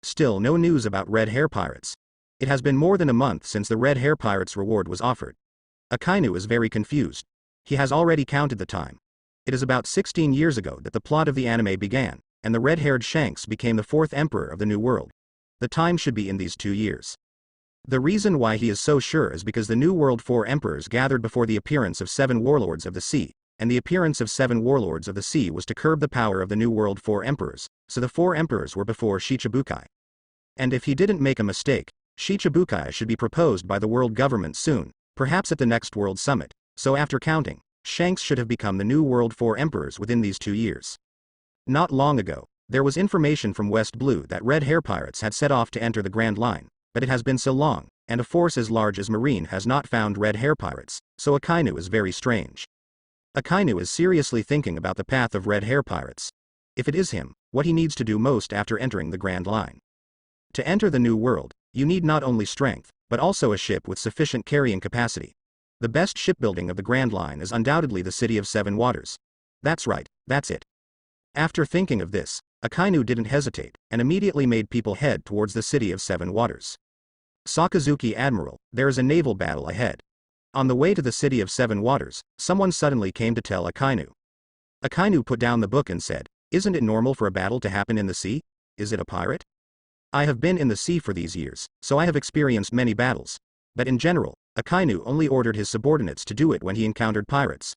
Still no news about red hair pirates. It has been more than a month since the red hair pirates reward was offered. Akainu is very confused. He has already counted the time. It is about 16 years ago that the plot of the anime began, and the red-haired Shanks became the 4th emperor of the New World. The time should be in these 2 years. The reason why he is so sure is because the New World 4 emperors gathered before the appearance of 7 warlords of the sea, and the appearance of 7 warlords of the sea was to curb the power of the New World 4 emperors, so the 4 emperors were before Shichibukai. And if he didn't make a mistake, Shichibukai should be proposed by the world government soon, perhaps at the next World Summit, so after counting, Shanks should have become the New World 4 emperors within these 2 years. Not long ago, there was information from West Blue that red hair pirates had set off to enter the Grand Line, but it has been so long, and a force as large as Marine has not found red hair pirates, so Akainu is very strange. Akainu is seriously thinking about the path of red hair pirates. If it is him, what he needs to do most after entering the Grand Line. To enter the New World, you need not only strength, but also a ship with sufficient carrying capacity. The best shipbuilding of the Grand Line is undoubtedly the City of Seven Waters. That's right, that's it. After thinking of this, Akainu didn't hesitate, and immediately made people head towards the City of Seven Waters. Sakazuki Admiral, there is a naval battle ahead. On the way to the City of Seven Waters, someone suddenly came to tell Akainu. Akainu put down the book and said, "Isn't it normal for a battle to happen in the sea? Is it a pirate? I have been in the sea for these years, so I have experienced many battles. But in general, Akainu only ordered his subordinates to do it when he encountered pirates.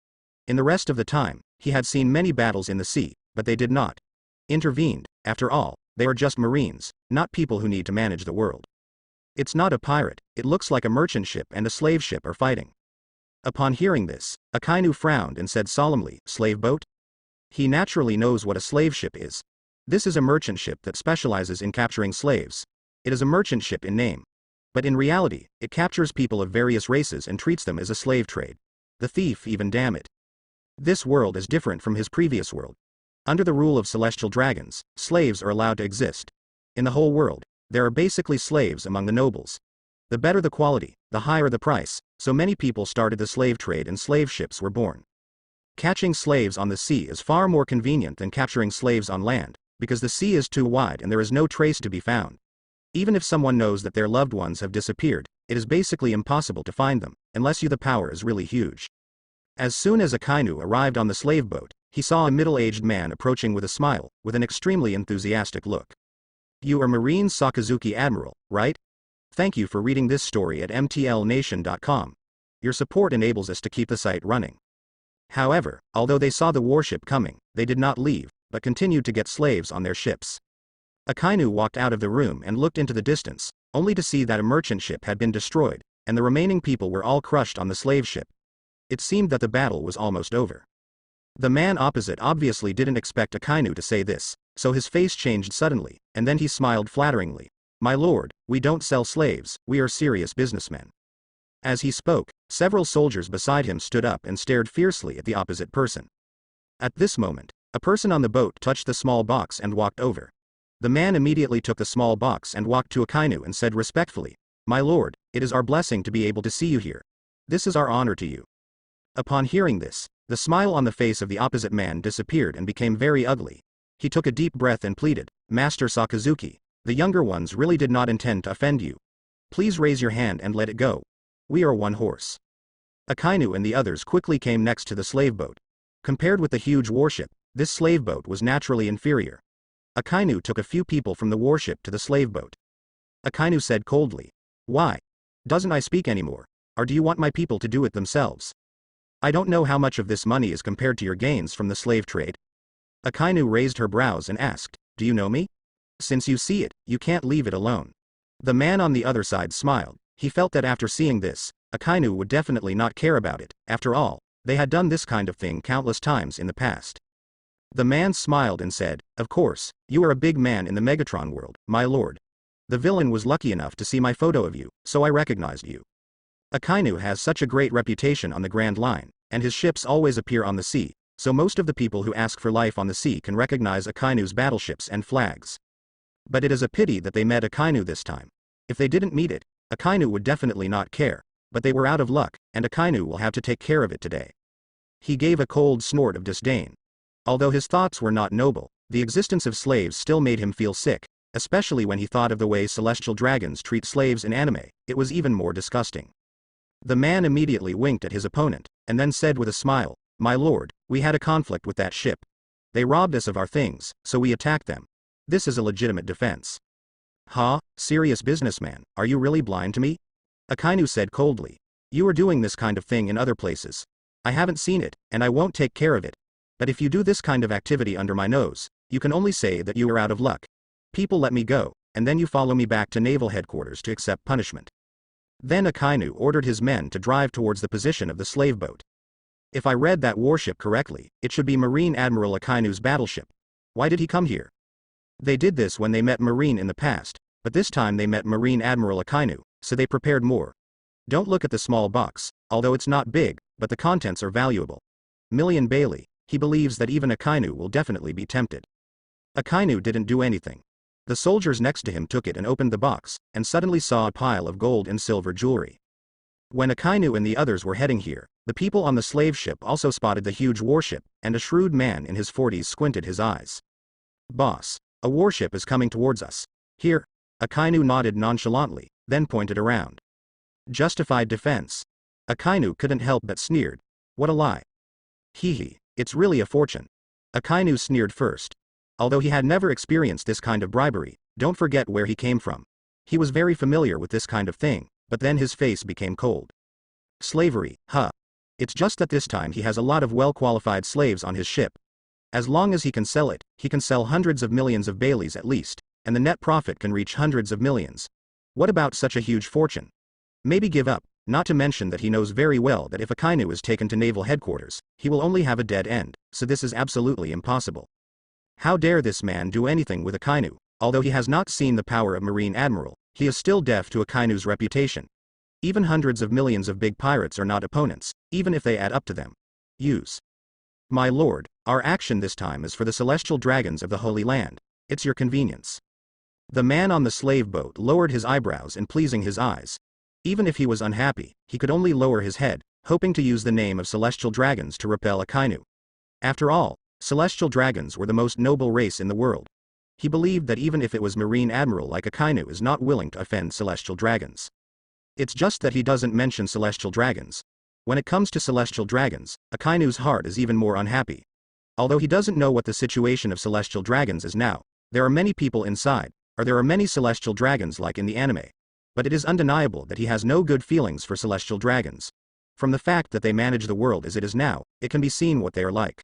In the rest of the time, he had seen many battles in the sea, but they did not intervened. After all, they are just marines, not people who need to manage the world. It's not a pirate, it looks like a merchant ship and a slave ship are fighting." Upon hearing this, Akainu frowned and said solemnly, "Slave boat?" He naturally knows what a slave ship is. This is a merchant ship that specializes in capturing slaves. It is a merchant ship in name. But in reality, it captures people of various races and treats them as a slave trade. The thief even, damn it. This world is different from his previous world. Under the rule of celestial dragons, slaves are allowed to exist. In the whole world, there are basically slaves among the nobles. The better the quality, the higher the price, so many people started the slave trade and slave ships were born. Catching slaves on the sea is far more convenient than capturing slaves on land, because the sea is too wide and there is no trace to be found. Even if someone knows that their loved ones have disappeared, it is basically impossible to find them, unless the power is really huge. As soon as Akainu arrived on the slave boat, he saw a middle-aged man approaching with a smile, with an extremely enthusiastic look. "You are Marine Sakazuki Admiral, right? Thank you for reading this story at mtlnation.com. Your support enables us to keep the site running." However, although they saw the warship coming, they did not leave, but continued to get slaves on their ships. Akainu walked out of the room and looked into the distance, only to see that a merchant ship had been destroyed, and the remaining people were all crushed on the slave ship. It seemed that the battle was almost over. The man opposite obviously didn't expect Akainu to say this, so his face changed suddenly, and then he smiled flatteringly. "My lord, we don't sell slaves, we are serious businessmen." As he spoke, several soldiers beside him stood up and stared fiercely at the opposite person. At this moment, a person on the boat touched the small box and walked over. The man immediately took the small box and walked to Akainu and said respectfully, "My lord, it is our blessing to be able to see you here. This is our honor to you." Upon hearing this, the smile on the face of the opposite man disappeared and became very ugly. He took a deep breath and pleaded, "Master Sakazuki, the younger ones really did not intend to offend you. Please raise your hand and let it go. We are one horse." Akainu and the others quickly came next to the slave boat. Compared with the huge warship, this slave boat was naturally inferior. Akainu took a few people from the warship to the slave boat. Akainu said coldly, "Why? Doesn't I speak anymore, or do you want my people to do it themselves? I don't know how much of this money is compared to your gains from the slave trade." Akainu raised her brows and asked, "Do you know me? Since you see it, you can't leave it alone." The man on the other side smiled. He felt that after seeing this, Akainu would definitely not care about it. After all, they had done this kind of thing countless times in the past. The man smiled and said, "Of course, you are a big man in the Megatron world, my lord. The villain was lucky enough to see my photo of you, so I recognized you." Akainu has such a great reputation on the Grand Line, and his ships always appear on the sea, so most of the people who ask for life on the sea can recognize Akainu's battleships and flags. But it is a pity that they met Akainu this time. If they didn't meet it, Akainu would definitely not care, but they were out of luck, and Akainu will have to take care of it today. He gave a cold snort of disdain. Although his thoughts were not noble, the existence of slaves still made him feel sick, especially when he thought of the way celestial dragons treat slaves in anime. It was even more disgusting. The man immediately winked at his opponent, and then said with a smile, "My lord, we had a conflict with that ship. They robbed us of our things, so we attacked them. This is a legitimate defense." "Huh? Serious businessman, are you really blind to me?" Akainu said coldly. "You are doing this kind of thing in other places. I haven't seen it, and I won't take care of it. But if you do this kind of activity under my nose, you can only say that you are out of luck. People let me go, and then you follow me back to naval headquarters to accept punishment." Then Akainu ordered his men to drive towards the position of the slave boat. If I read that warship correctly, it should be Marine Admiral Akainu's battleship. Why did he come here? They did this when they met Marine in the past, but this time they met Marine Admiral Akainu, so they prepared more. Don't look at the small box, although it's not big, but the contents are valuable. Million Bailey, he believes that even Akainu will definitely be tempted. Akainu didn't do anything. The soldiers next to him took it and opened the box, and suddenly saw a pile of gold and silver jewelry. When Akainu and the others were heading here, the people on the slave ship also spotted the huge warship, and a shrewd man in his 40s squinted his eyes. "Boss, a warship is coming towards us. Here." Akainu nodded nonchalantly, then pointed around. "Justified defense." Akainu couldn't help but sneered. "What a lie. Hee, it's really a fortune." Akainu sneered first. Although he had never experienced this kind of bribery, don't forget where he came from. He was very familiar with this kind of thing, but then his face became cold. "Slavery, huh? It's just that this time he has a lot of well-qualified slaves on his ship. As long as he can sell it, he can sell hundreds of millions of Baileys at least, and the net profit can reach hundreds of millions. What about such a huge fortune? Maybe give up, not to mention that he knows very well that if Akainu is taken to naval headquarters, he will only have a dead end, so this is absolutely impossible. How dare this man do anything with Akainu? Although he has not seen the power of Marine Admiral, he is still deaf to Akainu's reputation. Even hundreds of millions of big pirates are not opponents, even if they add up to them. Use. My lord, our action this time is for the celestial dragons of the Holy Land. It's your convenience." The man on the slave boat lowered his eyebrows in pleasing his eyes. Even if he was unhappy, he could only lower his head, hoping to use the name of celestial dragons to repel Akainu. After all, celestial dragons were the most noble race in the world. He believed that even if it was Marine Admiral like Akainu is not willing to offend celestial dragons. It's just that he doesn't mention celestial dragons. When it comes to celestial dragons, Akainu's heart is even more unhappy. Although he doesn't know what the situation of celestial dragons is now, there are many people inside, or there are many celestial dragons like in the anime. But it is undeniable that he has no good feelings for celestial dragons. From the fact that they manage the world as it is now, it can be seen what they are like.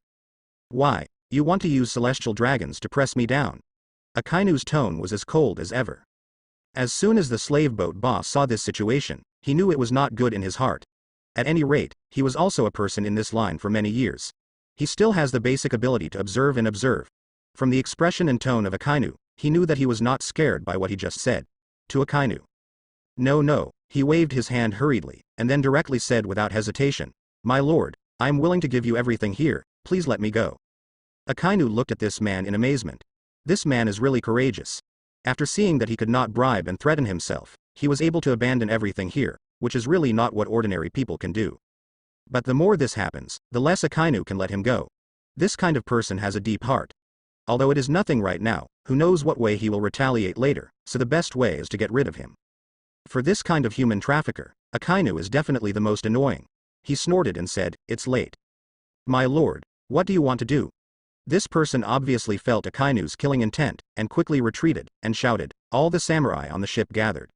"Why, you want to use celestial dragons to press me down?" Akainu's tone was as cold as ever. As soon as the slave boat boss saw this situation, he knew it was not good in his heart. At any rate, he was also a person in this line for many years. He still has the basic ability to observe and observe. From the expression and tone of Akainu, he knew that he was not scared by what he just said. To Akainu. No, he waved his hand hurriedly, and then directly said without hesitation, "My lord, I am willing to give you everything here, please let me go." Akainu looked at this man in amazement. This man is really courageous. After seeing that he could not bribe and threaten himself, he was able to abandon everything here, which is really not what ordinary people can do. But the more this happens, the less Akainu can let him go. This kind of person has a deep heart. Although it is nothing right now, who knows what way he will retaliate later, so the best way is to get rid of him. For this kind of human trafficker, Akainu is definitely the most annoying. He snorted and said, "It's late." "My lord, what do you want to do?" This person obviously felt Akainu's killing intent, and quickly retreated, and shouted. All the samurai on the ship gathered.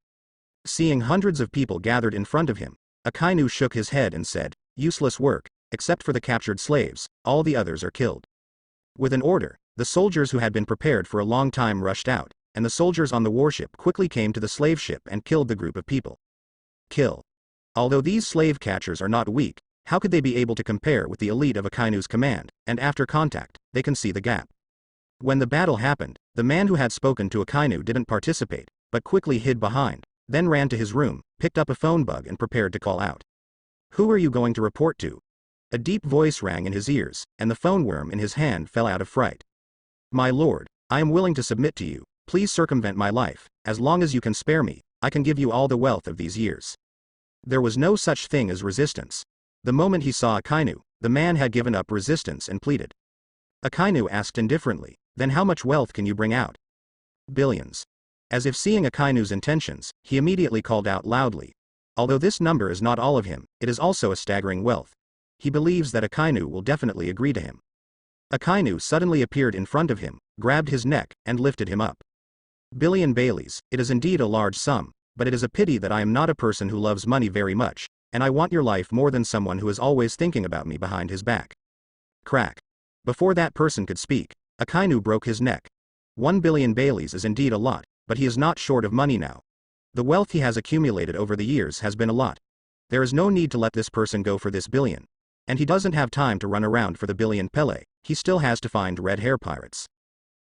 Seeing hundreds of people gathered in front of him, Akainu shook his head and said, "Useless work, except for the captured slaves, all the others are killed." With an order, the soldiers who had been prepared for a long time rushed out, and the soldiers on the warship quickly came to the slave ship and killed the group of people. Kill. Although these slave catchers are not weak, how could they be able to compare with the elite of Akainu's command, and after contact, they can see the gap. When the battle happened, the man who had spoken to Akainu didn't participate, but quickly hid behind, then ran to his room, picked up a phone bug and prepared to call out. "Who are you going to report to?" A deep voice rang in his ears, and the phone worm in his hand fell out of fright. "My lord, I am willing to submit to you, please circumvent my life, as long as you can spare me, I can give you all the wealth of these years." There was no such thing as resistance. The moment he saw Akainu, the man had given up resistance and pleaded. Akainu asked indifferently, "Then how much wealth can you bring out?" Billions. As if seeing Akainu's intentions, he immediately called out loudly. Although this number is not all of him, it is also a staggering wealth. He believes that Akainu will definitely agree to him. Akainu suddenly appeared in front of him, grabbed his neck, and lifted him up. Billion Baileys, it is indeed a large sum, but it is a pity that I am not a person who loves money very much, and I want your life more than someone who is always thinking about me behind his back. Crack. Before that person could speak, Akainu broke his neck. 1 billion Baileys is indeed a lot, but he is not short of money now. The wealth he has accumulated over the years has been a lot. There is no need to let this person go for this billion. And he doesn't have time to run around for the billion Pele, he still has to find red hair pirates.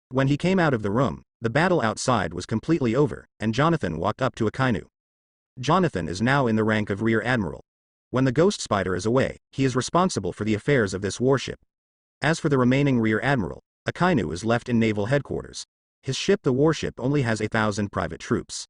When he came out of the room, the battle outside was completely over, and Jonathan walked up to Akainu. Jonathan is now in the rank of Rear Admiral. When the Ghost Spider is away, he is responsible for the affairs of this warship. As for the remaining Rear Admiral, Akainu is left in naval headquarters. His ship, the warship, only has 1,000 private troops.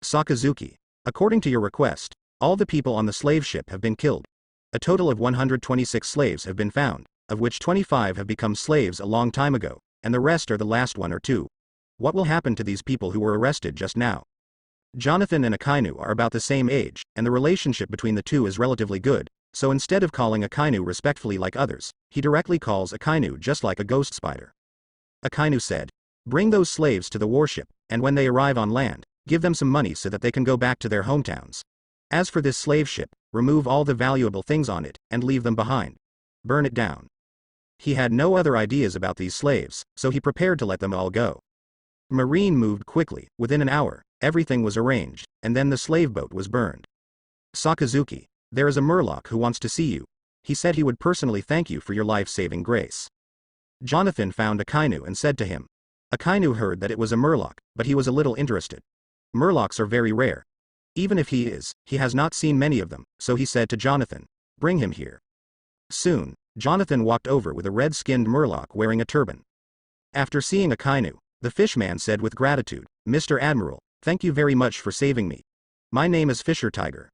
Sakazuki, according to your request, all the people on the slave ship have been killed. A total of 126 slaves have been found, of which 25 have become slaves a long time ago, and the rest are the last 1 or 2. What will happen to these people who were arrested just now? Jonathan and Akainu are about the same age, and the relationship between the two is relatively good, so instead of calling Akainu respectfully like others, he directly calls Akainu just like a ghost spider. Akainu said, "Bring those slaves to the warship, and when they arrive on land, give them some money so that they can go back to their hometowns. As for this slave ship, remove all the valuable things on it, and leave them behind. Burn it down." He had no other ideas about these slaves, so he prepared to let them all go. Marine moved quickly. Within an hour, everything was arranged, and then the slave boat was burned. Sakazuki, there is a Murloc who wants to see you. He said he would personally thank you for your life-saving grace. Jonathan found Akainu and said to him. Akainu heard that it was a Murloc, but he was a little interested. Murlocs are very rare. Even if he has not seen many of them, so he said to Jonathan, "Bring him here." Soon, Jonathan walked over with a red-skinned Murloc wearing a turban. After seeing Akainu, the fishman said with gratitude, "Mr. Admiral, thank you very much for saving me. My name is Fisher Tiger.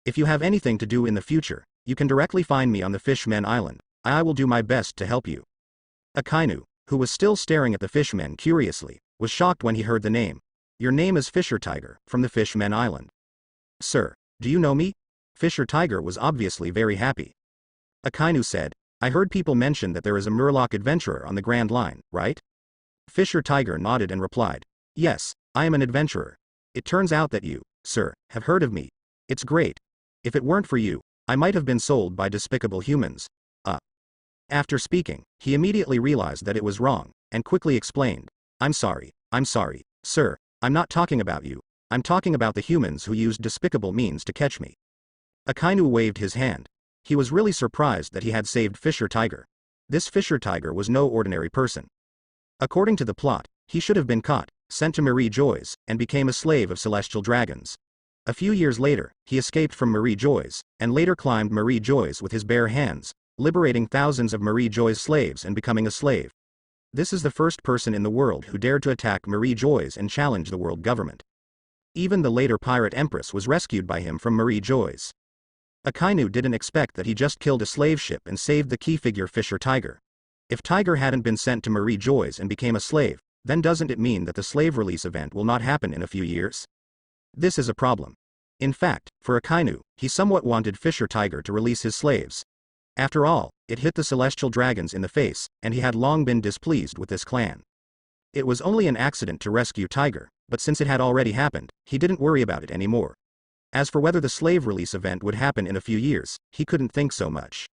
If you have anything to do in the future, you can directly find me on the Fishmen Island. I will do my best to help you." Akainu, who was still staring at the fishmen curiously, was shocked when he heard the name. "Your name is Fisher Tiger, from the Fishmen Island." "Sir, do you know me?" Fisher Tiger was obviously very happy. Akainu said, "I heard people mention that there is a Murloc adventurer on the Grand Line, right?" Fisher Tiger nodded and replied, "Yes, I am an adventurer. It turns out that you, sir, have heard of me. It's great. If it weren't for you, I might have been sold by despicable humans." After speaking, he immediately realized that it was wrong, and quickly explained, I'm sorry, sir, I'm not talking about you. I'm talking about the humans who used despicable means to catch me." Akainu waved his hand. He was really surprised that he had saved Fisher Tiger. This Fisher Tiger was no ordinary person. According to the plot, he should have been caught, sent to Marie Joy's, and became a slave of celestial dragons. A few years later, he escaped from Marie Joy's, and later climbed Marie Joy's with his bare hands, liberating thousands of Marie Joy's slaves and becoming a slave. This is the first person in the world who dared to attack Marie Joy's and challenge the world government. Even the later pirate empress was rescued by him from Marie Joy's. Akainu didn't expect that he just killed a slave ship and saved the key figure Fisher Tiger. If Tiger hadn't been sent to Marie Joy's and became a slave, then doesn't it mean that the slave release event will not happen in a few years? This is a problem. In fact, for Akainu, he somewhat wanted Fisher Tiger to release his slaves. After all, it hit the celestial dragons in the face, and he had long been displeased with this clan. It was only an accident to rescue Tiger, but since it had already happened, he didn't worry about it anymore. As for whether the slave release event would happen in a few years, he couldn't think so much.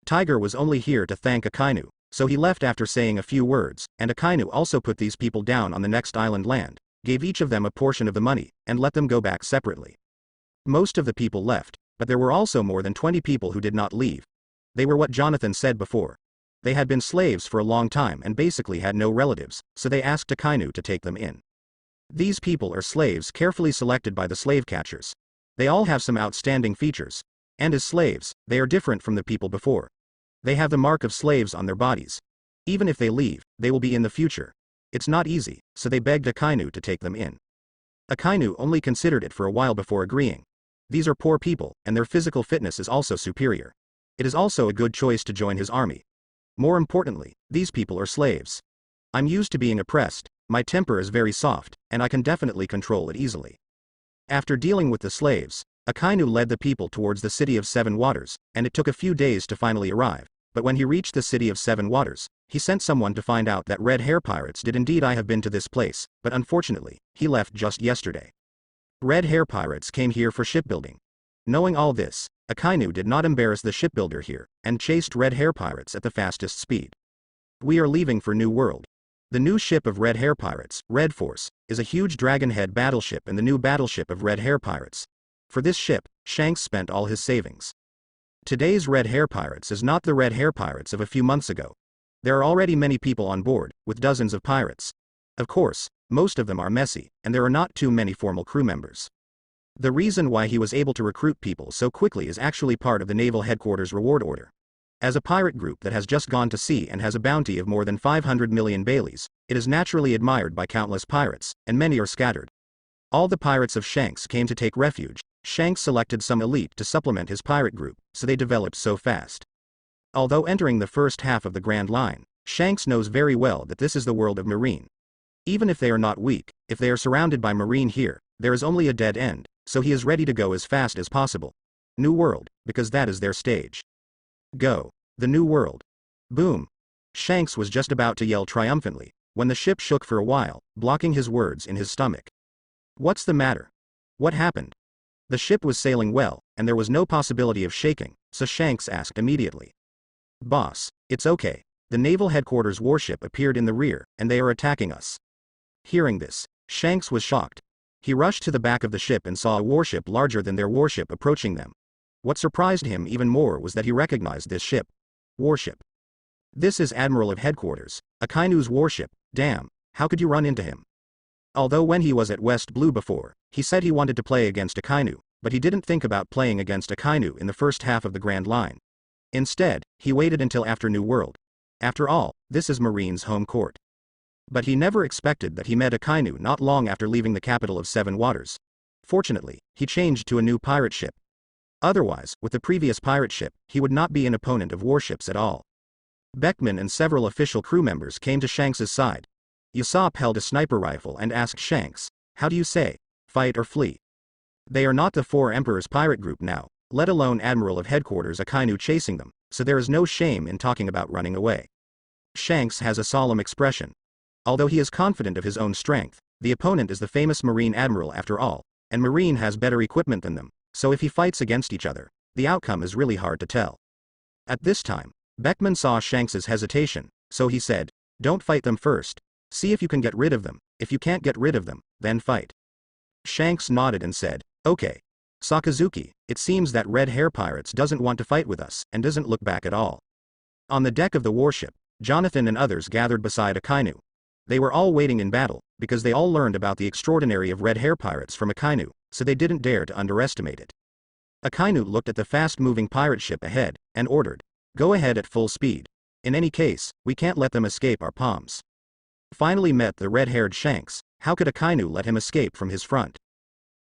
Tiger was only here to thank Akainu, so he left after saying a few words, and Akainu also put these people down on the next island land, gave each of them a portion of the money, and let them go back separately. Most of the people left, but there were also more than 20 people who did not leave. They were what Jonathan said before. They had been slaves for a long time and basically had no relatives, so they asked Akainu to take them in. These people are slaves carefully selected by the slave catchers. They all have some outstanding features. And as slaves, they are different from the people before. They have the mark of slaves on their bodies. Even if they leave, they will be in the future. It's not easy, so they begged Akainu to take them in. Akainu only considered it for a while before agreeing. These are poor people, and their physical fitness is also superior. It is also a good choice to join his army. More importantly, these people are slaves. I'm used to being oppressed, My temper is very soft, and I can definitely control it easily. After dealing with the slaves, Akainu led the people towards the City of Seven Waters, and it took a few days to finally arrive, but when he reached the City of Seven Waters, he sent someone to find out that red hair pirates did indeed have been to this place, but unfortunately, he left just yesterday. Red hair pirates came here for shipbuilding. Knowing all this, Akainu did not embarrass the shipbuilder here, and chased red hair pirates at the fastest speed. We are leaving for New World. The new ship of red hair pirates, Red Force, is a huge dragonhead battleship and the new battleship of red hair pirates. For this ship, Shanks spent all his savings. Today's red hair pirates is not the red hair pirates of a few months ago. There are already many people on board, with dozens of pirates. Of course, most of them are messy, and there are not too many formal crew members. The reason why he was able to recruit people so quickly is actually part of the Naval Headquarters reward order. As a pirate group that has just gone to sea and has a bounty of more than 500 million Baileys, it is naturally admired by countless pirates, and many are scattered. All the pirates of Shanks came to take refuge. Shanks selected some elite to supplement his pirate group, so they developed so fast. Although entering the first half of the Grand Line, Shanks knows very well that this is the world of Marine. Even if they are not weak, if they are surrounded by Marine here, there is only a dead end, so he is ready to go as fast as possible. New World, because that is their stage. Go. The New World. Boom. Shanks was just about to yell triumphantly, when the ship shook for a while, blocking his words in his stomach. What's the matter? What happened? The ship was sailing well, and there was no possibility of shaking, so Shanks asked immediately. Boss, it's okay. The Naval Headquarters warship appeared in the rear, and they are attacking us. Hearing this, Shanks was shocked. He rushed to the back of the ship and saw a warship larger than their warship approaching them. What surprised him even more was that he recognized this ship. Warship. This is Admiral of Headquarters, Akainu's warship. Damn, how could you run into him? Although when he was at West Blue before, he said he wanted to play against Akainu, but he didn't think about playing against Akainu in the first half of the Grand Line. Instead, he waited until after New World. After all, this is Marine's home court. But he never expected that he met Akainu not long after leaving the capital of Seven Waters. Fortunately, he changed to a new pirate ship. Otherwise, with the previous pirate ship, he would not be an opponent of warships at all. Beckman and several official crew members came to Shanks's side. Usopp held a sniper rifle and asked Shanks, "How do you say? Fight or flee?" They are not the Four Emperors pirate group now, let alone Admiral of Headquarters Akainu chasing them, so there is no shame in talking about running away. Shanks has a solemn expression. Although he is confident of his own strength, the opponent is the famous Marine Admiral after all, and Marine has better equipment than them, so if he fights against each other, the outcome is really hard to tell. At this time, Beckman saw Shanks's hesitation, so he said, "Don't fight them first. See if you can get rid of them. If you can't get rid of them, then fight." Shanks nodded and said, "Okay. Sakazuki, it seems that Red Hair Pirates doesn't want to fight with us and doesn't look back at all." On the deck of the warship, Jonathan and others gathered beside Akainu. They were all waiting in battle, because they all learned about the extraordinary of Red Hair Pirates from Akainu, so they didn't dare to underestimate it. Akainu looked at the fast-moving pirate ship ahead, and ordered, "Go ahead at full speed. In any case, we can't let them escape our palms." Finally met the red-haired Shanks, how could Akainu let him escape from his front?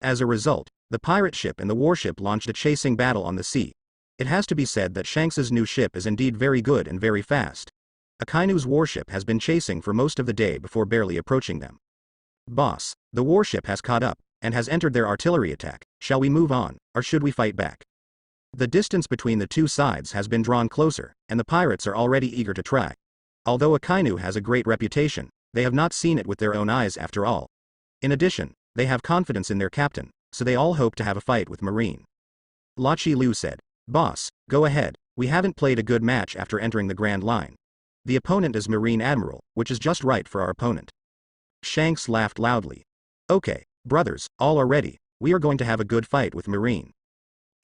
As a result, the pirate ship and the warship launched a chasing battle on the sea. It has to be said that Shanks's new ship is indeed very good and very fast. Akainu's warship has been chasing for most of the day before barely approaching them. "Boss, the warship has caught up, and has entered their artillery attack. Shall we move on, or should we fight back?" The distance between the two sides has been drawn closer, and the pirates are already eager to try. Although Akainu has a great reputation, they have not seen it with their own eyes after all. In addition, they have confidence in their captain, so they all hope to have a fight with Marine. Lachi Lu said, "Boss, go ahead, we haven't played a good match after entering the Grand Line. The opponent is Marine Admiral, which is just right for our opponent." Shanks laughed loudly. "Okay, brothers, all are ready, we are going to have a good fight with Marine."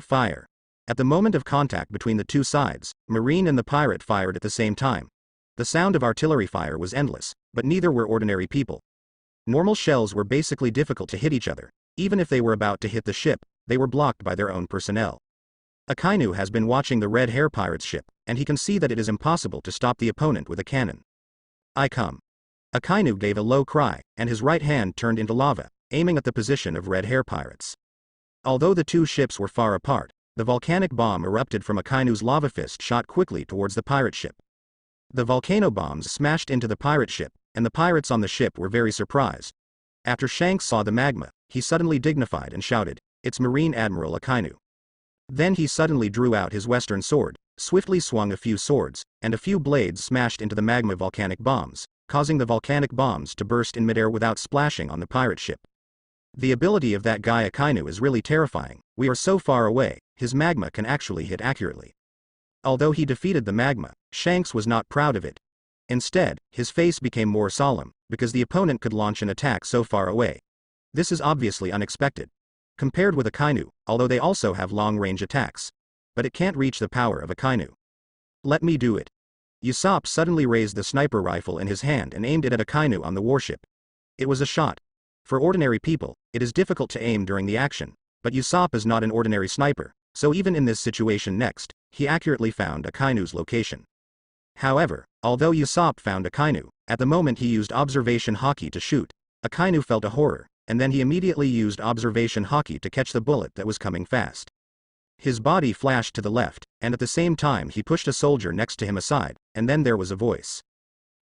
Fire. At the moment of contact between the two sides, Marine and the pirate fired at the same time. The sound of artillery fire was endless, but neither were ordinary people. Normal shells were basically difficult to hit each other. Even if they were about to hit the ship, they were blocked by their own personnel. Akainu has been watching the Red Hair Pirates ship, and he can see that it is impossible to stop the opponent with a cannon. "I come." Akainu gave a low cry, and his right hand turned into lava, aiming at the position of Red Hair Pirates. Although the two ships were far apart, the volcanic bomb erupted from Akainu's lava fist shot quickly towards the pirate ship. The volcano bombs smashed into the pirate ship, and the pirates on the ship were very surprised. After Shanks saw the magma, he suddenly dignified and shouted, "It's Marine Admiral Akainu." Then he suddenly drew out his western sword, swiftly swung a few swords, and a few blades smashed into the magma volcanic bombs, causing the volcanic bombs to burst in midair without splashing on the pirate ship. The ability of that guy Akainu is really terrifying. We are so far away, his magma can actually hit accurately. Although he defeated the magma, Shanks was not proud of it. Instead, his face became more solemn, because the opponent could launch an attack so far away. This is obviously unexpected. Compared with Akainu, although they also have long-range attacks. But it can't reach the power of Akainu. Let me do it. Usopp suddenly raised the sniper rifle in his hand and aimed it at Akainu on the warship. It was a shot. For ordinary people, it is difficult to aim during the action, but Usopp is not an ordinary sniper, so even in this situation next, he accurately found Akainu's location. However, although Usopp found Akainu, at the moment he used observation haki to shoot, Akainu felt a horror, and then he immediately used observation haki to catch the bullet that was coming fast. His body flashed to the left, and at the same time he pushed a soldier next to him aside, and then there was a voice.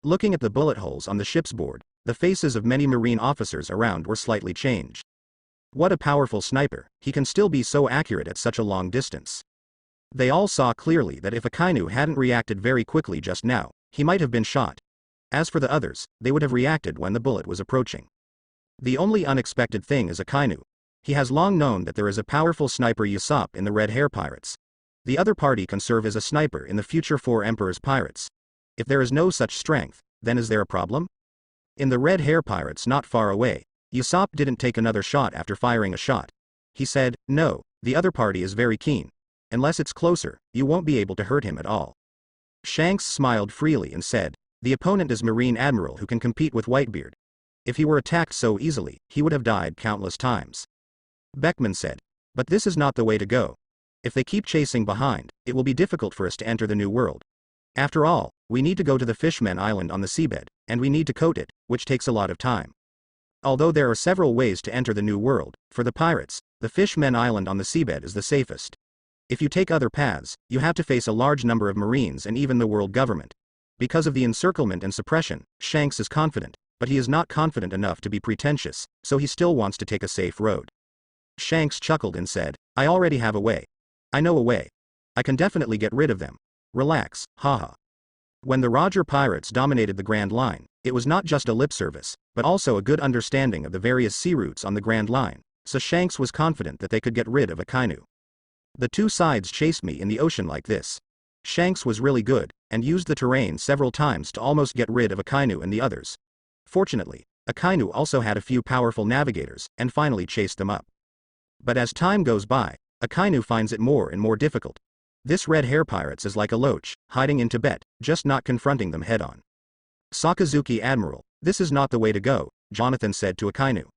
Looking at the bullet holes on the ship's board, the faces of many marine officers around were slightly changed. What a powerful sniper, he can still be so accurate at such a long distance. They all saw clearly that if Akainu hadn't reacted very quickly just now, he might have been shot. As for the others, they would have reacted when the bullet was approaching. The only unexpected thing is Akainu. He has long known that there is a powerful sniper Usopp in the Red Hair Pirates. The other party can serve as a sniper in the future Four Emperors Pirates. If there is no such strength, then is there a problem? In the Red Hair Pirates not far away, Usopp didn't take another shot after firing a shot. He said, "No, the other party is very keen. Unless it's closer, you won't be able to hurt him at all." Shanks smiled freely and said, "The opponent is Marine Admiral who can compete with Whitebeard. If he were attacked so easily, he would have died countless times." Beckman said, "But this is not the way to go. If they keep chasing behind, it will be difficult for us to enter the New World. After all, we need to go to the Fishmen Island on the seabed, and we need to coat it, which takes a lot of time. Although there are several ways to enter the New World, for the pirates, the Fishmen Island on the seabed is the safest. If you take other paths, you have to face a large number of Marines and even the world government. Because of the encirclement and suppression, Shanks is confident, but he is not confident enough to be pretentious, so he still wants to take a safe road." Shanks chuckled and said, "I already have a way. I know a way. I can definitely get rid of them. Relax, haha." When the Roger Pirates dominated the Grand Line, it was not just a lip service, but also a good understanding of the various sea routes on the Grand Line, so Shanks was confident that they could get rid of Akainu. "The two sides chased me in the ocean like this." Shanks was really good, and used the terrain several times to almost get rid of Akainu and the others. Fortunately, Akainu also had a few powerful navigators, and finally chased them up. But as time goes by, Akainu finds it more and more difficult. This Red Hair Pirates is like a loach, hiding in Tibet, just not confronting them head-on. "Sakazuki Admiral, this is not the way to go," Jonathan said to Akainu.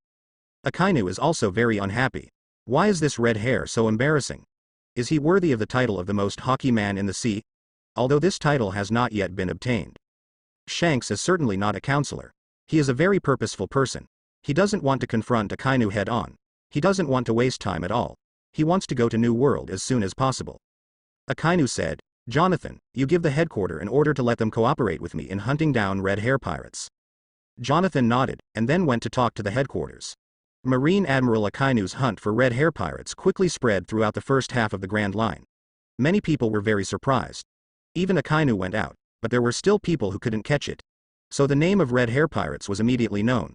Akainu is also very unhappy. Why is this red hair so embarrassing? Is he worthy of the title of the most haughty man in the sea? Although this title has not yet been obtained. Shanks is certainly not a counselor. He is a very purposeful person. He doesn't want to confront Akainu head-on. He doesn't want to waste time at all. He wants to go to New World as soon as possible. Akainu said, "Jonathan, you give the headquarter an order to let them cooperate with me in hunting down Red Hair Pirates." Jonathan nodded, and then went to talk to the headquarters. Marine Admiral Akainu's hunt for Red Hair Pirates quickly spread throughout the first half of the Grand Line. Many people were very surprised. Even Akainu went out, but there were still people who couldn't catch it. So the name of Red Hair Pirates was immediately known.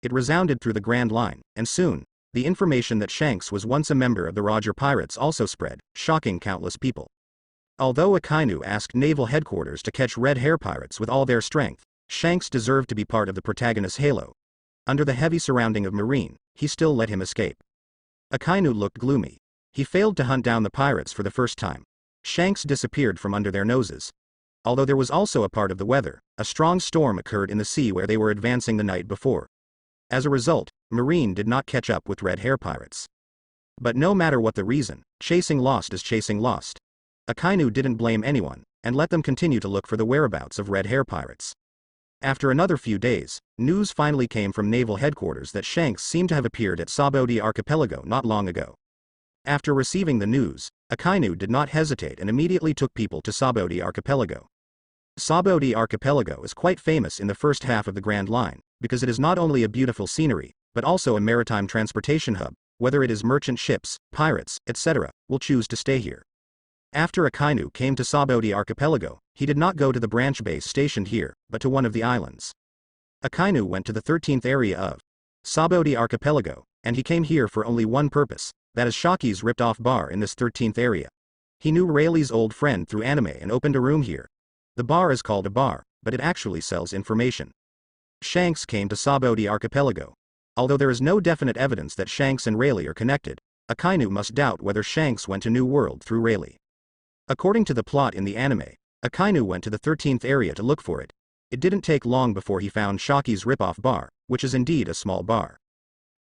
It resounded through the Grand Line, and soon, the information that Shanks was once a member of the Roger Pirates also spread, shocking countless people. Although Akainu asked naval headquarters to catch Red Hair Pirates with all their strength, Shanks deserved to be part of the protagonist's halo. Under the heavy surrounding of Marine, he still let him escape. Akainu looked gloomy. He failed to hunt down the pirates for the first time. Shanks disappeared from under their noses. Although there was also a part of the weather, a strong storm occurred in the sea where they were advancing the night before. As a result, Marine did not catch up with Red Hair Pirates. But no matter what the reason, chasing lost is chasing lost. Akainu didn't blame anyone, and let them continue to look for the whereabouts of Red Hair Pirates. After another few days, news finally came from naval headquarters that Shanks seemed to have appeared at Sabodi Archipelago not long ago. After receiving the news, Akainu did not hesitate and immediately took people to Sabodi Archipelago. Sabodi Archipelago is quite famous in the first half of the Grand Line, because it is not only a beautiful scenery, but also a maritime transportation hub. Whether it is merchant ships, pirates, etc., will choose to stay here. After Akainu came to Sabodi Archipelago, he did not go to the branch base stationed here, but to one of the islands. Akainu went to the 13th area of Sabodi Archipelago, and he came here for only one purpose, that is Shaki's ripped-off bar in this 13th area. He knew Rayleigh's old friend through anime and opened a room here. The bar is called a bar, but it actually sells information. Shanks came to Sabodi Archipelago. Although there is no definite evidence that Shanks and Rayleigh are connected, Akainu must doubt whether Shanks went to New World through Rayleigh. According to the plot in the anime, Akainu went to the 13th area to look for it. It didn't take long before he found Shaki's rip-off bar, which is indeed a small bar.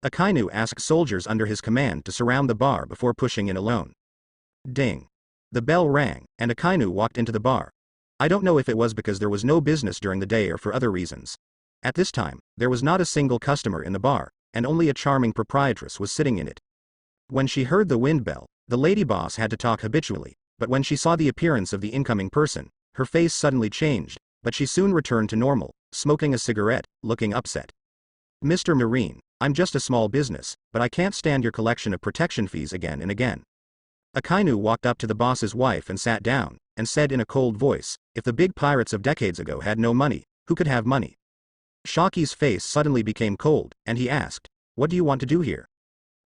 Akainu asked soldiers under his command to surround the bar before pushing in alone. Ding. The bell rang, and Akainu walked into the bar. I don't know if it was because there was no business during the day or for other reasons. At this time, there was not a single customer in the bar, and only a charming proprietress was sitting in it. When she heard the wind bell, the lady boss had to talk habitually, but when she saw the appearance of the incoming person, her face suddenly changed, but she soon returned to normal, smoking a cigarette, looking upset. Mr. Marine, I'm just a small business, but I can't stand your collection of protection fees again and again. Akainu walked up to the boss's wife and sat down, and said in a cold voice, if the big pirates of decades ago had no money, who could have money? Shaki's face suddenly became cold, and he asked, what do you want to do here?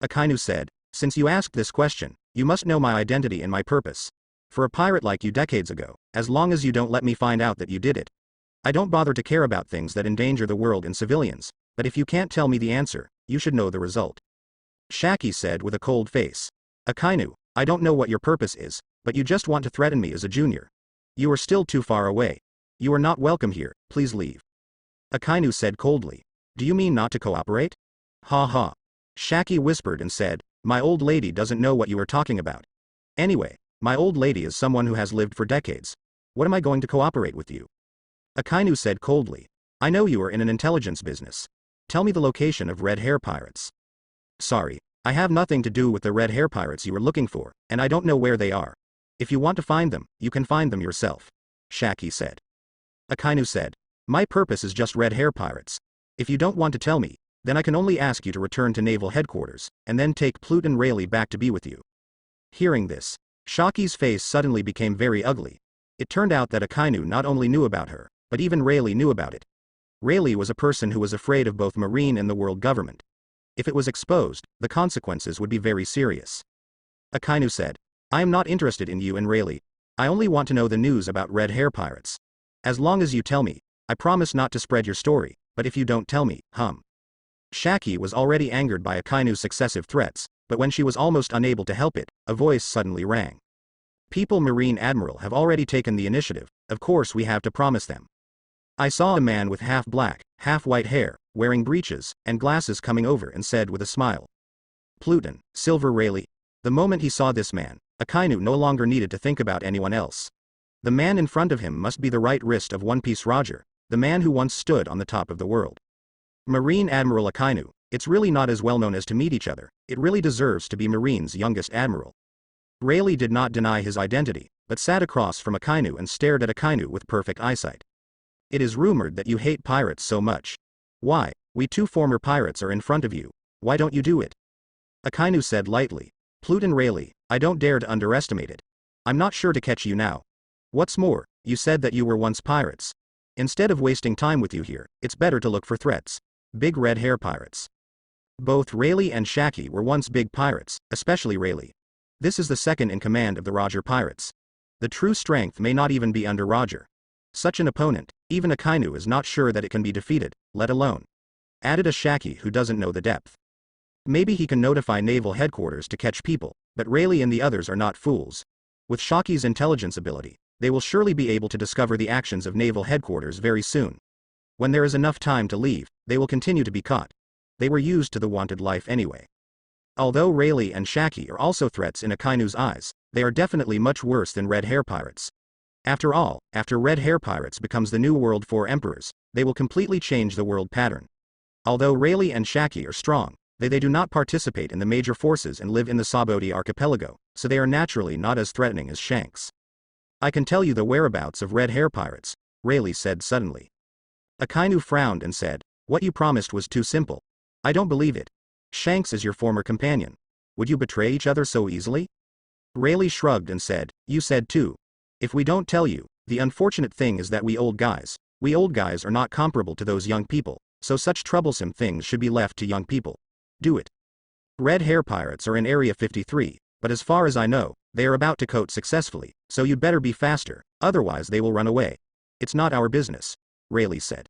Akainu said, since you asked this question, you must know my identity and my purpose. For a pirate like you decades ago, as long as you don't let me find out that you did it. I don't bother to care about things that endanger the world and civilians, but if you can't tell me the answer, you should know the result. Shaki said with a cold face. Akainu, I don't know what your purpose is, but you just want to threaten me as a junior. You are still too far away. You are not welcome here, please leave. Akainu said coldly. Do you mean not to cooperate? Ha ha. Shaki whispered and said, my old lady doesn't know what you are talking about. Anyway, my old lady is someone who has lived for decades. What am I going to cooperate with you? Akainu said coldly. I know you are in an intelligence business. Tell me the location of red hair pirates. Sorry, I have nothing to do with the red hair pirates you are looking for, and I don't know where they are. If you want to find them, you can find them yourself. Shaki said. Akainu said. My purpose is just red hair pirates. If you don't want to tell me, then I can only ask you to return to naval headquarters, and then take Plute and Rayleigh back to be with you. Hearing this, Shaki's face suddenly became very ugly. It turned out that Akainu not only knew about her, but even Rayleigh knew about it. Rayleigh was a person who was afraid of both Marine and the world government. If it was exposed, the consequences would be very serious. Akainu said, I am not interested in you and Rayleigh. I only want to know the news about red hair pirates. As long as you tell me, I promise not to spread your story, but if you don't tell me, Shaki was already angered by Akainu's successive threats, but when she was almost unable to help it, a voice suddenly rang. People Marine Admiral have already taken the initiative, of course we have to promise them. I saw a man with half black, half white hair, wearing breeches, and glasses coming over and said with a smile. Pluton, Silver Rayleigh. The moment he saw this man, Akainu no longer needed to think about anyone else. The man in front of him must be the right wrist of One Piece Roger, the man who once stood on the top of the world. Marine Admiral Akainu, it's really not as well known as to meet each other, it really deserves to be Marine's youngest admiral. Rayleigh did not deny his identity, but sat across from Akainu and stared at Akainu with perfect eyesight. It is rumored that you hate pirates so much. Why, we two former pirates are in front of you, why don't you do it? Akainu said lightly. Plute and Rayleigh, I don't dare to underestimate it. I'm not sure to catch you now. What's more, you said that you were once pirates. Instead of wasting time with you here, it's better to look for threats. Big red hair pirates. Both Rayleigh and Shaki were once big pirates, especially Rayleigh. This is the second in command of the Roger pirates. The true strength may not even be under Roger. Such an opponent, even Akainu is not sure that it can be defeated, let alone. Added a Shaki who doesn't know the depth. Maybe he can notify naval headquarters to catch people, but Rayleigh and the others are not fools. With Shaki's intelligence ability, they will surely be able to discover the actions of naval headquarters very soon. When there is enough time to leave, they will continue to be caught. They were used to the wanted life anyway. Although Rayleigh and Shaki are also threats in Akainu's eyes, they are definitely much worse than red hair pirates. After all, after red hair pirates becomes the new world 4 emperors, they will completely change the world pattern. Although Rayleigh and Shaki are strong, they do not participate in the major forces and live in the Sabodi archipelago, so they are naturally not as threatening as Shanks. I can tell you the whereabouts of red hair pirates, Rayleigh said suddenly. Akainu frowned and said, "What you promised was too simple. I don't believe it. Shanks is your former companion. Would you betray each other so easily?" Rayleigh shrugged and said, "You said too. If we don't tell you, the unfortunate thing is that we old guys are not comparable to those young people, so such troublesome things should be left to young people. Do it. Red hair pirates are in Area 53, but as far as I know, they are about to coat successfully, so you'd better be faster, otherwise they will run away. It's not our business," Rayleigh said.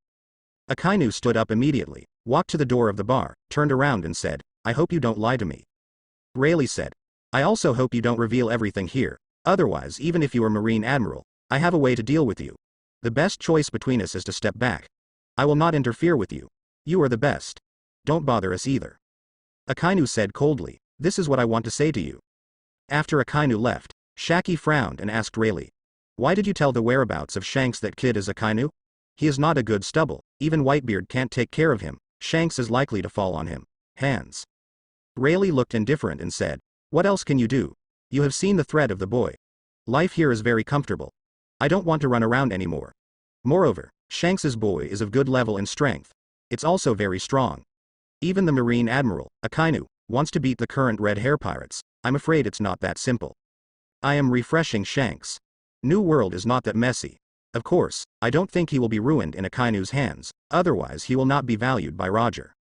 Akainu stood up immediately, walked to the door of the bar, turned around and said, "I hope you don't lie to me." Rayleigh said, "I also hope you don't reveal everything here, otherwise even if you are Marine Admiral, I have a way to deal with you. The best choice between us is to step back. I will not interfere with you. You are the best. Don't bother us either." Akainu said coldly, "This is what I want to say to you." After Akainu left, Shaki frowned and asked Rayleigh, "Why did you tell the whereabouts of Shanks? That kid is Akainu? He is not a good stubble, even Whitebeard can't take care of him, Shanks is likely to fall on him. Hands." Rayleigh looked indifferent and said, "What else can you do? You have seen the threat of the boy. Life here is very comfortable. I don't want to run around anymore. Moreover, Shanks's boy is of good level and strength. It's also very strong. Even the Marine Admiral, Akainu, wants to beat the current red hair pirates. I'm afraid it's not that simple. I am refreshing Shanks. New World is not that messy. Of course, I don't think he will be ruined in Akainu's hands, otherwise he will not be valued by Roger."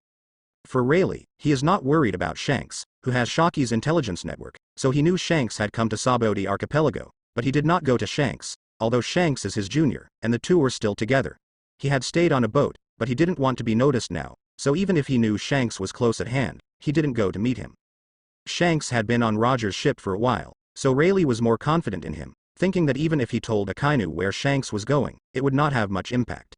For Rayleigh, he is not worried about Shanks, who has Shaki's intelligence network, so he knew Shanks had come to Saboti Archipelago, but he did not go to Shanks, although Shanks is his junior, and the two were still together. He had stayed on a boat, but he didn't want to be noticed now, so even if he knew Shanks was close at hand, he didn't go to meet him. Shanks had been on Roger's ship for a while, so Rayleigh was more confident in him, thinking that even if he told Akainu where Shanks was going, it would not have much impact.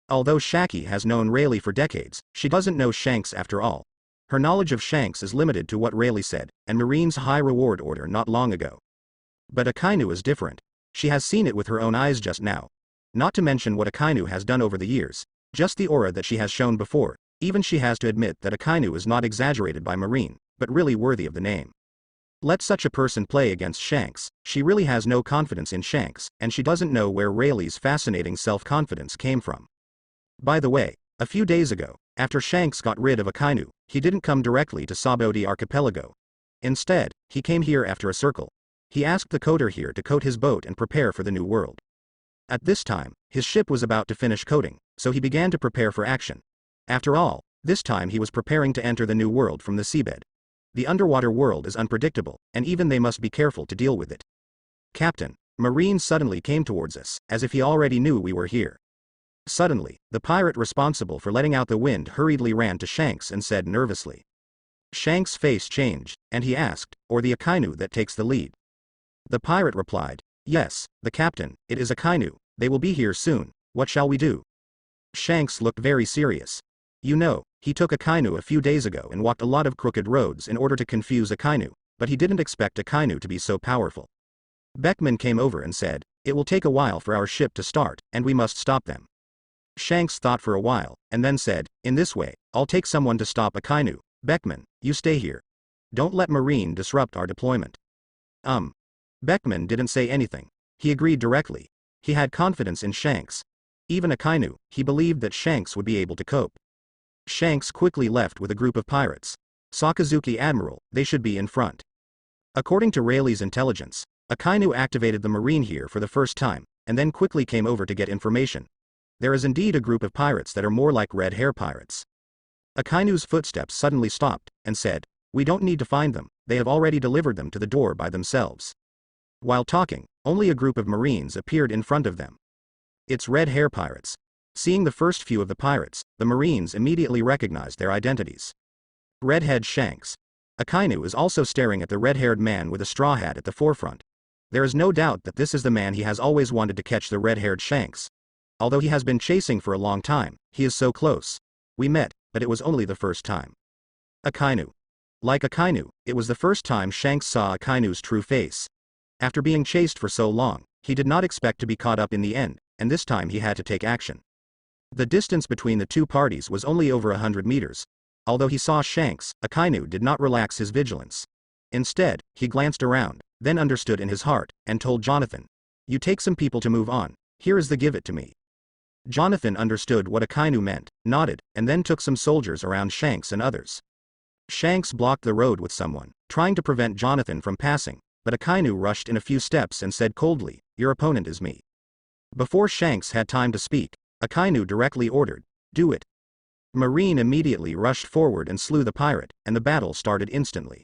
Although Shaki has known Rayleigh for decades, she doesn't know Shanks after all. Her knowledge of Shanks is limited to what Rayleigh said, and Marine's high reward order not long ago. But Akainu is different. She has seen it with her own eyes just now. Not to mention what Akainu has done over the years, just the aura that she has shown before, even she has to admit that Akainu is not exaggerated by Marine, but really worthy of the name. Let such a person play against Shanks, she really has no confidence in Shanks, and she doesn't know where Rayleigh's fascinating self-confidence came from. By the way, a few days ago, after Shanks got rid of Akainu, he didn't come directly to Saboti Archipelago. Instead, he came here after a circle. He asked the coder here to coat his boat and prepare for the new world. At this time, his ship was about to finish coating, so he began to prepare for action. After all, this time he was preparing to enter the new world from the seabed. The underwater world is unpredictable, and even they must be careful to deal with it. "Captain," Marine suddenly came towards us, as if he already knew we were here. Suddenly, the pirate responsible for letting out the wind hurriedly ran to Shanks and said nervously. Shanks' face changed, and he asked, "Or the Akainu that takes the lead?" The pirate replied, "Yes, the captain, it is Akainu, they will be here soon, what shall we do?" Shanks looked very serious. You know, he took Akainu a few days ago and walked a lot of crooked roads in order to confuse Akainu, but he didn't expect Akainu to be so powerful. Beckman came over and said, "It will take a while for our ship to start, and we must stop them." Shanks thought for a while, and then said, "In this way, I'll take someone to stop Akainu. Beckman, you stay here. Don't let Marine disrupt our deployment." Beckman didn't say anything. He agreed directly. He had confidence in Shanks. Even Akainu, he believed that Shanks would be able to cope. Shanks quickly left with a group of pirates. Sakazuki Admiral, they should be in front. According to Rayleigh's intelligence, Akainu activated the Marine here for the first time, and then quickly came over to get information. There is indeed a group of pirates that are more like red hair pirates. Akainu's footsteps suddenly stopped, and said, "We don't need to find them, they have already delivered them to the door by themselves." While talking, only a group of Marines appeared in front of them. It's red hair pirates. Seeing the first few of the pirates, the Marines immediately recognized their identities. Redhead Shanks. Akainu is also staring at the red-haired man with a straw hat at the forefront. There is no doubt that this is the man he has always wanted to catch, the red-haired Shanks. Although he has been chasing for a long time, he is so close. We met, but it was only the first time. Akainu. Like Akainu, it was the first time Shanks saw Akainu's true face. After being chased for so long, he did not expect to be caught up in the end, and this time he had to take action. The distance between the two parties was only over 100 meters. Although he saw Shanks, Akainu did not relax his vigilance. Instead, he glanced around, then understood in his heart, and told Jonathan, "You take some people to move on, here is the give it to me." Jonathan understood what Akainu meant, nodded, and then took some soldiers around Shanks and others. Shanks blocked the road with someone, trying to prevent Jonathan from passing, but Akainu rushed in a few steps and said coldly, "Your opponent is me." Before Shanks had time to speak, Akainu directly ordered, "Do it." Marine immediately rushed forward and slew the pirate, and the battle started instantly.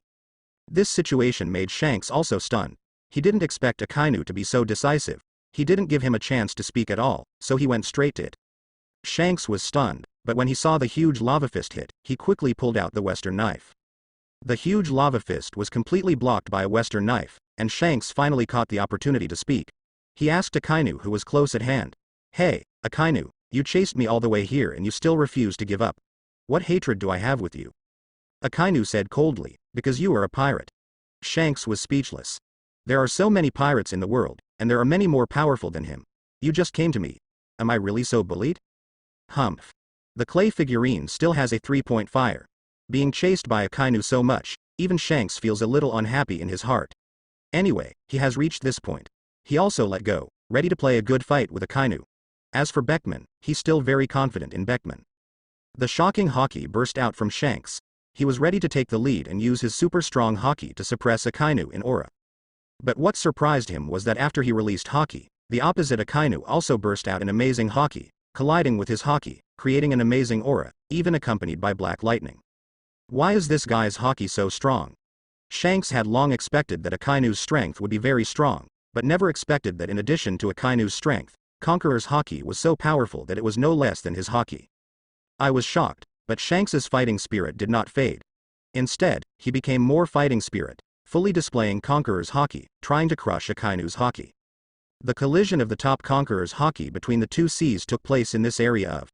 This situation made Shanks also stunned. He didn't expect Akainu to be so decisive. He didn't give him a chance to speak at all, so he went straight to it. Shanks was stunned, but when he saw the huge lava fist hit, he quickly pulled out the Western knife. The huge lava fist was completely blocked by a Western knife, and Shanks finally caught the opportunity to speak. He asked Akainu, who was close at hand, "Hey, Akainu, you chased me all the way here and you still refuse to give up. What hatred do I have with you?" Akainu said coldly, "Because you are a pirate." Shanks was speechless. There are so many pirates in the world, and there are many more powerful than him. You just came to me. Am I really so bullied? Humph. The clay figurine still has a 3-point fire. Being chased by Akainu so much, even Shanks feels a little unhappy in his heart. Anyway, he has reached this point. He also let go, ready to play a good fight with Akainu. As for Beckman, he's still very confident in Beckman. The shocking haki burst out from Shanks. He was ready to take the lead and use his super strong haki to suppress Akainu in aura. But what surprised him was that after he released haki, the opposite Akainu also burst out in amazing haki, colliding with his haki, creating an amazing aura, even accompanied by black lightning. Why is this guy's haki so strong? Shanks had long expected that Akainu's strength would be very strong, but never expected that in addition to Akainu's strength, Conqueror's haki was so powerful that it was no less than his haki. I was shocked, but Shanks's fighting spirit did not fade. Instead, he became more fighting spirit, fully displaying Conqueror's haki, trying to crush Akainu's haki. The collision of the top Conqueror's haki between the two seas took place in this area of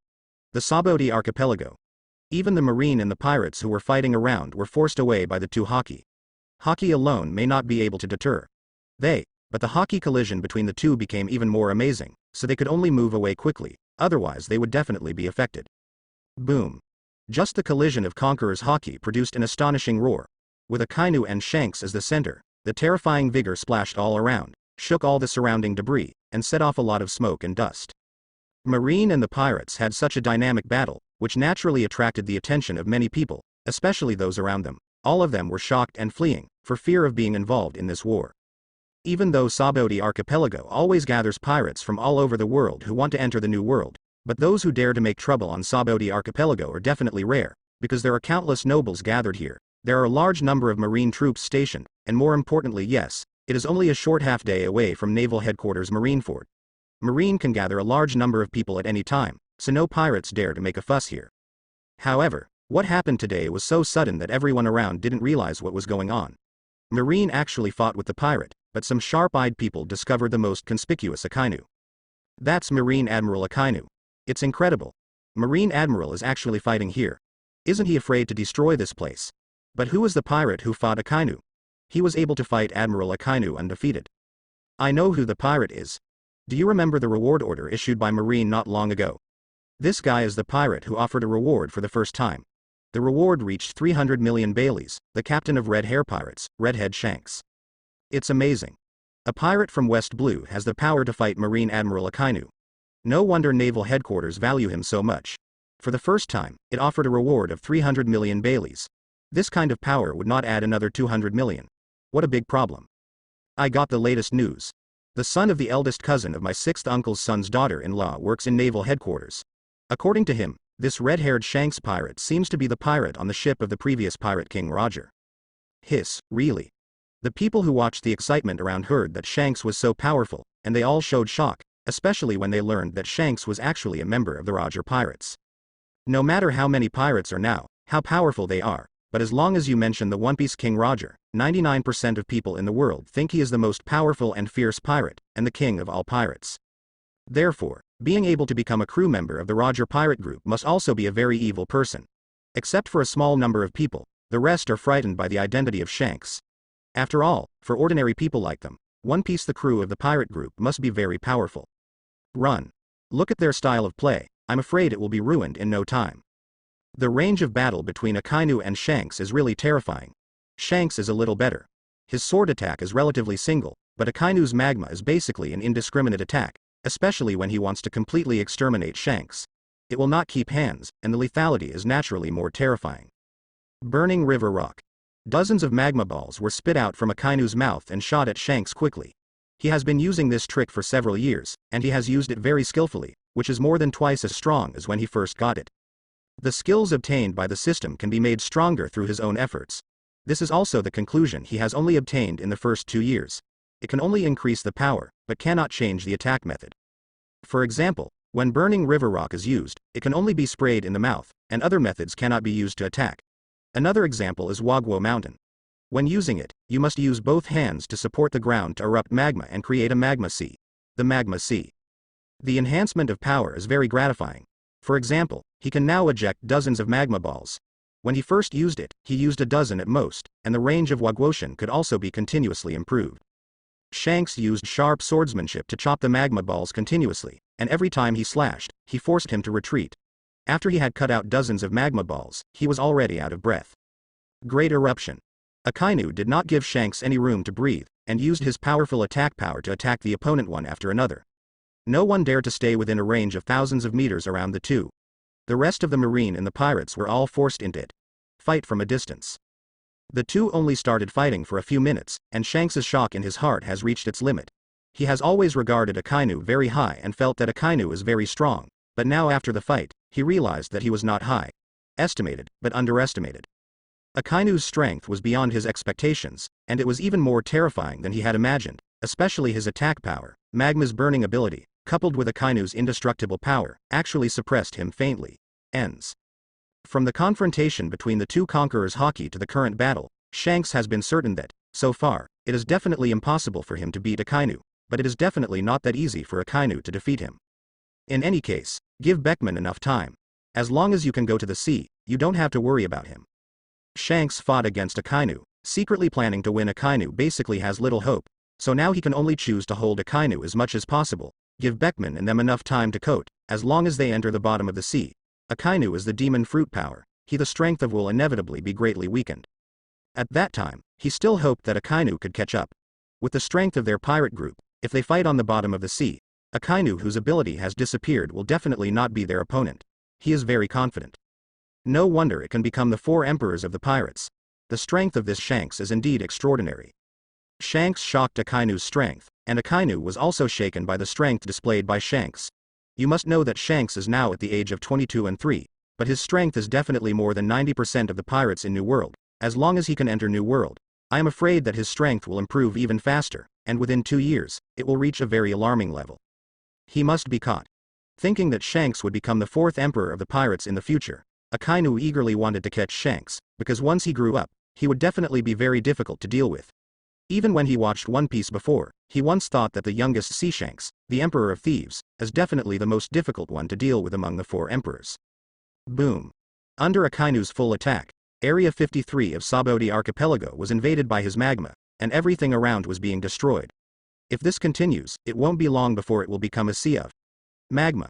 the Saboti archipelago. Even the marine and the pirates who were fighting around were forced away by the two haki. Haki alone may not be able to deter but the haki collision between the two became even more amazing, so they could only move away quickly, otherwise they would definitely be affected. Boom. Just the collision of Conqueror's haki produced an astonishing roar. With Akainu and Shanks as the center, the terrifying vigor splashed all around, shook all the surrounding debris, and set off a lot of smoke and dust. Marine and the pirates had such a dynamic battle, which naturally attracted the attention of many people, especially those around them. All of them were shocked and fleeing, for fear of being involved in this war. Even though Saboti archipelago always gathers pirates from all over the world who want to enter the new world, but those who dare to make trouble on Saboti archipelago are definitely rare, because there are countless nobles gathered here. There are a large number of marine troops stationed, and more importantly, yes, it is only a short half-day away from Naval Headquarters Marineford. Marine can gather a large number of people at any time, so no pirates dare to make a fuss here. However, what happened today was so sudden that everyone around didn't realize what was going on. Marine actually fought with the pirate, but some sharp-eyed people discovered the most conspicuous Akainu. That's Marine Admiral Akainu. It's incredible. Marine Admiral is actually fighting here. Isn't he afraid to destroy this place? But who is the pirate who fought Akainu? He was able to fight Admiral Akainu undefeated. I know who the pirate is. Do you remember the reward order issued by Marine not long ago? This guy is the pirate who offered a reward for the first time. The reward reached 300 million Baileys, the captain of Red Hair Pirates, Redhead Shanks. It's amazing. A pirate from West Blue has the power to fight Marine Admiral Akainu. No wonder Naval Headquarters value him so much. For the first time, it offered a reward of 300 million Baileys. This kind of power would not add another 200 million. What a big problem. I got the latest news. The son of the eldest cousin of my sixth uncle's son's daughter-in-law works in Naval Headquarters. According to him, this red-haired Shanks pirate seems to be the pirate on the ship of the previous pirate King Roger. Hiss, really? The people who watched the excitement around heard that Shanks was so powerful, and they all showed shock, especially when they learned that Shanks was actually a member of the Roger Pirates. No matter how many pirates are now, how powerful they are, but as long as you mention the One Piece King Roger, 99% of people in the world think he is the most powerful and fierce pirate, and the king of all pirates. Therefore, being able to become a crew member of the Roger Pirate Group must also be a very evil person. Except for a small number of people, the rest are frightened by the identity of Shanks. After all, for ordinary people like them, One Piece the crew of the pirate group must be very powerful. Run. Look at their style of play, I'm afraid it will be ruined in no time. The range of battle between Akainu and Shanks is really terrifying. Shanks is a little better. His sword attack is relatively single, but Akainu's magma is basically an indiscriminate attack, especially when he wants to completely exterminate Shanks. It will not keep hands, and the lethality is naturally more terrifying. Burning River Rock. Dozens of magma balls were spit out from Akainu's mouth and shot at Shanks quickly. He has been using this trick for several years, and he has used it very skillfully, which is more than twice as strong as when he first got it. The skills obtained by the system can be made stronger through his own efforts. This is also the conclusion he has only obtained in the first 2 years. It can only increase the power, but cannot change the attack method. For example, when Burning River Rock is used, it can only be sprayed in the mouth, and other methods cannot be used to attack. Another example is Wagwo Mountain. When using it, you must use both hands to support the ground to erupt magma and create a magma sea. The magma sea. The enhancement of power is very gratifying. For example, he can now eject dozens of magma balls. When he first used it, he used a dozen at most, and the range of Wagwoshin could also be continuously improved. Shanks used sharp swordsmanship to chop the magma balls continuously, and every time he slashed, he forced him to retreat. After he had cut out dozens of magma balls, he was already out of breath. Great Eruption. Akainu did not give Shanks any room to breathe, and used his powerful attack power to attack the opponent one after another. No one dared to stay within a range of thousands of meters around the two. The rest of the marine and the pirates were all forced into it. Fight from a distance. The two only started fighting for a few minutes, and Shanks's shock in his heart has reached its limit. He has always regarded Akainu very high and felt that Akainu is very strong, but now after the fight, he realized that he was not high. Estimated, but underestimated. Akainu's strength was beyond his expectations, and it was even more terrifying than he had imagined, especially his attack power. Magma's burning ability, coupled with Akainu's indestructible power, actually suppressed him faintly. Ends. From the confrontation between the two conquerors hockey to the current battle, Shanks has been certain that, so far, it is definitely impossible for him to beat Akainu, but it is definitely not that easy for Akainu to defeat him. In any case, give Beckman enough time. As long as you can go to the sea, you don't have to worry about him. Shanks fought against Akainu, secretly planning to win. Akainu basically has little hope, so now he can only choose to hold Akainu as much as possible, give Beckman and them enough time to coat. As long as they enter the bottom of the sea, Akainu is the demon fruit power, the strength of will inevitably be greatly weakened. At that time, he still hoped that Akainu could catch up. With the strength of their pirate group, if they fight on the bottom of the sea, Akainu, whose ability has disappeared, will definitely not be their opponent. He is very confident. No wonder it can become the 4 emperors of the pirates. The strength of this Shanks is indeed extraordinary. Shanks shocked Akainu's strength, and Akainu was also shaken by the strength displayed by Shanks. You must know that Shanks is now at the age of 22 and 3, but his strength is definitely more than 90% of the pirates in New World. As long as he can enter New World, I am afraid that his strength will improve even faster, and within 2 years, it will reach a very alarming level. He must be caught. Thinking that Shanks would become the 4th emperor of the pirates in the future, Akainu eagerly wanted to catch Shanks, because once he grew up, he would definitely be very difficult to deal with. Even when he watched One Piece before, he once thought that the youngest Sea Shanks, the Emperor of Thieves, is definitely the most difficult one to deal with among the 4 emperors. Boom. Under Akainu's full attack, Area 53 of Sabodi Archipelago was invaded by his magma, and everything around was being destroyed. If this continues, it won't be long before it will become a sea of magma.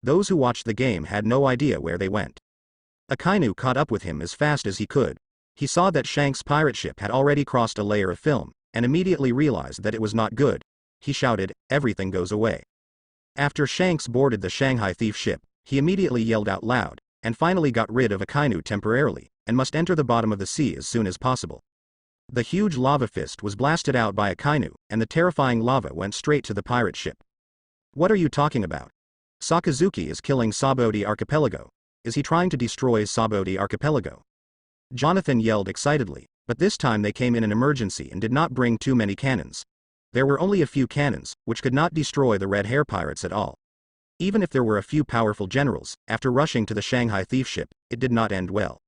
Those who watched the game had no idea where they went. Akainu caught up with him as fast as he could. He saw that Shanks' pirate ship had already crossed a layer of film, and immediately realized that it was not good. He shouted, "Everything goes away." After Shanks boarded the Shanghai thief ship, he immediately yelled out loud, and finally got rid of Akainu temporarily, and must enter the bottom of the sea as soon as possible. The huge lava fist was blasted out by Akainu, and the terrifying lava went straight to the pirate ship. What are you talking about? Sakazuki is killing Sabodi Archipelago. Is he trying to destroy Sabodi Archipelago? Jonathan yelled excitedly, but this time they came in an emergency and did not bring too many cannons. There were only a few cannons, which could not destroy the red hair pirates at all. Even if there were a few powerful generals, after rushing to the Shanghai thief ship, it did not end well.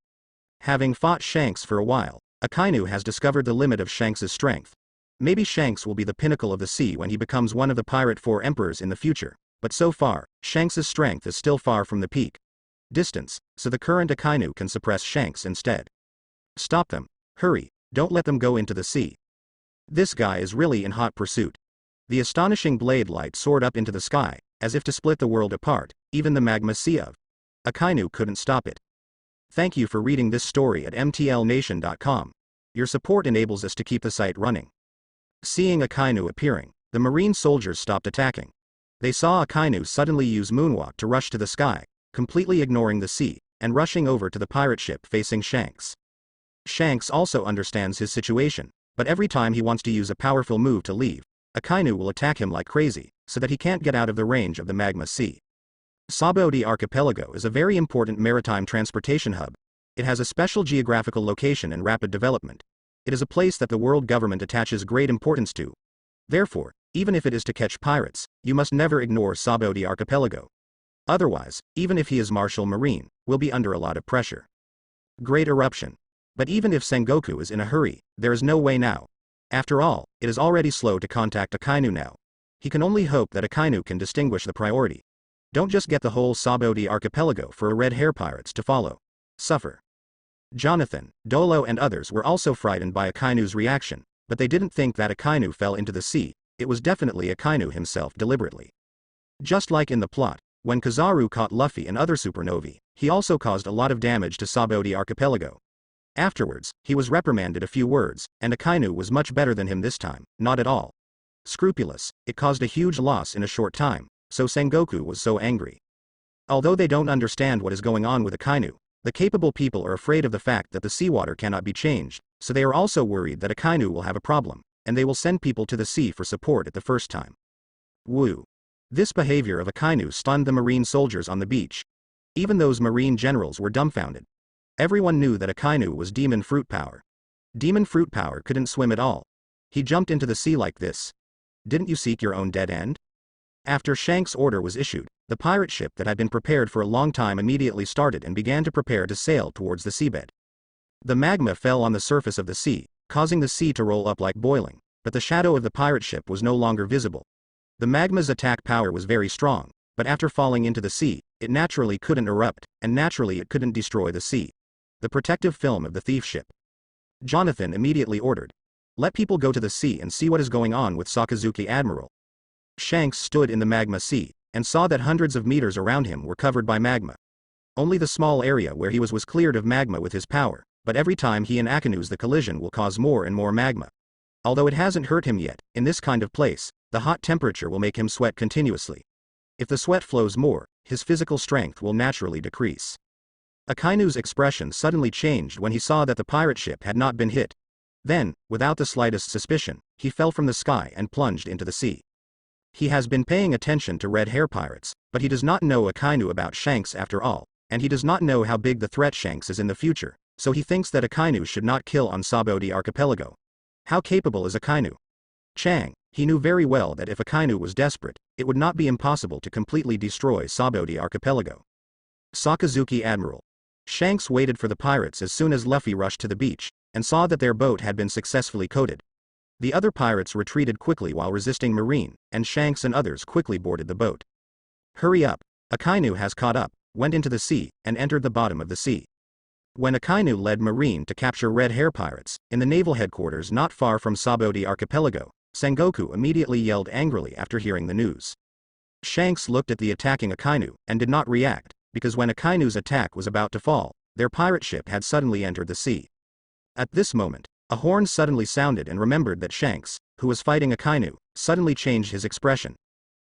Having fought Shanks for a while, Akainu has discovered the limit of Shanks' strength. Maybe Shanks will be the pinnacle of the sea when he becomes one of the pirate 4 emperors in the future, but so far, Shanks' strength is still far from the peak distance, so the current Akainu can suppress Shanks instead. Stop them. Hurry, don't let them go into the sea. This guy is really in hot pursuit. The astonishing blade light soared up into the sky, as if to split the world apart. Even the magma sea of Akainu couldn't stop it. Thank you for reading this story at mtlnation.com. Your support enables us to keep the site running. Seeing Akainu appearing, the marine soldiers stopped attacking. They saw Akainu suddenly use moonwalk to rush to the sky, completely ignoring the sea, and rushing over to the pirate ship facing Shanks. Shanks also understands his situation, but every time he wants to use a powerful move to leave, Akainu will attack him like crazy, so that he can't get out of the range of the magma sea. Sabaody Archipelago is a very important maritime transportation hub. It has a special geographical location and rapid development. It is a place that the world government attaches great importance to. Therefore, even if it is to catch pirates, you must never ignore Sabaody Archipelago. Otherwise, even if he is Martial Marine, will be under a lot of pressure. Great eruption. But even if Sengoku is in a hurry, there is no way now. After all, it is already slow to contact Akainu now. He can only hope that Akainu can distinguish the priority. Don't just get the whole Sabaody Archipelago for a red hair pirates to follow. Suffer. Jonathan, Dolo and others were also frightened by Akainu's reaction, but they didn't think that Akainu fell into the sea. It was definitely Akainu himself deliberately. Just like in the plot, when Kizaru caught Luffy and other supernovae, he also caused a lot of damage to Sabaody Archipelago. Afterwards, he was reprimanded a few words, and Akainu was much better than him this time, not at all. Scrupulous, it caused a huge loss in a short time, so Sengoku was so angry. Although they don't understand what is going on with Akainu, the capable people are afraid of the fact that the seawater cannot be changed, so they are also worried that Akainu will have a problem, and they will send people to the sea for support at the first time. Woo. This behavior of Akainu stunned the marine soldiers on the beach. Even those marine generals were dumbfounded. Everyone knew that Akainu was demon fruit power. Demon fruit power couldn't swim at all. He jumped into the sea like this. Didn't you seek your own dead end? After Shanks' order was issued, the pirate ship that had been prepared for a long time immediately started and began to prepare to sail towards the seabed. The magma fell on the surface of the sea, causing the sea to roll up like boiling, but the shadow of the pirate ship was no longer visible. The magma's attack power was very strong, but after falling into the sea, it naturally couldn't erupt, and naturally it couldn't destroy the sea. The protective film of the thief ship. Jonathan immediately ordered, "Let people go to the sea and see what is going on with Sakazuki Admiral." Shanks stood in the magma sea, and saw that hundreds of meters around him were covered by magma. Only the small area where he was cleared of magma with his power, but every time he and Akainu's the collision will cause more and more magma. Although it hasn't hurt him yet, in this kind of place, the hot temperature will make him sweat continuously. If the sweat flows more, his physical strength will naturally decrease. Akainu's expression suddenly changed when he saw that the pirate ship had not been hit. Then, without the slightest suspicion, he fell from the sky and plunged into the sea. He has been paying attention to red hair pirates, but he does not know Akainu about Shanks after all, and he does not know how big the threat Shanks is in the future, so he thinks that Akainu should not kill on Sabaody Archipelago. How capable is Akainu? Chang, he knew very well that if Akainu was desperate, it would not be impossible to completely destroy Sabaody Archipelago. Sakazuki Admiral. Shanks waited for the pirates as soon as Luffy rushed to the beach, and saw that their boat had been successfully coated. The other pirates retreated quickly while resisting Marine, and Shanks and others quickly boarded the boat. Hurry up! Akainu has caught up, went into the sea, and entered the bottom of the sea. When Akainu led Marine to capture red hair pirates, in the naval headquarters not far from Sabaody Archipelago, Sengoku immediately yelled angrily after hearing the news. Shanks looked at the attacking Akainu, and did not react, because when Akainu's attack was about to fall, their pirate ship had suddenly entered the sea. At this moment, a horn suddenly sounded and remembered that Shanks, who was fighting Akainu, suddenly changed his expression.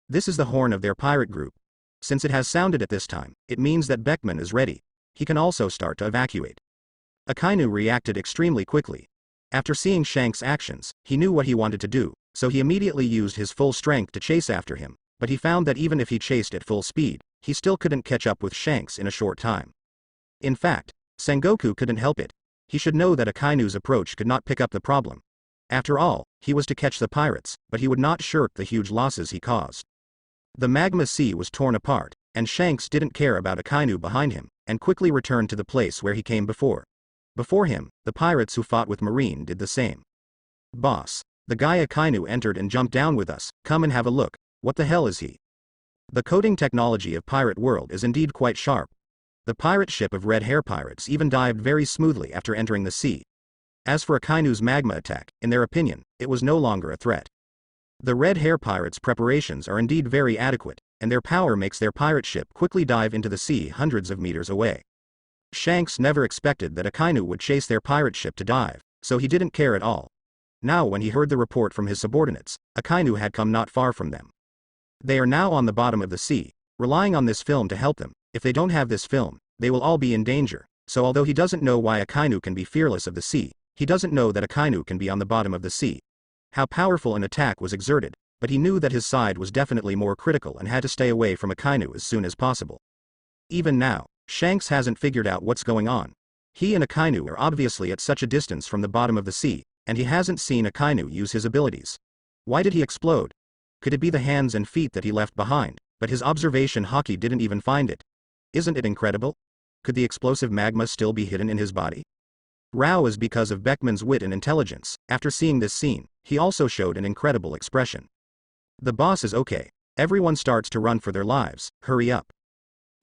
This is the horn of their pirate group. Since it has sounded at this time, it means that Beckman is ready. He can also start to evacuate. Akainu reacted extremely quickly. After seeing Shanks' actions, he knew what he wanted to do, so he immediately used his full strength to chase after him, but he found that even if he chased at full speed, he still couldn't catch up with Shanks in a short time. In fact, Sengoku couldn't help it. He should know that Akainu's approach could not pick up the problem. After all, he was to catch the pirates, but he would not shirk the huge losses he caused. The magma sea was torn apart, and Shanks didn't care about Akainu behind him, and quickly returned to the place where he came before. Before him, the pirates who fought with Marine did the same. "Boss, the guy Akainu entered and jumped down with us, come and have a look, what the hell is he?" The coding technology of Pirate World is indeed quite sharp. The pirate ship of red hair pirates even dived very smoothly after entering the sea. As for Akainu's magma attack, in their opinion, it was no longer a threat. The red hair pirates' preparations are indeed very adequate, and their power makes their pirate ship quickly dive into the sea hundreds of meters away. Shanks never expected that Akainu would chase their pirate ship to dive, so he didn't care at all. Now when he heard the report from his subordinates, Akainu had come not far from them. They are now on the bottom of the sea, relying on this film to help them. If they don't have this film, they will all be in danger. So although he doesn't know why Akainu can be fearless of the sea, he doesn't know that Akainu can be on the bottom of the sea. How powerful an attack was exerted, but he knew that his side was definitely more critical and had to stay away from Akainu as soon as possible. Even now, Shanks hasn't figured out what's going on. He and Akainu are obviously at such a distance from the bottom of the sea, and he hasn't seen Akainu use his abilities. Why did he explode? Could it be the hands and feet that he left behind, but his observation hockey didn't even find it? Isn't it incredible? Could the explosive magma still be hidden in his body? Rao is because of Beckman's wit and intelligence. After seeing this scene, he also showed an incredible expression. The boss is okay. Everyone starts to run for their lives, hurry up.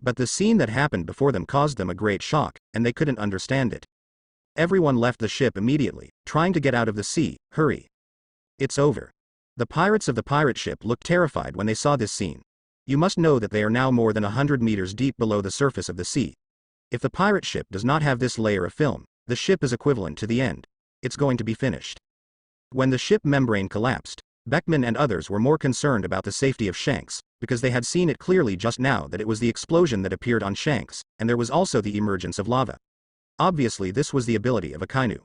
But the scene that happened before them caused them a great shock, and they couldn't understand it. Everyone left the ship immediately, trying to get out of the sea, hurry. It's over. The pirates of the pirate ship looked terrified when they saw this scene. You must know that they are now more than 100 meters deep below the surface of the sea. If the pirate ship does not have this layer of film, the ship is equivalent to the end. It's going to be finished. When the ship membrane collapsed, Beckman and others were more concerned about the safety of Shanks, because they had seen it clearly just now that it was the explosion that appeared on Shanks, and there was also the emergence of lava. Obviously this was the ability of Akainu.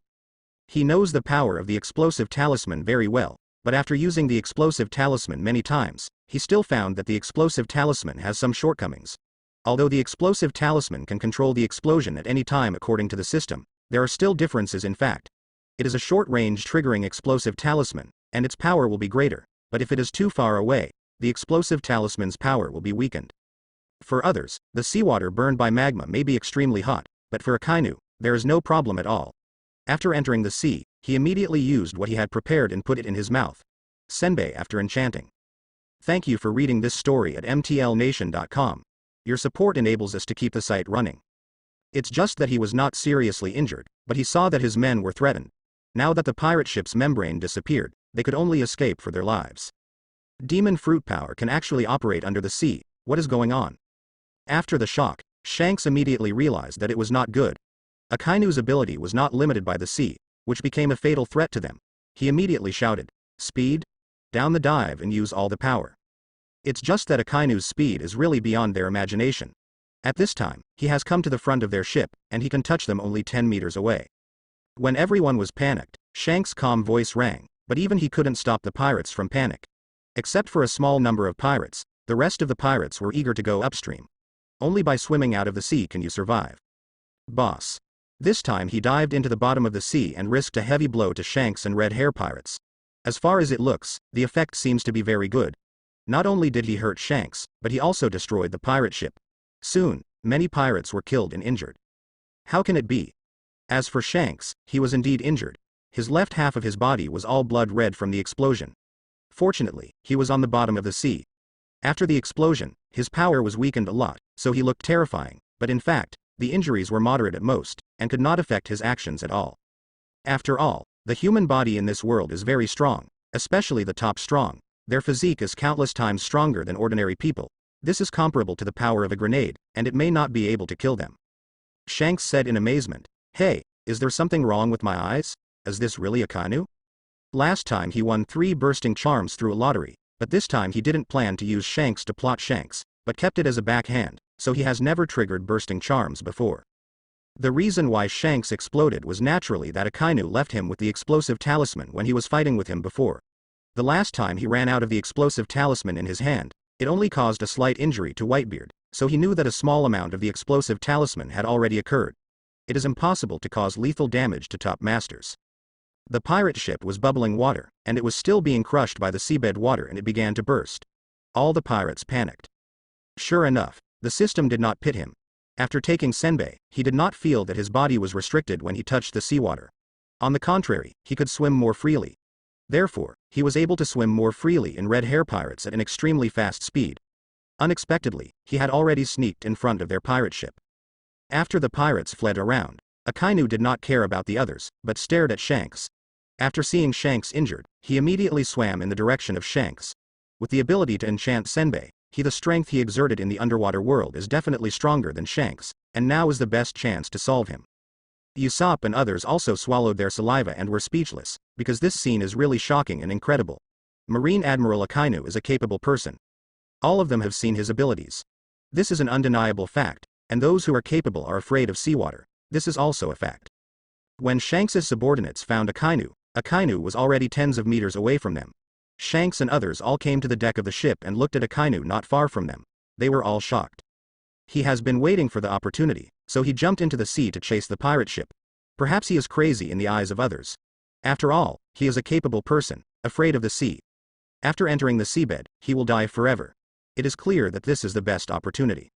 He knows the power of the explosive talisman very well, but after using the explosive talisman many times, he still found that the explosive talisman has some shortcomings. Although the explosive talisman can control the explosion at any time according to the system, there are still differences in fact. It is a short-range triggering explosive talisman, and its power will be greater, but if it is too far away, the explosive talisman's power will be weakened. For others, the seawater burned by magma may be extremely hot, but for Akainu, there is no problem at all. After entering the sea, he immediately used what he had prepared and put it in his mouth. Senbei after enchanting. Thank you for reading this story at mtlnation.com. Your support enables us to keep the site running. It's just that he was not seriously injured, but he saw that his men were threatened. Now that the pirate ship's membrane disappeared, they could only escape for their lives. Demon fruit power can actually operate under the sea. What is going on? After the shock, Shanks immediately realized that it was not good. Akainu's ability was not limited by the sea, which became a fatal threat to them. He immediately shouted, "Speed? Down the dive and use all the power." It's just that Akainu's speed is really beyond their imagination. At this time, he has come to the front of their ship, and he can touch them only 10 meters away. When everyone was panicked, Shanks' calm voice rang, but even he couldn't stop the pirates from panic. Except for a small number of pirates, the rest of the pirates were eager to go upstream. Only by swimming out of the sea can you survive. Boss. This time he dived into the bottom of the sea and risked a heavy blow to Shanks and Red Hair pirates. As far as it looks, the effect seems to be very good. Not only did he hurt Shanks, but he also destroyed the pirate ship. Soon, many pirates were killed and injured. How can it be? As for Shanks, he was indeed injured. His left half of his body was all blood red from the explosion. Fortunately, he was on the bottom of the sea. After the explosion, his power was weakened a lot, so he looked terrifying, but in fact, the injuries were moderate at most, and could not affect his actions at all. After all, the human body in this world is very strong, especially the top strong. Their physique is countless times stronger than ordinary people. This is comparable to the power of a grenade, and it may not be able to kill them. Shanks said in amazement, "Hey, is there something wrong with my eyes? Is this really Akainu?" Last time he won 3 bursting charms through a lottery, but this time he didn't plan to use Shanks to plot Shanks, but kept it as a backhand, so he has never triggered bursting charms before. The reason why Shanks exploded was naturally that Akainu left him with the explosive talisman when he was fighting with him before. The last time he ran out of the explosive talisman in his hand, it only caused a slight injury to Whitebeard, so he knew that a small amount of the explosive talisman had already occurred. It is impossible to cause lethal damage to top masters. The pirate ship was bubbling water, and it was still being crushed by the seabed water, and it began to burst. All the pirates panicked. Sure enough, the system did not pit him. After taking Senbei, he did not feel that his body was restricted when he touched the seawater. On the contrary, he could swim more freely. Therefore, he was able to swim more freely in Red Hair pirates at an extremely fast speed. Unexpectedly, he had already sneaked in front of their pirate ship. After the pirates fled around, Akainu did not care about the others, but stared at Shanks. After seeing Shanks injured, he immediately swam in the direction of Shanks. With the ability to enchant Senbei, the strength he exerted in the underwater world is definitely stronger than Shanks, and now is the best chance to solve him. Usopp and others also swallowed their saliva and were speechless, because this scene is really shocking and incredible. Marine Admiral Akainu is a capable person. All of them have seen his abilities. This is an undeniable fact, and those who are capable are afraid of seawater. This is also a fact. When Shanks's subordinates found Akainu was already tens of meters away from them. Shanks and others all came to the deck of the ship and looked at Akainu not far from them. They were all shocked. He has been waiting for the opportunity, so he jumped into the sea to chase the pirate ship. Perhaps he is crazy in the eyes of others. After all, he is a capable person, afraid of the sea. After entering the seabed, he will die forever. It is clear that this is the best opportunity.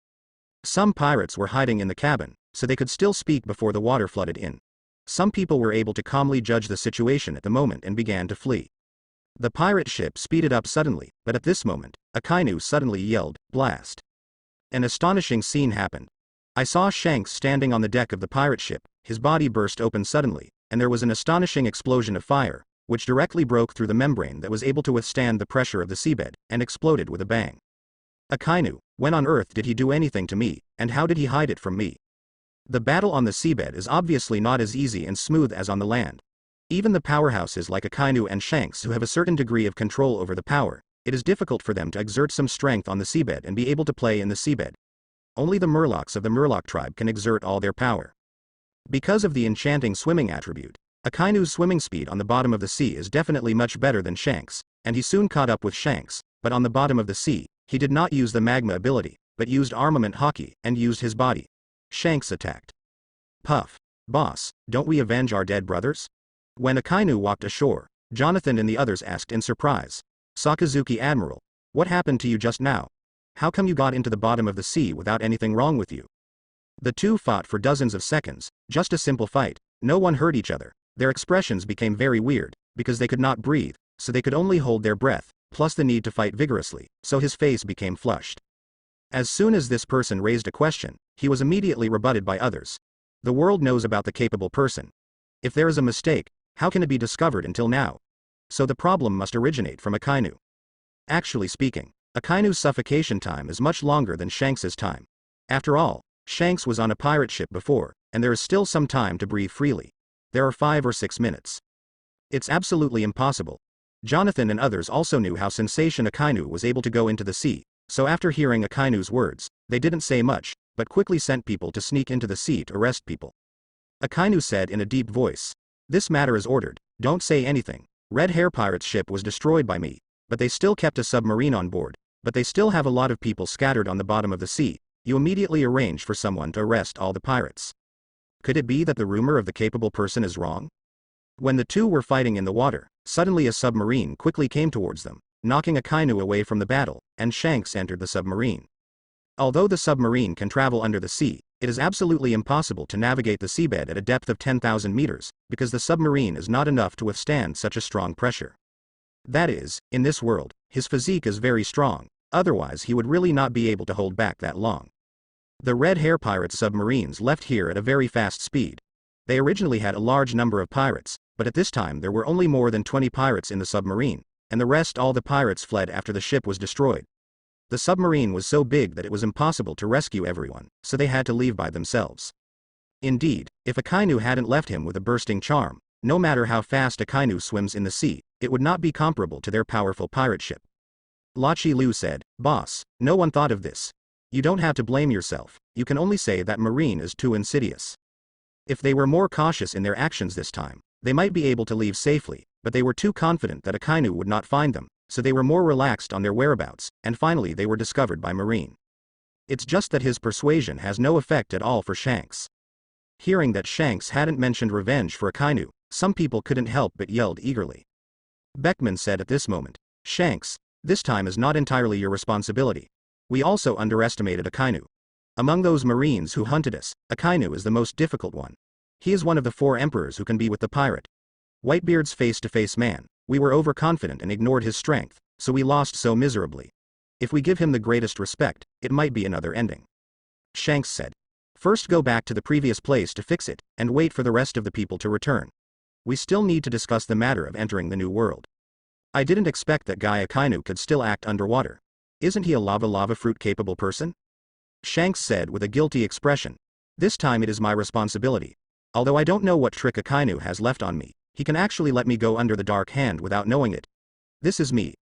Some pirates were hiding in the cabin, so they could still speak before the water flooded in. Some people were able to calmly judge the situation at the moment and began to flee. The pirate ship speeded up suddenly, but at this moment, Akainu suddenly yelled, "Blast!" An astonishing scene happened. I saw Shanks standing on the deck of the pirate ship, his body burst open suddenly, and there was an astonishing explosion of fire, which directly broke through the membrane that was able to withstand the pressure of the seabed, and exploded with a bang. Akainu, when on Earth did he do anything to me, and how did he hide it from me? The battle on the seabed is obviously not as easy and smooth as on the land. Even the powerhouses like Akainu and Shanks who have a certain degree of control over the power, it is difficult for them to exert some strength on the seabed and be able to play in the seabed. Only the Murlocs of the Murloc tribe can exert all their power. Because of the enchanting swimming attribute, Akainu's swimming speed on the bottom of the sea is definitely much better than Shanks, and he soon caught up with Shanks, but on the bottom of the sea, he did not use the magma ability, but used armament hockey, and used his body. Shanks attacked. Puff. Boss, don't we avenge our dead brothers? When Akainu walked ashore, Jonathan and the others asked in surprise. Sakazuki Admiral, what happened to you just now? How come you got into the bottom of the sea without anything wrong with you? The two fought for dozens of seconds, just a simple fight, no one hurt each other. Their expressions became very weird, because they could not breathe, so they could only hold their breath, plus the need to fight vigorously, so his face became flushed. As soon as this person raised a question, he was immediately rebutted by others. The world knows about the capable person. If there is a mistake, how can it be discovered until now? So the problem must originate from Akainu. Actually speaking, Akainu's suffocation time is much longer than Shanks's time. After all, Shanks was on a pirate ship before, and there is still some time to breathe freely. There are 5 or 6 minutes. It's absolutely impossible. Jonathan and others also knew how sensation Akainu was able to go into the sea, so after hearing Akainu's words, they didn't say much, but quickly sent people to sneak into the sea to arrest people. Akainu said in a deep voice, "This matter is ordered, don't say anything. Red Hair Pirate's ship was destroyed by me, but they still kept a submarine on board, but they still have a lot of people scattered on the bottom of the sea. You immediately arrange for someone to arrest all the pirates." Could it be that the rumor of the capable person is wrong? When the two were fighting in the water, suddenly a submarine quickly came towards them, knocking Akainu away from the battle, and Shanks entered the submarine. Although the submarine can travel under the sea, it is absolutely impossible to navigate the seabed at a depth of 10,000 meters, because the submarine is not enough to withstand such a strong pressure. That is, in this world, his physique is very strong, otherwise he would really not be able to hold back that long. The Red Hair Pirates submarines left here at a very fast speed. They originally had a large number of pirates, but at this time there were only more than 20 pirates in the submarine, and the rest all the pirates fled after the ship was destroyed. The submarine was so big that it was impossible to rescue everyone, so they had to leave by themselves. Indeed, if Akainu hadn't left him with a bursting charm, no matter how fast Akainu swims in the sea, it would not be comparable to their powerful pirate ship. Lachi Lu said, "Boss, no one thought of this. You don't have to blame yourself, you can only say that Marine is too insidious. If they were more cautious in their actions this time, they might be able to leave safely, but they were too confident that Akainu would not find them, so they were more relaxed on their whereabouts, and finally they were discovered by Marine. It's just that his persuasion has no effect at all for Shanks." Hearing that Shanks hadn't mentioned revenge for Akainu, some people couldn't help but yelled eagerly. Beckman said at this moment, "Shanks, this time is not entirely your responsibility. We also underestimated Akainu. Among those Marines who hunted us, Akainu is the most difficult one. He is one of the 4 emperors who can be with the pirate. Whitebeard's face-to-face man, we were overconfident and ignored his strength, so we lost so miserably. If we give him the greatest respect, it might be another ending." Shanks said, "First go back to the previous place to fix it, and wait for the rest of the people to return. We still need to discuss the matter of entering the new world. I didn't expect that guy Akainu could still act underwater. Isn't he a lava fruit capable person?" Shanks said with a guilty expression, "This time it is my responsibility. Although I don't know what trick Akainu has left on me, he can actually let me go under the dark hand without knowing it. This is me."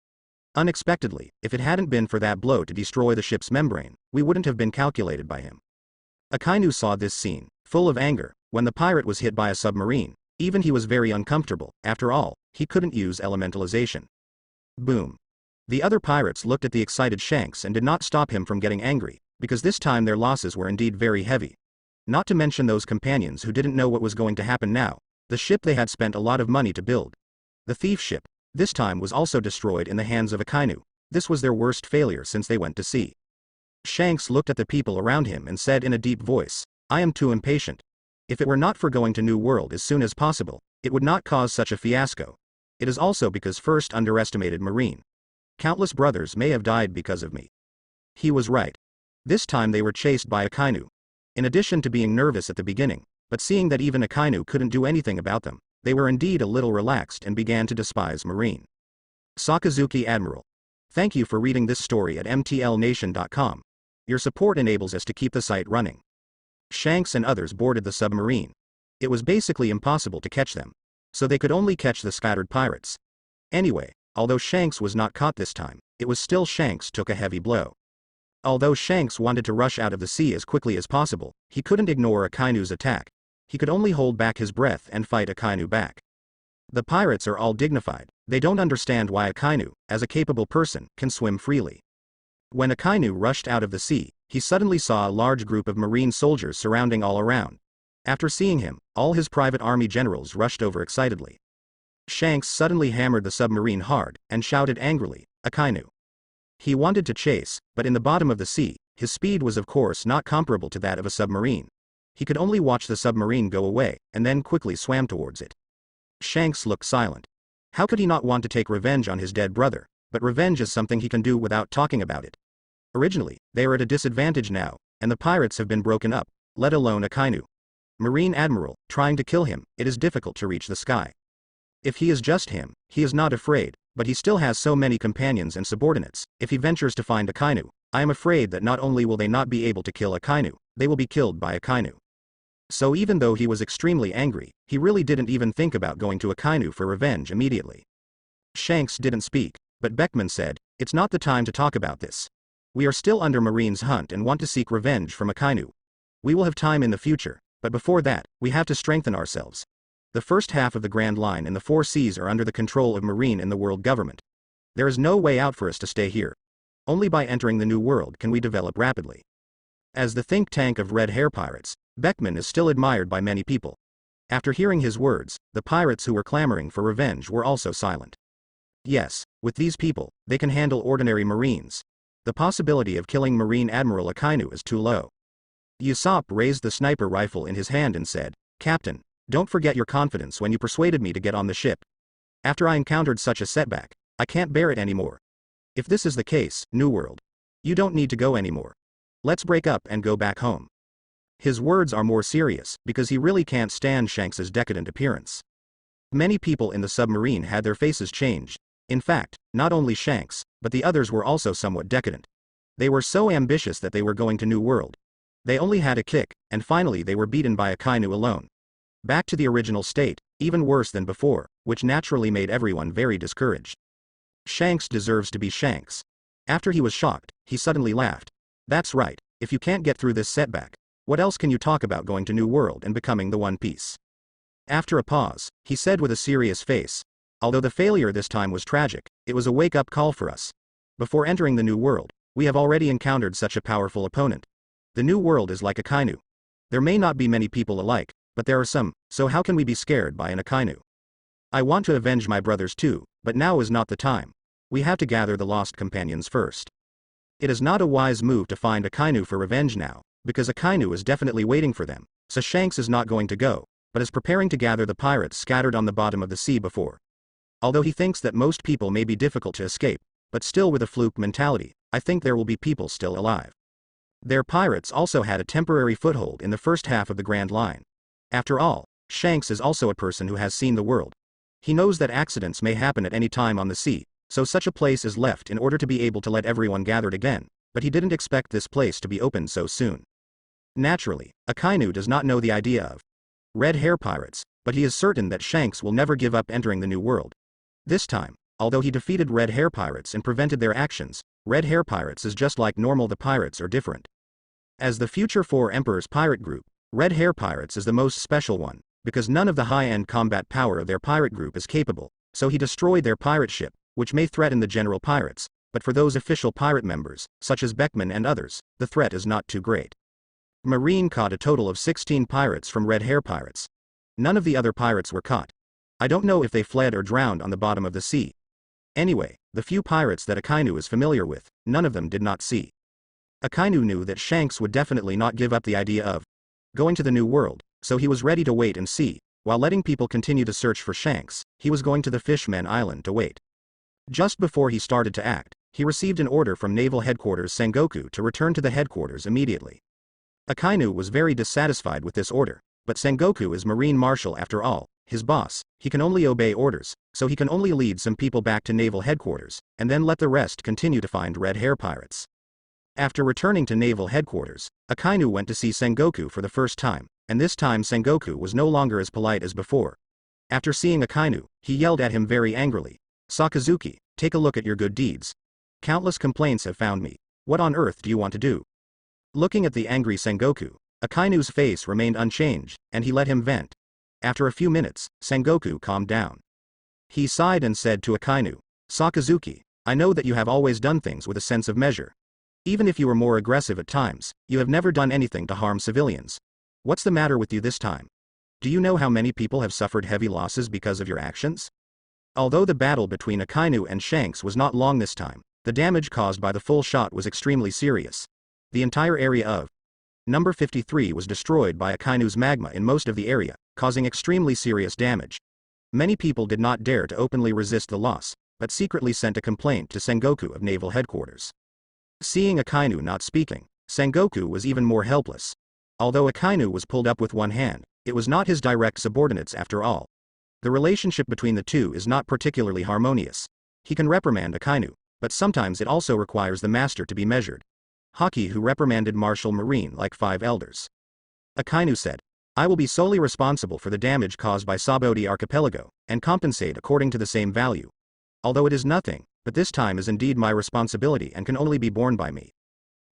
Unexpectedly, if it hadn't been for that blow to destroy the ship's membrane, we wouldn't have been calculated by him. Akainu saw this scene, full of anger, when the pirate was hit by a submarine. Even he was very uncomfortable. After all, he couldn't use elementalization. Boom. The other pirates looked at the excited Shanks and did not stop him from getting angry, because this time their losses were indeed very heavy. Not to mention those companions who didn't know what was going to happen now. The ship they had spent a lot of money to build. The thief ship, this time was also destroyed in the hands of Akainu. This was their worst failure since they went to sea. Shanks looked at the people around him and said in a deep voice, "I am too impatient. If it were not for going to New World as soon as possible, it would not cause such a fiasco. It is also because first underestimated Marine. Countless brothers may have died because of me." He was right. This time they were chased by Akainu. In addition to being nervous at the beginning, but seeing that even Akainu couldn't do anything about them, they were indeed a little relaxed and began to despise Marine. Sakazuki Admiral. Thank you for reading this story at mtlnation.com. Your support enables us to keep the site running. Shanks and others boarded the submarine. It was basically impossible to catch them, so they could only catch the scattered pirates. Anyway, although Shanks was not caught this time, it was still Shanks took a heavy blow. Although Shanks wanted to rush out of the sea as quickly as possible, he couldn't ignore Akainu's attack. He could only hold back his breath and fight Akainu back. The pirates are all dignified. They don't understand why Akainu, as a capable person, can swim freely. When Akainu rushed out of the sea, he suddenly saw a large group of Marine soldiers surrounding all around. After seeing him, all his private army generals rushed over excitedly. Shanks suddenly hammered the submarine hard, and shouted angrily, "Akainu!" He wanted to chase, but in the bottom of the sea, his speed was of course not comparable to that of a submarine. He could only watch the submarine go away, and then quickly swam towards it. Shanks looked silent. How could he not want to take revenge on his dead brother? But revenge is something he can do without talking about it. Originally, they are at a disadvantage now, and the pirates have been broken up, let alone Akainu. Marine Admiral, trying to kill him, it is difficult to reach the sky. If he is just him, he is not afraid, but he still has so many companions and subordinates. If he ventures to find Akainu, I am afraid that not only will they not be able to kill Akainu, they will be killed by Akainu. So even though he was extremely angry, he really didn't even think about going to Akainu for revenge immediately. Shanks didn't speak, but Beckman said, "It's not the time to talk about this. We are still under Marine's hunt and want to seek revenge from Akainu. We will have time in the future, but before that, we have to strengthen ourselves. The first half of the Grand Line and the Four Seas are under the control of Marine and the world government. There is no way out for us to stay here. Only by entering the New World can we develop rapidly." As the think tank of red hair pirates, Beckman is still admired by many people. After hearing his words, the pirates who were clamoring for revenge were also silent. Yes, with these people, they can handle ordinary Marines. The possibility of killing Marine Admiral Akainu is too low. Usopp raised the sniper rifle in his hand and said, "Captain, don't forget your confidence when you persuaded me to get on the ship. After I encountered such a setback, I can't bear it anymore. If this is the case, New World, you don't need to go anymore. Let's break up and go back home." His words are more serious, because he really can't stand Shanks's decadent appearance. Many people in the submarine had their faces changed. In fact, not only Shanks, but the others were also somewhat decadent. They were so ambitious that they were going to New World. They only had a kick, and finally they were beaten by Akainu alone. Back to the original state, even worse than before, which naturally made everyone very discouraged. Shanks deserves to be Shanks. After he was shocked, he suddenly laughed. "That's right, if you can't get through this setback, what else can you talk about going to New World and becoming the One Piece?" After a pause, he said with a serious face, "Although the failure this time was tragic, it was a wake-up call for us. Before entering the New World, we have already encountered such a powerful opponent. The New World is like Akainu. There may not be many people alike, but there are some, so how can we be scared by an Akainu? I want to avenge my brothers too, but now is not the time. We have to gather the lost companions first. It is not a wise move to find Akainu for revenge now, because Akainu is definitely waiting for them, so Shanks is not going to go, but is preparing to gather the pirates scattered on the bottom of the sea before. Although he thinks that most people may be difficult to escape, but still with a fluke mentality, I think there will be people still alive. Their pirates also had a temporary foothold in the first half of the Grand Line. After all, Shanks is also a person who has seen the world. He knows that accidents may happen at any time on the sea, so such a place is left in order to be able to let everyone gathered again, but he didn't expect this place to be opened so soon. Naturally, Akainu does not know the idea of red hair pirates, but he is certain that Shanks will never give up entering the New World. This time, Although he defeated red hair pirates and prevented their actions, red hair pirates is just like normal, the pirates are different. As the future 4 Emperors pirate group, red hair pirates is the most special one, because none of the high-end combat power of their pirate group is capable, so he destroyed their pirate ship, which may threaten the general pirates, but for those official pirate members, such as Beckman and others, the threat is not too great. Marine caught a total of 16 pirates from red hair pirates. None of the other pirates were caught. I don't know if they fled or drowned on the bottom of the sea. Anyway, the few pirates that Akainu is familiar with, none of them did not see. Akainu knew that Shanks would definitely not give up the idea of going to the New World, so he was ready to wait and see. While letting people continue to search for Shanks, he was going to the Fishman Island to wait. Just before he started to act, he received an order from Naval Headquarters Sengoku to return to the headquarters immediately. Akainu was very dissatisfied with this order, but Sengoku is Marine Marshal after all, his boss. He can only obey orders, so he can only lead some people back to Naval Headquarters, and then let the rest continue to find red hair pirates. After returning to Naval Headquarters, Akainu went to see Sengoku for the first time, and this time Sengoku was no longer as polite as before. After seeing Akainu, he yelled at him very angrily. "Sakazuki, take a look at your good deeds. Countless complaints have found me. What on earth do you want to do?" Looking at the angry Sengoku, Akainu's face remained unchanged, and he let him vent. After a few minutes, Sengoku calmed down. He sighed and said to Akainu, "Sakazuki, I know that you have always done things with a sense of measure. Even if you were more aggressive at times, you have never done anything to harm civilians. What's the matter with you this time? Do you know how many people have suffered heavy losses because of your actions?" Although the battle between Akainu and Shanks was not long this time, the damage caused by the full shot was extremely serious. The entire area of Number 53 was destroyed by Akainu's magma in most of the area, causing extremely serious damage. Many people did not dare to openly resist the loss, but secretly sent a complaint to Sengoku of Naval Headquarters. Seeing Akainu not speaking, Sengoku was even more helpless. Although Akainu was pulled up with one hand, it was not his direct subordinates after all. The relationship between the two is not particularly harmonious. He can reprimand Akainu, but sometimes it also requires the master to be measured. Haki, who reprimanded Marshal Marine like 5 elders. Akainu said, "I will be solely responsible for the damage caused by Saboti Archipelago, and compensate according to the same value. Although it is nothing, but this time is indeed my responsibility and can only be borne by me."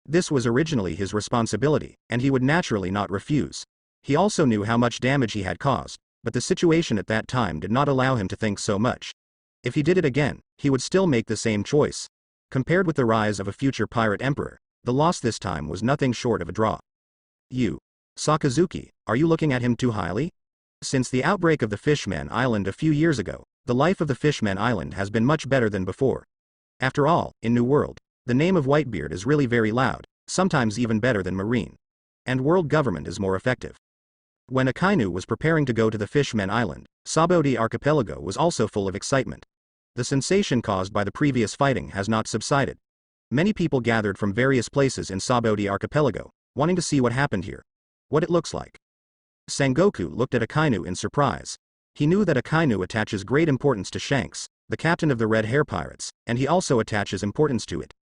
This was originally his responsibility, and he would naturally not refuse. He also knew how much damage he had caused, but the situation at that time did not allow him to think so much. If he did it again, he would still make the same choice. Compared with the rise of a future pirate emperor, the loss this time was nothing short of a draw. "You, Sakazuki, are you looking at him too highly? Since the outbreak of the Fishman Island a few years ago, the life of the Fishman Island has been much better than before. After all, in New World, the name of Whitebeard is really very loud, sometimes even better than Marine. And world government is more effective." When Akainu was preparing to go to the Fishman Island, Saboti Archipelago was also full of excitement. The sensation caused by the previous fighting has not subsided. Many people gathered from various places in Saboti Archipelago, wanting to see what happened here. What it looks like. Sengoku looked at Akainu in surprise. He knew that Akainu attaches great importance to Shanks, the captain of the Red Hair Pirates, and he also attaches importance to it.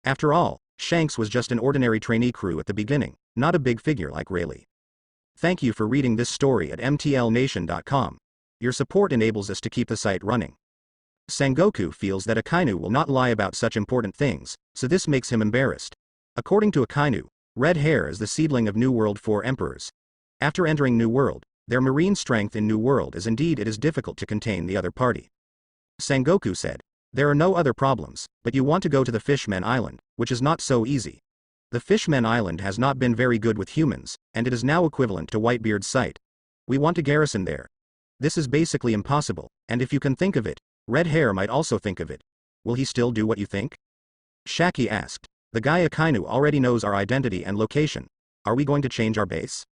After all, Shanks was just an ordinary trainee crew at the beginning, not a big figure like Rayleigh. Thank you for reading this story at mtlnation.com. Your support enables us to keep the site running. Sengoku feels that Akainu will not lie about such important things, so this makes him embarrassed. According to Akainu, Red Hair is the seedling of New World 4 Emperors. After entering New World, their marine strength in New World is indeed it is difficult to contain the other party. Sengoku said, "There are no other problems, but you want to go to the Fishman Island, which is not so easy. The Fishman Island has not been very good with humans, and it is now equivalent to Whitebeard's site. We want to garrison there. This is basically impossible, and if you can think of it, Red Hair might also think of it. Will he still do what you think?" Shaki asked. "The guy Akainu already knows our identity and location. Are we going to change our base?"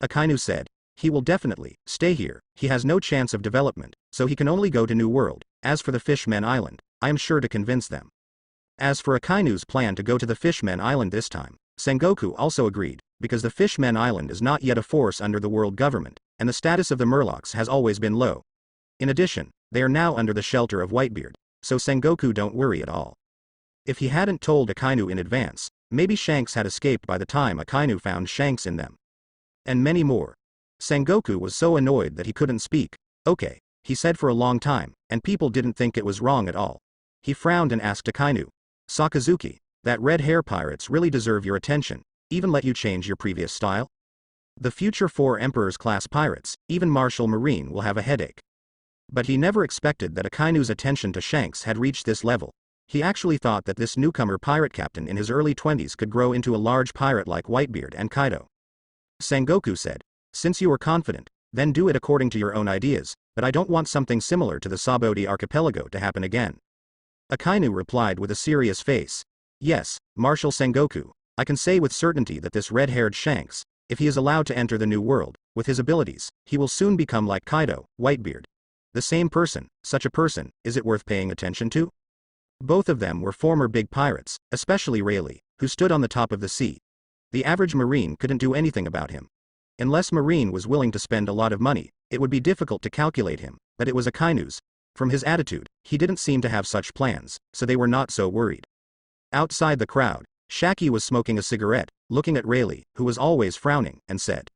Akainu said, "He will definitely stay here. He has no chance of development, so he can only go to New World. As for the Fishman Island, I am sure to convince them." As for Akainu's plan to go to the Fishman Island this time, Sengoku also agreed, because the Fishman Island is not yet a force under the world government, and the status of the Murlocs has always been low. In addition, they are now under the shelter of Whitebeard, so Sengoku don't worry at all. If he hadn't told Akainu in advance, maybe Shanks had escaped by the time Akainu found Shanks in them. And many more. Sengoku was so annoyed that he couldn't speak. "Okay, he said for a long time, and people didn't think it was wrong at all. He frowned and asked Akainu, Sakazuki, that red hair pirates really deserve your attention, even let you change your previous style? The future 4 Emperor's class pirates, even Marshal Marine will have a headache. But he never expected that Akainu's attention to Shanks had reached this level. He actually thought that this newcomer pirate captain in his early 20s could grow into a large pirate like Whitebeard and Kaido. Sengoku said, since you are confident, then do it according to your own ideas, but I don't want something similar to the Saboti archipelago to happen again. Akainu replied with a serious face. Yes, Marshal Sengoku, I can say with certainty that this red-haired Shanks, if he is allowed to enter the new world, with his abilities, he will soon become like Kaido, Whitebeard. The same person, such a person, is it worth paying attention to? Both of them were former big pirates, especially Rayleigh, who stood on the top of the sea. The average Marine couldn't do anything about him. Unless Marine was willing to spend a lot of money, it would be difficult to calculate him, but it was Akainu's. From his attitude, he didn't seem to have such plans, so they were not so worried. Outside the crowd, Shaki was smoking a cigarette, looking at Rayleigh, who was always frowning, and said.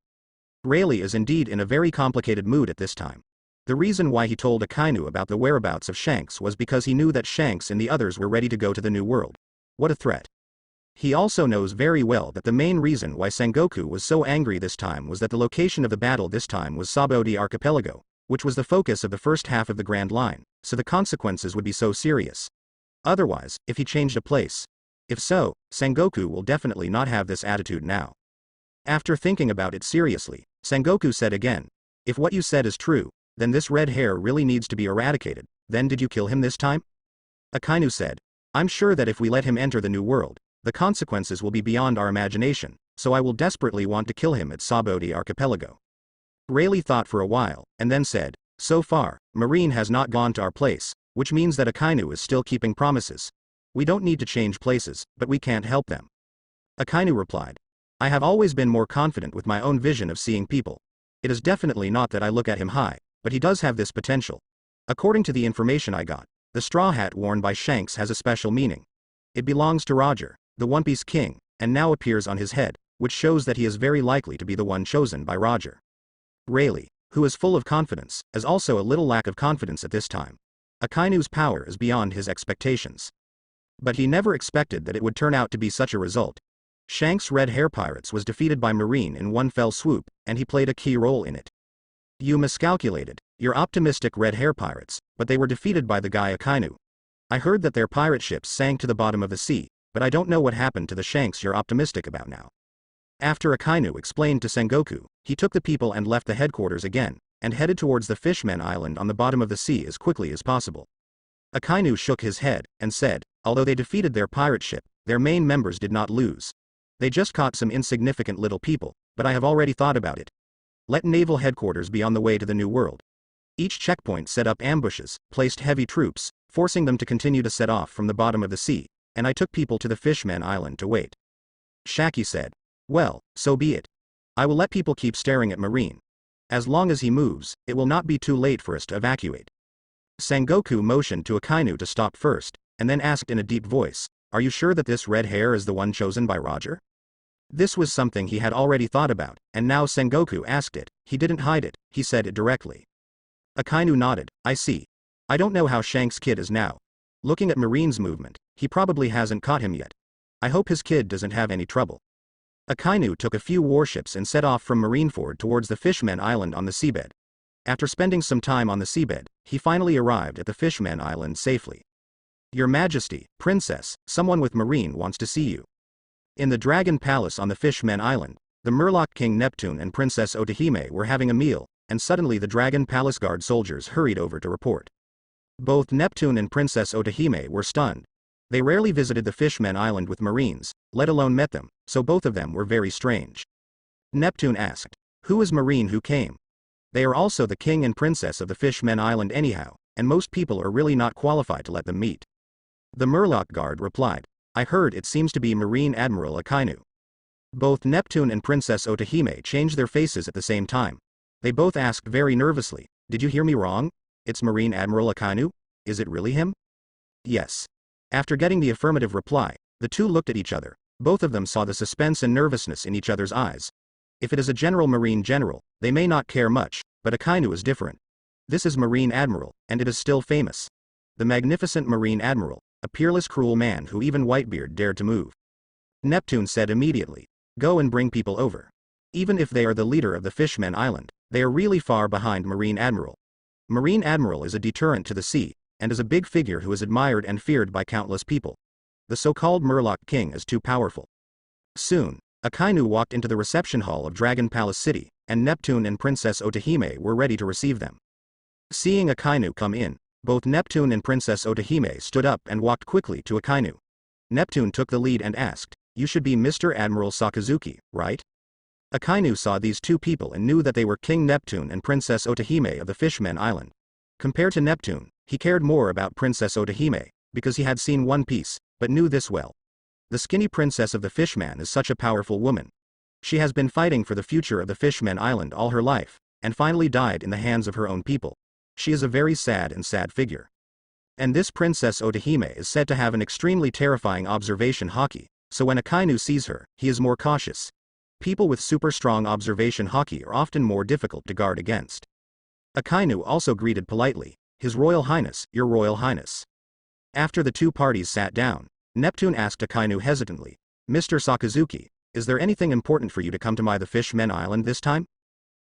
Rayleigh is indeed in a very complicated mood at this time. The reason why he told Akainu about the whereabouts of Shanks was because he knew that Shanks and the others were ready to go to the new world. What a threat. He also knows very well that the main reason why Sengoku was so angry this time was that the location of the battle this time was Saboti archipelago, which was the focus of the first half of the Grand Line, so the consequences would be so serious. Otherwise, if he changed a place. If so, Sengoku will definitely not have this attitude now. After thinking about it seriously, Sengoku said again, if what you said is true, then this red hair really needs to be eradicated. Then did you kill him this time? Akainu said, I'm sure that if we let him enter the new world, the consequences will be beyond our imagination, so I will desperately want to kill him at Saboti archipelago. Rayleigh thought for a while, and then said, so far, Marine has not gone to our place, which means that Akainu is still keeping promises. We don't need to change places, but we can't help them. Akainu replied, I have always been more confident with my own vision of seeing people. It is definitely not that I look at him high, but he does have this potential. According to the information I got, the straw hat worn by Shanks has a special meaning. It belongs to Roger, the One Piece king, and now appears on his head, which shows that he is very likely to be the one chosen by Roger. Rayleigh, who is full of confidence, has also a little lack of confidence at this time. Akainu's power is beyond his expectations. But he never expected that it would turn out to be such a result. Shanks' Red Hair Pirates was defeated by Marine in one fell swoop, and he played a key role in it. You miscalculated, your optimistic Red Hair Pirates, but they were defeated by the guy Akainu. I heard that their pirate ships sank to the bottom of the sea, but I don't know what happened to the Shanks you're optimistic about now. After Akainu explained to Sengoku, he took the people and left the headquarters again, and headed towards the Fishmen Island on the bottom of the sea as quickly as possible. Akainu shook his head, and said, although they defeated their pirate ship, their main members did not lose. They just caught some insignificant little people, but I have already thought about it. Let naval headquarters be on the way to the new world. Each checkpoint set up ambushes, placed heavy troops, forcing them to continue to set off from the bottom of the sea, and I took people to the Fishmen Island to wait. Shaki said, well, so be it. I will let people keep staring at Marine. As long as he moves, it will not be too late for us to evacuate. Sengoku motioned to Akainu to stop first, and then asked in a deep voice, are you sure that this red hair is the one chosen by Roger? This was something he had already thought about, and now Sengoku asked it. He didn't hide it, he said it directly. Akainu nodded, I see. I don't know how Shanks' kid is now. Looking at Marine's movement, he probably hasn't caught him yet. I hope his kid doesn't have any trouble. Akainu took a few warships and set off from Marineford towards the Fishmen Island on the seabed. After spending some time on the seabed, he finally arrived at the Fishmen Island safely. Your Majesty, Princess, someone with Marine wants to see you. In the Dragon Palace on the Fishmen Island, the Murloc King Neptune and Princess Otahime were having a meal, and suddenly the Dragon Palace Guard soldiers hurried over to report. Both Neptune and Princess Otahime were stunned. They rarely visited the Fishmen Island with Marines, let alone met them, so both of them were very strange. Neptune asked, who is Marine who came? They are also the king and princess of the Fishmen Island anyhow, and most people are really not qualified to let them meet. The Murloc Guard replied, I heard it seems to be Marine Admiral Akainu. Both Neptune and Princess Otahime changed their faces at the same time. They both asked very nervously, did you hear me wrong? It's Marine Admiral Akainu? Is it really him? Yes. After getting the affirmative reply, the two looked at each other. Both of them saw the suspense and nervousness in each other's eyes. If it is a Marine general, they may not care much, but Akainu is different. This is Marine Admiral, and it is still famous. The magnificent Marine Admiral, a peerless cruel man who even Whitebeard dared to move. Neptune said immediately, "Go and bring people over. Even if they are the leader of the Fishmen Island, they are really far behind Marine Admiral. Marine Admiral is a deterrent to the sea, and is a big figure who is admired and feared by countless people. The so-called Murloc King is too powerful." Soon, Akainu walked into the reception hall of Dragon Palace City, and Neptune and Princess Otahime were ready to receive them. Seeing Akainu come in, both Neptune and Princess Otahime stood up and walked quickly to Akainu. Neptune took the lead and asked, "You should be Mr. Admiral Sakazuki, right?" Akainu saw these two people and knew that they were King Neptune and Princess Otahime of the Fishmen Island. Compared to Neptune, he cared more about Princess Otahime, because he had seen One Piece, but knew this well. The skinny princess of the Fishman is such a powerful woman. She has been fighting for the future of the Fishmen Island all her life, and finally died in the hands of her own people. She is a very sad figure. And this Princess Otahime is said to have an extremely terrifying observation haki, so when Akainu sees her, he is more cautious. People with super strong observation haki are often more difficult to guard against. Akainu also greeted politely, "His Royal Highness, Your Royal Highness." After the two parties sat down, Neptune asked Akainu hesitantly, "Mr. Sakazuki, is there anything important for you to come to the Fishmen Island this time?"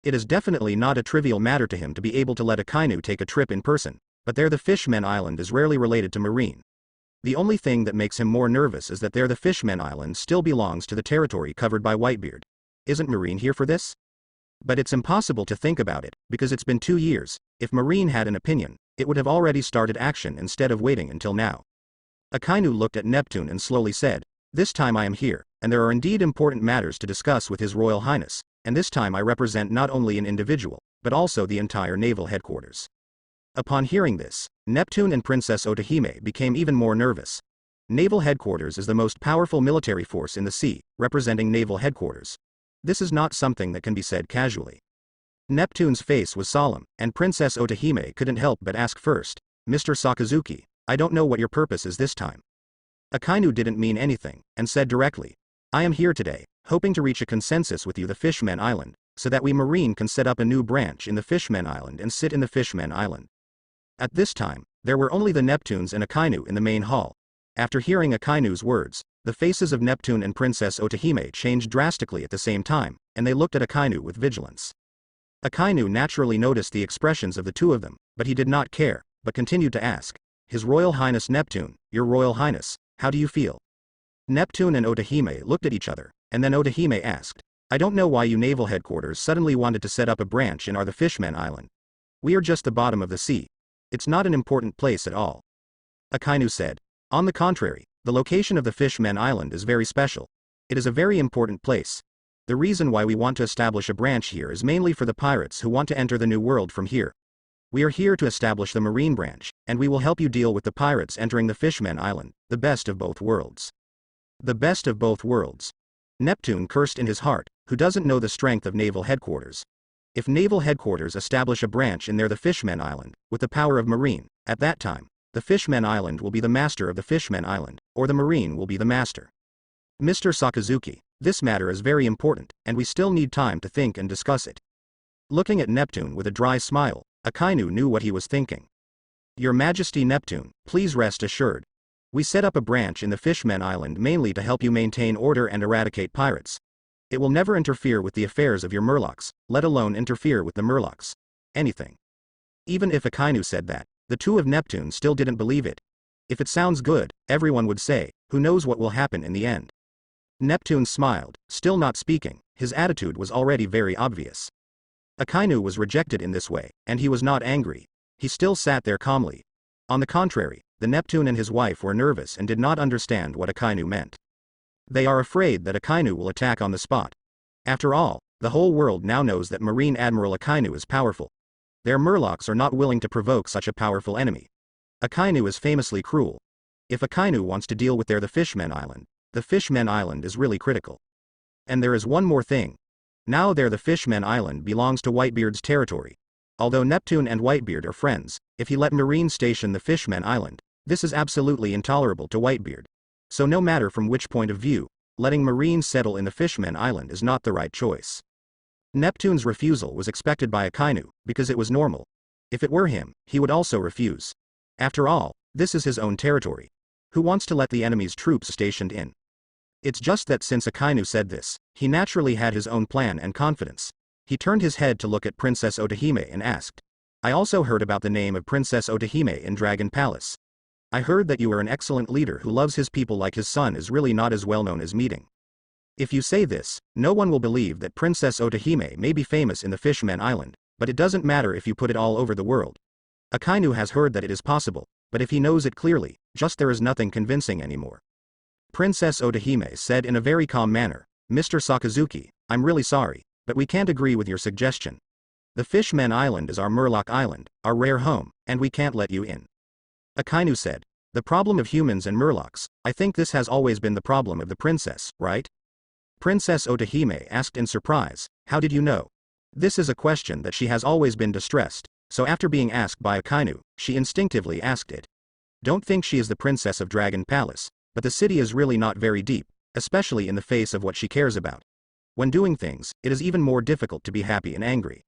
It is definitely not a trivial matter to him to be able to let Akainu take a trip in person, but there the Fishmen Island is rarely related to marine. The only thing that makes him more nervous is that there the Fishmen Island still belongs to the territory covered by Whitebeard. Isn't Marine here for this? But it's impossible to think about it, because it's been 2 years. If Marine had an opinion, it would have already started action instead of waiting until now. Akainu looked at Neptune and slowly said, "This time I am here, and there are indeed important matters to discuss with His Royal Highness, and this time I represent not only an individual, but also the entire naval headquarters." Upon hearing this, Neptune and Princess Otahime became even more nervous. Naval headquarters is the most powerful military force in the sea, representing naval headquarters. This is not something that can be said casually. Neptune's face was solemn, and Princess Otahime couldn't help but ask first, "Mr. Sakazuki, I don't know what your purpose is this time." Akainu didn't mean anything, and said directly, "I am here today, hoping to reach a consensus with you the Fishmen Island, so that we Marine can set up a new branch in the Fishmen Island and sit in the Fishmen Island." At this time, there were only the Neptunes and Akainu in the main hall. After hearing Akainu's words, the faces of Neptune and Princess Otahime changed drastically at the same time, and they looked at Akainu with vigilance. Akainu naturally noticed the expressions of the two of them, but he did not care, but continued to ask, "His Royal Highness Neptune, Your Royal Highness, how do you feel?" Neptune and Otahime looked at each other, and then Otahime asked, "I don't know why you naval headquarters suddenly wanted to set up a branch in the Fishmen Island. We are just the bottom of the sea. It's not an important place at all." Akainu said, "On the contrary, the location of the Fishmen Island is very special. It is a very important place. The reason why we want to establish a branch here is mainly for the pirates who want to enter the New World from here. We are here to establish the Marine branch, and we will help you deal with the pirates entering the Fishmen Island, the best of both worlds." The best of both worlds. Neptune cursed in his heart, who doesn't know the strength of naval headquarters. If naval headquarters establish a branch in the Fishmen Island, with the power of Marine, at that time, the Fishmen Island will be the master of the Fishmen Island, or the Marine will be the master. "Mr. Sakazuki, this matter is very important, and we still need time to think and discuss it." Looking at Neptune with a dry smile, Akainu knew what he was thinking. "Your Majesty Neptune, please rest assured. We set up a branch in the Fishmen Island mainly to help you maintain order and eradicate pirates. It will never interfere with the affairs of your Murlocs, let alone interfere with the Murlocs. Anything." Even if Akainu said that, the two of Neptune still didn't believe it. If it sounds good, everyone would say, who knows what will happen in the end. Neptune smiled, still not speaking, his attitude was already very obvious. Akainu was rejected in this way, and he was not angry. He still sat there calmly. On the contrary, the Neptune and his wife were nervous and did not understand what Akainu meant. They are afraid that Akainu will attack on the spot. After all, the whole world now knows that Marine Admiral Akainu is powerful. Their Murlocs are not willing to provoke such a powerful enemy. Akainu is famously cruel. If Akainu wants to deal with the Fishmen Island, the Fishmen Island is really critical. And there is one more thing. Now the Fishmen Island belongs to Whitebeard's territory. Although Neptune and Whitebeard are friends, if he let Marine station the Fishmen Island, this is absolutely intolerable to Whitebeard. So no matter from which point of view, letting Marine settle in the Fishmen Island is not the right choice. Neptune's refusal was expected by Akainu, because it was normal. If it were him, he would also refuse. After all, this is his own territory. Who wants to let the enemy's troops stationed in? It's just that since Akainu said this, he naturally had his own plan and confidence. He turned his head to look at Princess Otahime and asked, I also heard about the name of Princess Otahime in Dragon Palace. I heard that you are an excellent leader who loves his people like his son is really not as well known as meeting. If you say this, no one will believe that Princess Otahime may be famous in the Fishman Island, but it doesn't matter if you put it all over the world. Akainu has heard that it is possible, but if he knows it clearly, just there is nothing convincing anymore. Princess Otahime said in a very calm manner, Mr. Sakazuki, I'm really sorry, but we can't agree with your suggestion. The Fishman Island is our Murloc Island, our rare home, and we can't let you in. Akainu said, the problem of humans and Murlocs, I think this has always been the problem of the princess, right? Princess Otahime asked in surprise, how did you know? This is a question that she has always been distressed, so after being asked by Akainu, she instinctively asked it. Don't think she is the princess of Dragon Palace, but the city is really not very deep, especially in the face of what she cares about. When doing things, it is even more difficult to be happy and angry.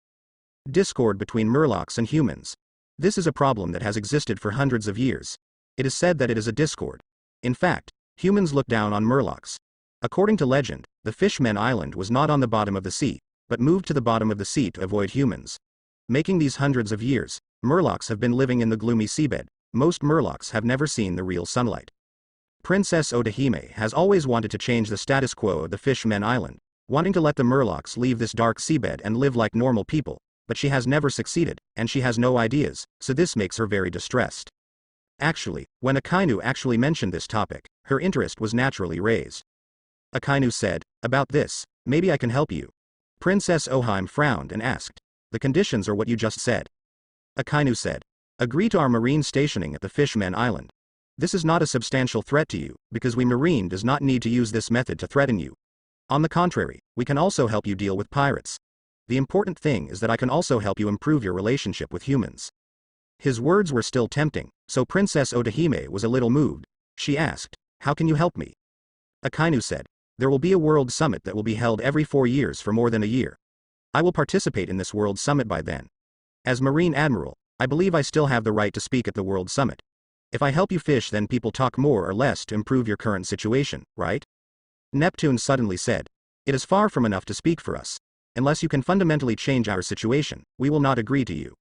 Discord between Murlocs and humans. This is a problem that has existed for hundreds of years. It is said that it is a discord. In fact, humans look down on Murlocs. According to legend, the Fishman Island was not on the bottom of the sea, but moved to the bottom of the sea to avoid humans. Making these hundreds of years, Murlocs have been living in the gloomy seabed. Most Murlocs have never seen the real sunlight. Princess Otahime has always wanted to change the status quo of the Fishman Island, wanting to let the Murlocs leave this dark seabed and live like normal people, but she has never succeeded, and she has no ideas, so this makes her very distressed. Actually, when Akainu actually mentioned this topic, her interest was naturally raised. Akainu said, about this, maybe I can help you. Princess Oheim frowned and asked, the conditions are what you just said. Akainu said, agree to our marine stationing at the Fishman Island. This is not a substantial threat to you, because we marine does not need to use this method to threaten you. On the contrary, we can also help you deal with pirates. The important thing is that I can also help you improve your relationship with humans. His words were still tempting, so Princess Otahime was a little moved. She asked, how can you help me? Akainu said, there will be a world summit that will be held every 4 years for more than a year. I will participate in this world summit by then. As Marine Admiral, I believe I still have the right to speak at the world summit. If I help you fish, then people talk more or less to improve your current situation, right? Neptune suddenly said, it is far from enough to speak for us. Unless you can fundamentally change our situation, we will not agree to you.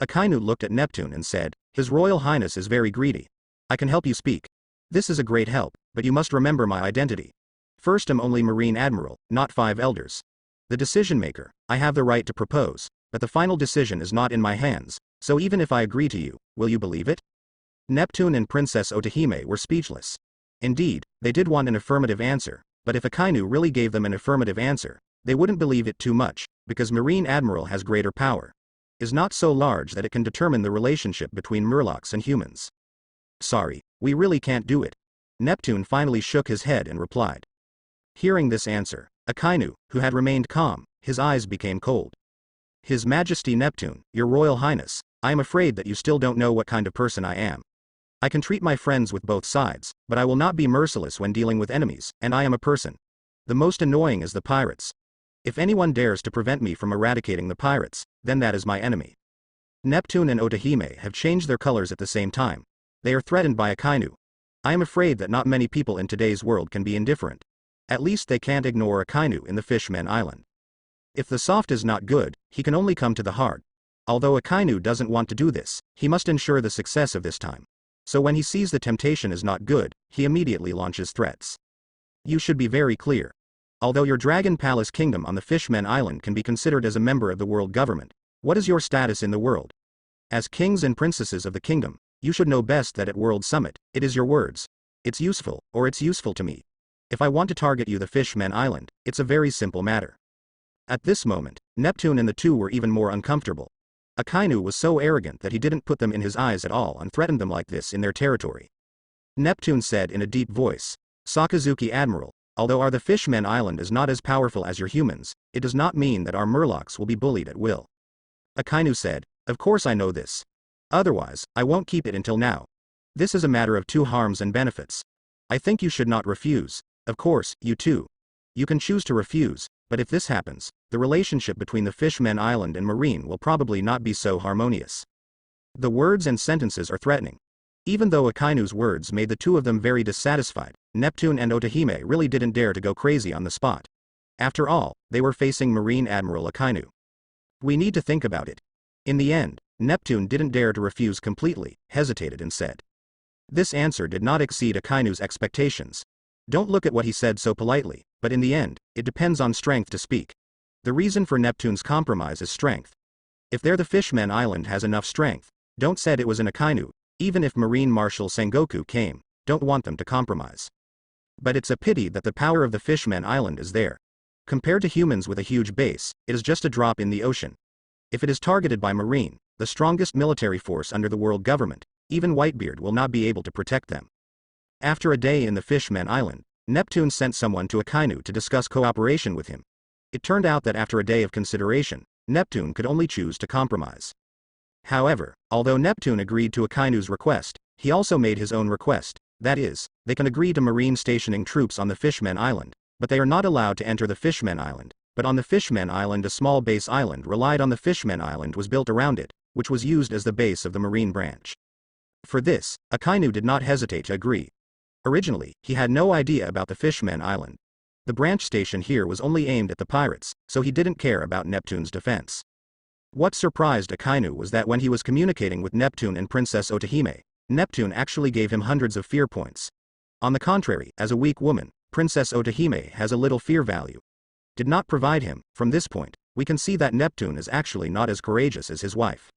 Akainu looked at Neptune and said, His Royal Highness is very greedy. I can help you speak. This is a great help, but you must remember my identity. First, I'm only Marine Admiral, not 5 elders. The decision maker, I have the right to propose, but the final decision is not in my hands, so even if I agree to you, will you believe it? Neptune and Princess Otahime were speechless. Indeed, they did want an affirmative answer, but if Akainu really gave them an affirmative answer, they wouldn't believe it too much, because Marine Admiral has greater power. Is not so large that it can determine the relationship between Murlocs and humans. Sorry, we really can't do it. Neptune finally shook his head and replied. Hearing this answer, Akainu, who had remained calm, his eyes became cold. His Majesty Neptune, Your Royal Highness, I am afraid that you still don't know what kind of person I am. I can treat my friends with both sides, but I will not be merciless when dealing with enemies, and I am a person. The most annoying is the pirates. If anyone dares to prevent me from eradicating the pirates, then that is my enemy. Neptune and Otahime have changed their colors at the same time. They are threatened by Akainu. I am afraid that not many people in today's world can be indifferent. At least they can't ignore Akainu in the Fishman Island. If the soft is not good, he can only come to the hard. Although Akainu doesn't want to do this, he must ensure the success of this time. So when he sees the temptation is not good, he immediately launches threats. You should be very clear. Although your Dragon Palace Kingdom on the Fishman Island can be considered as a member of the world government, what is your status in the world? As kings and princesses of the kingdom, you should know best that at World Summit, it is your words. It's useful, or it's useful to me. If I want to target you the Fishman Island, it's a very simple matter. At this moment, Neptune and the two were even more uncomfortable. Akainu was so arrogant that he didn't put them in his eyes at all and threatened them like this in their territory. Neptune said in a deep voice, Sakazuki Admiral, although the Fishman Island is not as powerful as your humans, it does not mean that our Murlocs will be bullied at will. Akainu said, of course I know this. Otherwise, I won't keep it until now. This is a matter of 2 harms and benefits. I think you should not refuse. Of course, you too. You can choose to refuse, But if this happens, the relationship between the Fishmen Island and Marine will probably not be so harmonious. The words and sentences are threatening. Even though Akainu's words made the two of them very dissatisfied, Neptune and Otahime really didn't dare to go crazy on the spot. After all, they were facing Marine Admiral Akainu. We need to think about it. In the end, Neptune didn't dare to refuse completely, hesitated and said. This answer did not exceed Akainu's expectations. Don't look at what he said so politely, but in the end, it depends on strength to speak. The reason for Neptune's compromise is strength. If the Fishmen Island has enough strength, don't said it was an Akainu, even if Marine Marshal Sengoku came, don't want them to compromise. But it's a pity that the power of the Fishmen Island is there. Compared to humans with a huge base, it is just a drop in the ocean. If it is targeted by Marine, the strongest military force under the world government, even Whitebeard will not be able to protect them. After a day in the Fishmen Island, Neptune sent someone to Akainu to discuss cooperation with him. It turned out that after a day of consideration, Neptune could only choose to compromise. However, although Neptune agreed to Akainu's request, he also made his own request, that is, they can agree to Marine stationing troops on the Fishmen Island, but they are not allowed to enter the Fishmen Island. But on the Fishmen Island a small base island relied on the Fishmen Island was built around it, which was used as the base of the Marine branch. For this, Akainu did not hesitate to agree. Originally, he had no idea about the Fishmen Island. The branch station here was only aimed at the pirates, so he didn't care about Neptune's defense. What surprised Akainu was that when he was communicating with Neptune and Princess Otahime, Neptune actually gave him hundreds of fear points. On the contrary, as a weak woman, Princess Otahime has a little fear value. Did not provide him. From this point, we can see that Neptune is actually not as courageous as his wife.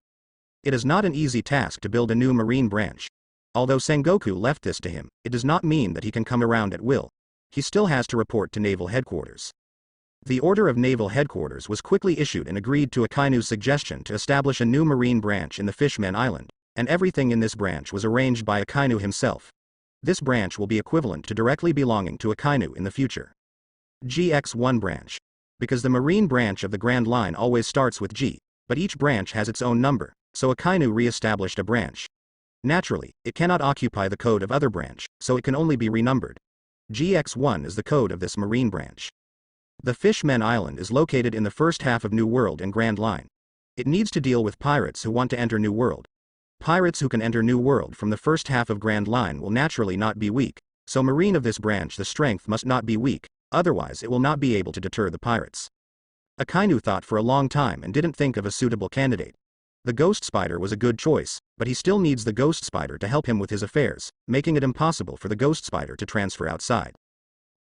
It is not an easy task to build a new marine branch. Although Sengoku left this to him, it does not mean that he can come around at will. He still has to report to Naval Headquarters. The order of Naval Headquarters was quickly issued and agreed to Akainu's suggestion to establish a new marine branch in the Fishmen Island, and everything in this branch was arranged by Akainu himself. This branch will be equivalent to directly belonging to Akainu in the future. GX1 branch. Because the marine branch of the Grand Line always starts with G, but each branch has its own number, so Akainu re-established a branch. Naturally, it cannot occupy the code of other branch, so it can only be renumbered. GX1 is the code of this marine branch. The Fishmen Island is located in the first half of New World and Grand Line. It needs to deal with pirates who want to enter New World. Pirates who can enter New World from the first half of Grand Line will naturally not be weak, so marine of this branch the strength must not be weak, otherwise it will not be able to deter the pirates. Akainu thought for a long time and didn't think of a suitable candidate. The Ghost Spider was a good choice, but he still needs the Ghost Spider to help him with his affairs, making it impossible for the Ghost Spider to transfer outside.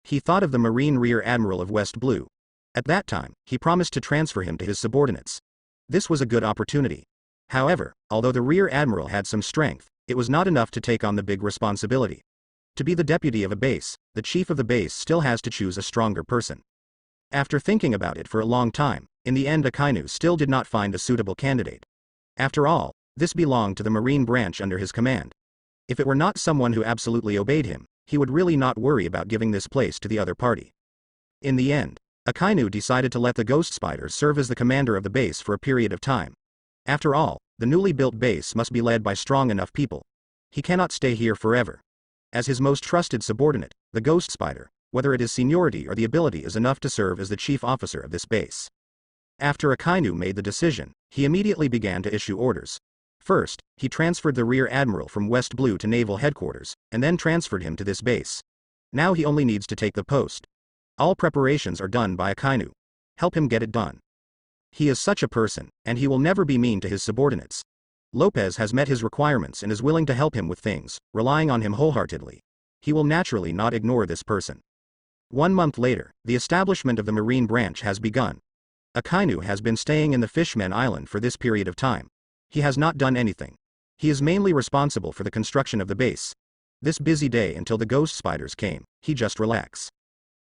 He thought of the Marine Rear Admiral of West Blue. At that time, he promised to transfer him to his subordinates. This was a good opportunity. However, although the Rear Admiral had some strength, it was not enough to take on the big responsibility. To be the deputy of a base, the chief of the base still has to choose a stronger person. After thinking about it for a long time, in the end Akainu still did not find a suitable candidate. After all, this belonged to the marine branch under his command. If it were not someone who absolutely obeyed him, he would really not worry about giving this place to the other party. In the end, Akainu decided to let the Ghost Spider serve as the commander of the base for a period of time. After all, the newly built base must be led by strong enough people. He cannot stay here forever. As his most trusted subordinate, the Ghost Spider, whether it is seniority or the ability is enough to serve as the chief officer of this base. After Akainu made the decision, he immediately began to issue orders. First, he transferred the Rear Admiral from West Blue to Naval Headquarters, and then transferred him to this base. Now he only needs to take the post. All preparations are done by Akainu. Help him get it done. He is such a person, and he will never be mean to his subordinates. Lopez has met his requirements and is willing to help him with things, relying on him wholeheartedly. He will naturally not ignore this person. 1 month later, the establishment of the Marine branch has begun. Akainu has been staying in the Fishmen Island for this period of time. He has not done anything. He is mainly responsible for the construction of the base. This busy day until the Ghost Spiders came, he just relax.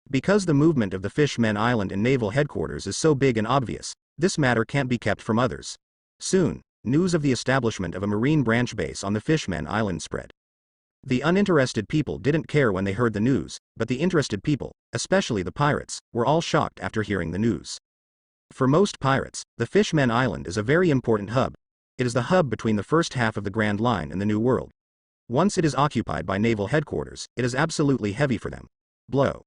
Because the movement of the Fishmen Island and Naval Headquarters is so big and obvious, this matter can't be kept from others. Soon, news of the establishment of a marine branch base on the Fishmen Island spread. The uninterested people didn't care when they heard the news, but the interested people, especially the pirates, were all shocked after hearing the news. For most pirates, the Fishmen Island is a very important hub. It is the hub between the first half of the Grand Line and the New World. Once it is occupied by Naval Headquarters, it is absolutely heavy for them. Blow.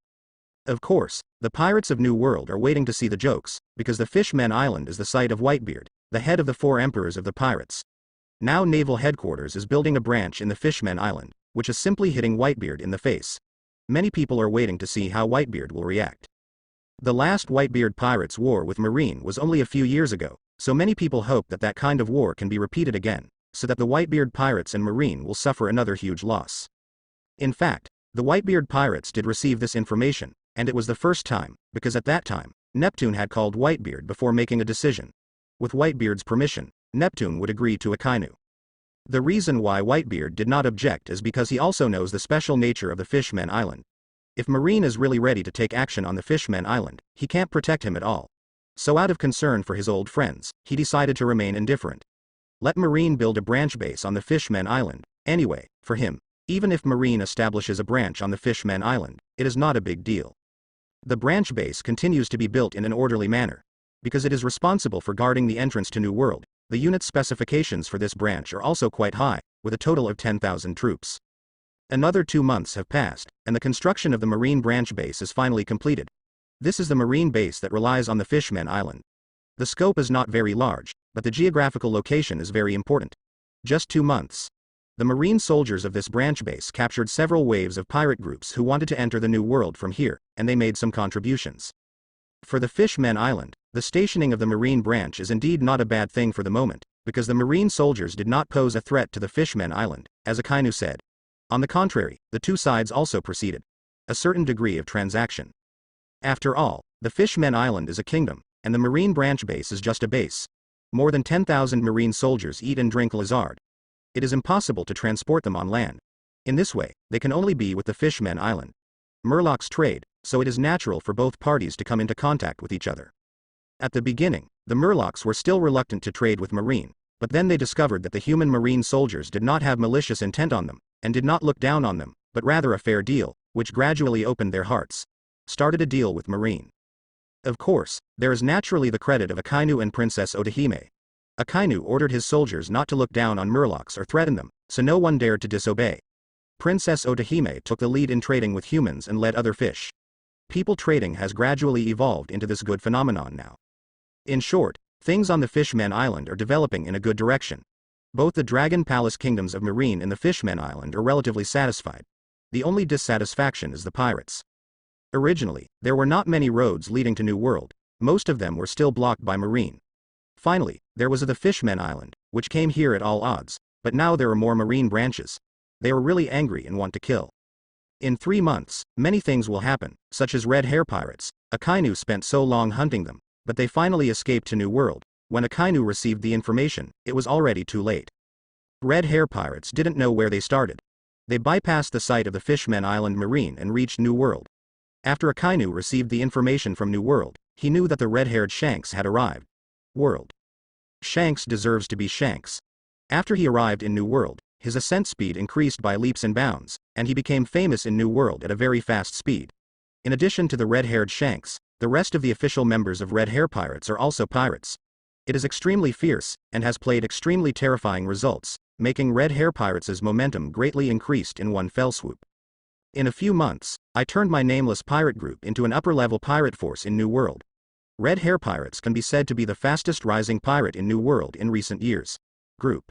Of course, the pirates of New World are waiting to see the jokes, because the Fishmen Island is the site of Whitebeard, the head of the 4 emperors of the pirates. Now Naval Headquarters is building a branch in the Fishmen Island, which is simply hitting Whitebeard in the face. Many people are waiting to see how Whitebeard will react. The last Whitebeard pirates war with Marine was only a few years ago, so many people hope that that kind of war can be repeated again, so that the Whitebeard pirates and Marine will suffer another huge loss. In fact, the Whitebeard pirates did receive this information, and it was the first time, because at that time, Neptune had called Whitebeard before making a decision. With Whitebeard's permission, Neptune would agree to Akainu. The reason why Whitebeard did not object is because he also knows the special nature of the Fishmen Island. If Marine is really ready to take action on the Fishmen Island, he can't protect him at all. So out of concern for his old friends, he decided to remain indifferent. Let Marine build a branch base on the Fishmen Island. Anyway, for him, even if Marine establishes a branch on the Fishmen Island, it is not a big deal. The branch base continues to be built in an orderly manner. Because it is responsible for guarding the entrance to New World, the unit specifications for this branch are also quite high, with a total of 10,000 troops. Another 2 months have passed, and the construction of the Marine branch base is finally completed. This is the Marine base that relies on the Fishmen Island. The scope is not very large, but the geographical location is very important. Just 2 months. The Marine soldiers of this branch base captured several waves of pirate groups who wanted to enter the New World from here, and they made some contributions. For the Fishmen Island, the stationing of the Marine branch is indeed not a bad thing for the moment, because the Marine soldiers did not pose a threat to the Fishmen Island, as Akainu said. On the contrary, the 2 sides also proceeded a certain degree of transaction. After all, the Fishmen Island is a kingdom, and the Marine branch base is just a base. More than 10,000 Marine soldiers eat and drink lizard. It is impossible to transport them on land. In this way, they can only be with the Fishmen Island. Murlocs trade, so it is natural for both parties to come into contact with each other. At the beginning, the Murlocs were still reluctant to trade with Marine, but then they discovered that the human Marine soldiers did not have malicious intent on them, and did not look down on them, but rather a fair deal, which gradually opened their hearts. Started a deal with Marine. Of course, there is naturally the credit of Akainu and Princess Otahime. Akainu ordered his soldiers not to look down on Murlocs or threaten them, so no one dared to disobey. Princess Otahime took the lead in trading with humans and led other fish. People trading has gradually evolved into this good phenomenon now. In short, things on the Fishmen Island are developing in a good direction. Both the Dragon Palace kingdoms of Marine and the Fishmen Island are relatively satisfied. The only dissatisfaction is the pirates. Originally, there were not many roads leading to New World, most of them were still blocked by Marine. Finally, there was the Fishmen Island, which came here at all odds, but now there are more Marine branches. They are really angry and want to kill. In 3 months, many things will happen, such as red hair pirates. Akainu spent so long hunting them, but they finally escaped to New World. When Akainu received the information, it was already too late. Red hair pirates didn't know where they started. They bypassed the site of the Fishmen Island Marine and reached New World. After Akainu received the information from New World, he knew that the red-haired Shanks had arrived. World. Shanks deserves to be Shanks. After he arrived in New World, his ascent speed increased by leaps and bounds, and he became famous in New World at a very fast speed. In addition to the red-haired Shanks, the rest of the official members of Red Hair Pirates are also pirates. It is extremely fierce, and has played extremely terrifying results, making Red Hair Pirates' momentum greatly increased in one fell swoop. In a few months, I turned my nameless pirate group into an upper-level pirate force in New World. Red Hair Pirates can be said to be the fastest rising pirate in New World in recent years. Group.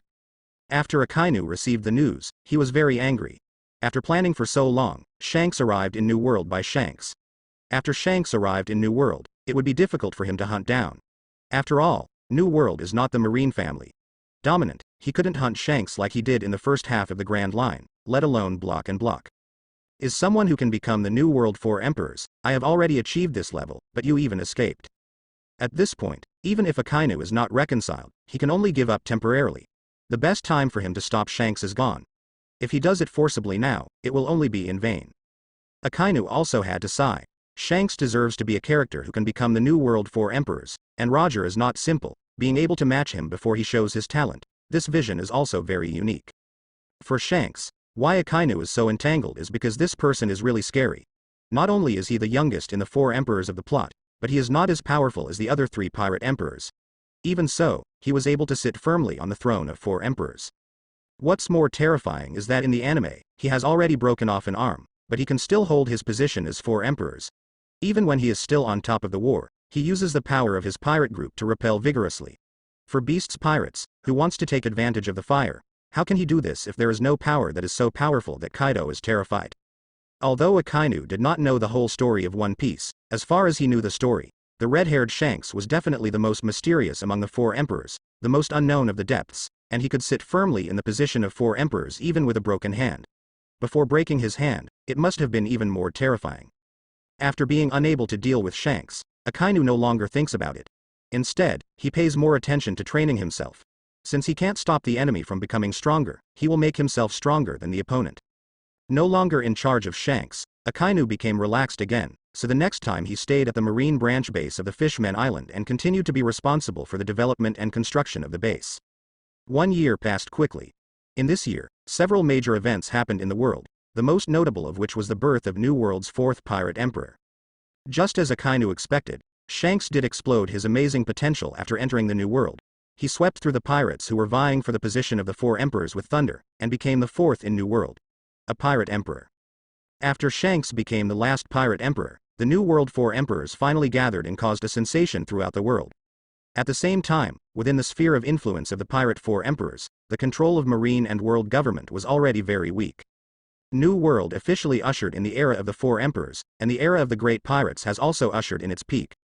After Akainu received the news, he was very angry. After planning for so long, Shanks arrived in New World by Shanks. After Shanks arrived in New World, it would be difficult for him to hunt down. After all, New World is not the Marine family. Dominant, he couldn't hunt Shanks like he did in the first half of the Grand Line, let alone block and block. Is someone who can become the New World 4 Emperors. I have already achieved this level, but you even escaped. At this point, even if Akainu is not reconciled, he can only give up temporarily. The best time for him to stop Shanks is gone. If he does it forcibly now, it will only be in vain. Akainu also had to sigh. Shanks deserves to be a character who can become the New World 4 Emperors, and Roger is not simple, being able to match him before he shows his talent. This vision is also very unique. For Shanks, why Akainu is so entangled is because this person is really scary. Not only is he the youngest in the 4 emperors of the plot, but he is not as powerful as the other 3 pirate emperors. Even so, he was able to sit firmly on the throne of 4 emperors. What's more terrifying is that in the anime, he has already broken off an arm, but he can still hold his position as 4 emperors. Even when he is still on top of the war, he uses the power of his pirate group to repel vigorously. For Beast's pirates, who wants to take advantage of the fire, how can he do this if there is no power that is so powerful that Kaido is terrified? Although Akainu did not know the whole story of One Piece, as far as he knew the story, the red-haired Shanks was definitely the most mysterious among the four emperors, the most unknown of the depths, and he could sit firmly in the position of four emperors even with a broken hand. Before breaking his hand, it must have been even more terrifying. After being unable to deal with Shanks, Akainu no longer thinks about it. Instead, he pays more attention to training himself. Since he can't stop the enemy from becoming stronger, he will make himself stronger than the opponent. No longer in charge of Shanks, Akainu became relaxed again, so the next time he stayed at the marine branch base of the Fishmen Island and continued to be responsible for the development and construction of the base. 1 year passed quickly. In this year, several major events happened in the world, the most notable of which was the birth of New World's fourth pirate emperor. Just as Akainu expected, Shanks did explode his amazing potential after entering the New World. He swept through the pirates who were vying for the position of the four emperors with thunder, and became the fourth in New World. A pirate emperor. After Shanks became the last pirate emperor, the New World four emperors finally gathered and caused a sensation throughout the world. At the same time, within the sphere of influence of the pirate four emperors, the control of marine and world government was already very weak. New World officially ushered in the era of the four emperors, and the era of the great pirates has also ushered in its peak.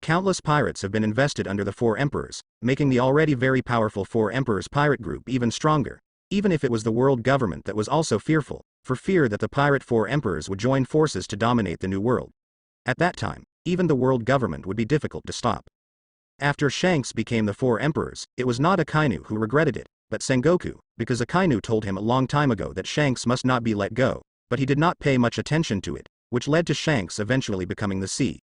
Countless pirates have been invested under the four emperors, making the already very powerful four emperors pirate group even stronger, even if it was the world government that was also fearful, for fear that the pirate four emperors would join forces to dominate the New World. At that time, even the world government would be difficult to stop. After Shanks became the four emperors, it was not Akainu who regretted it, but Sengoku, because Akainu told him a long time ago that Shanks must not be let go, but he did not pay much attention to it, which led to Shanks eventually becoming the Sea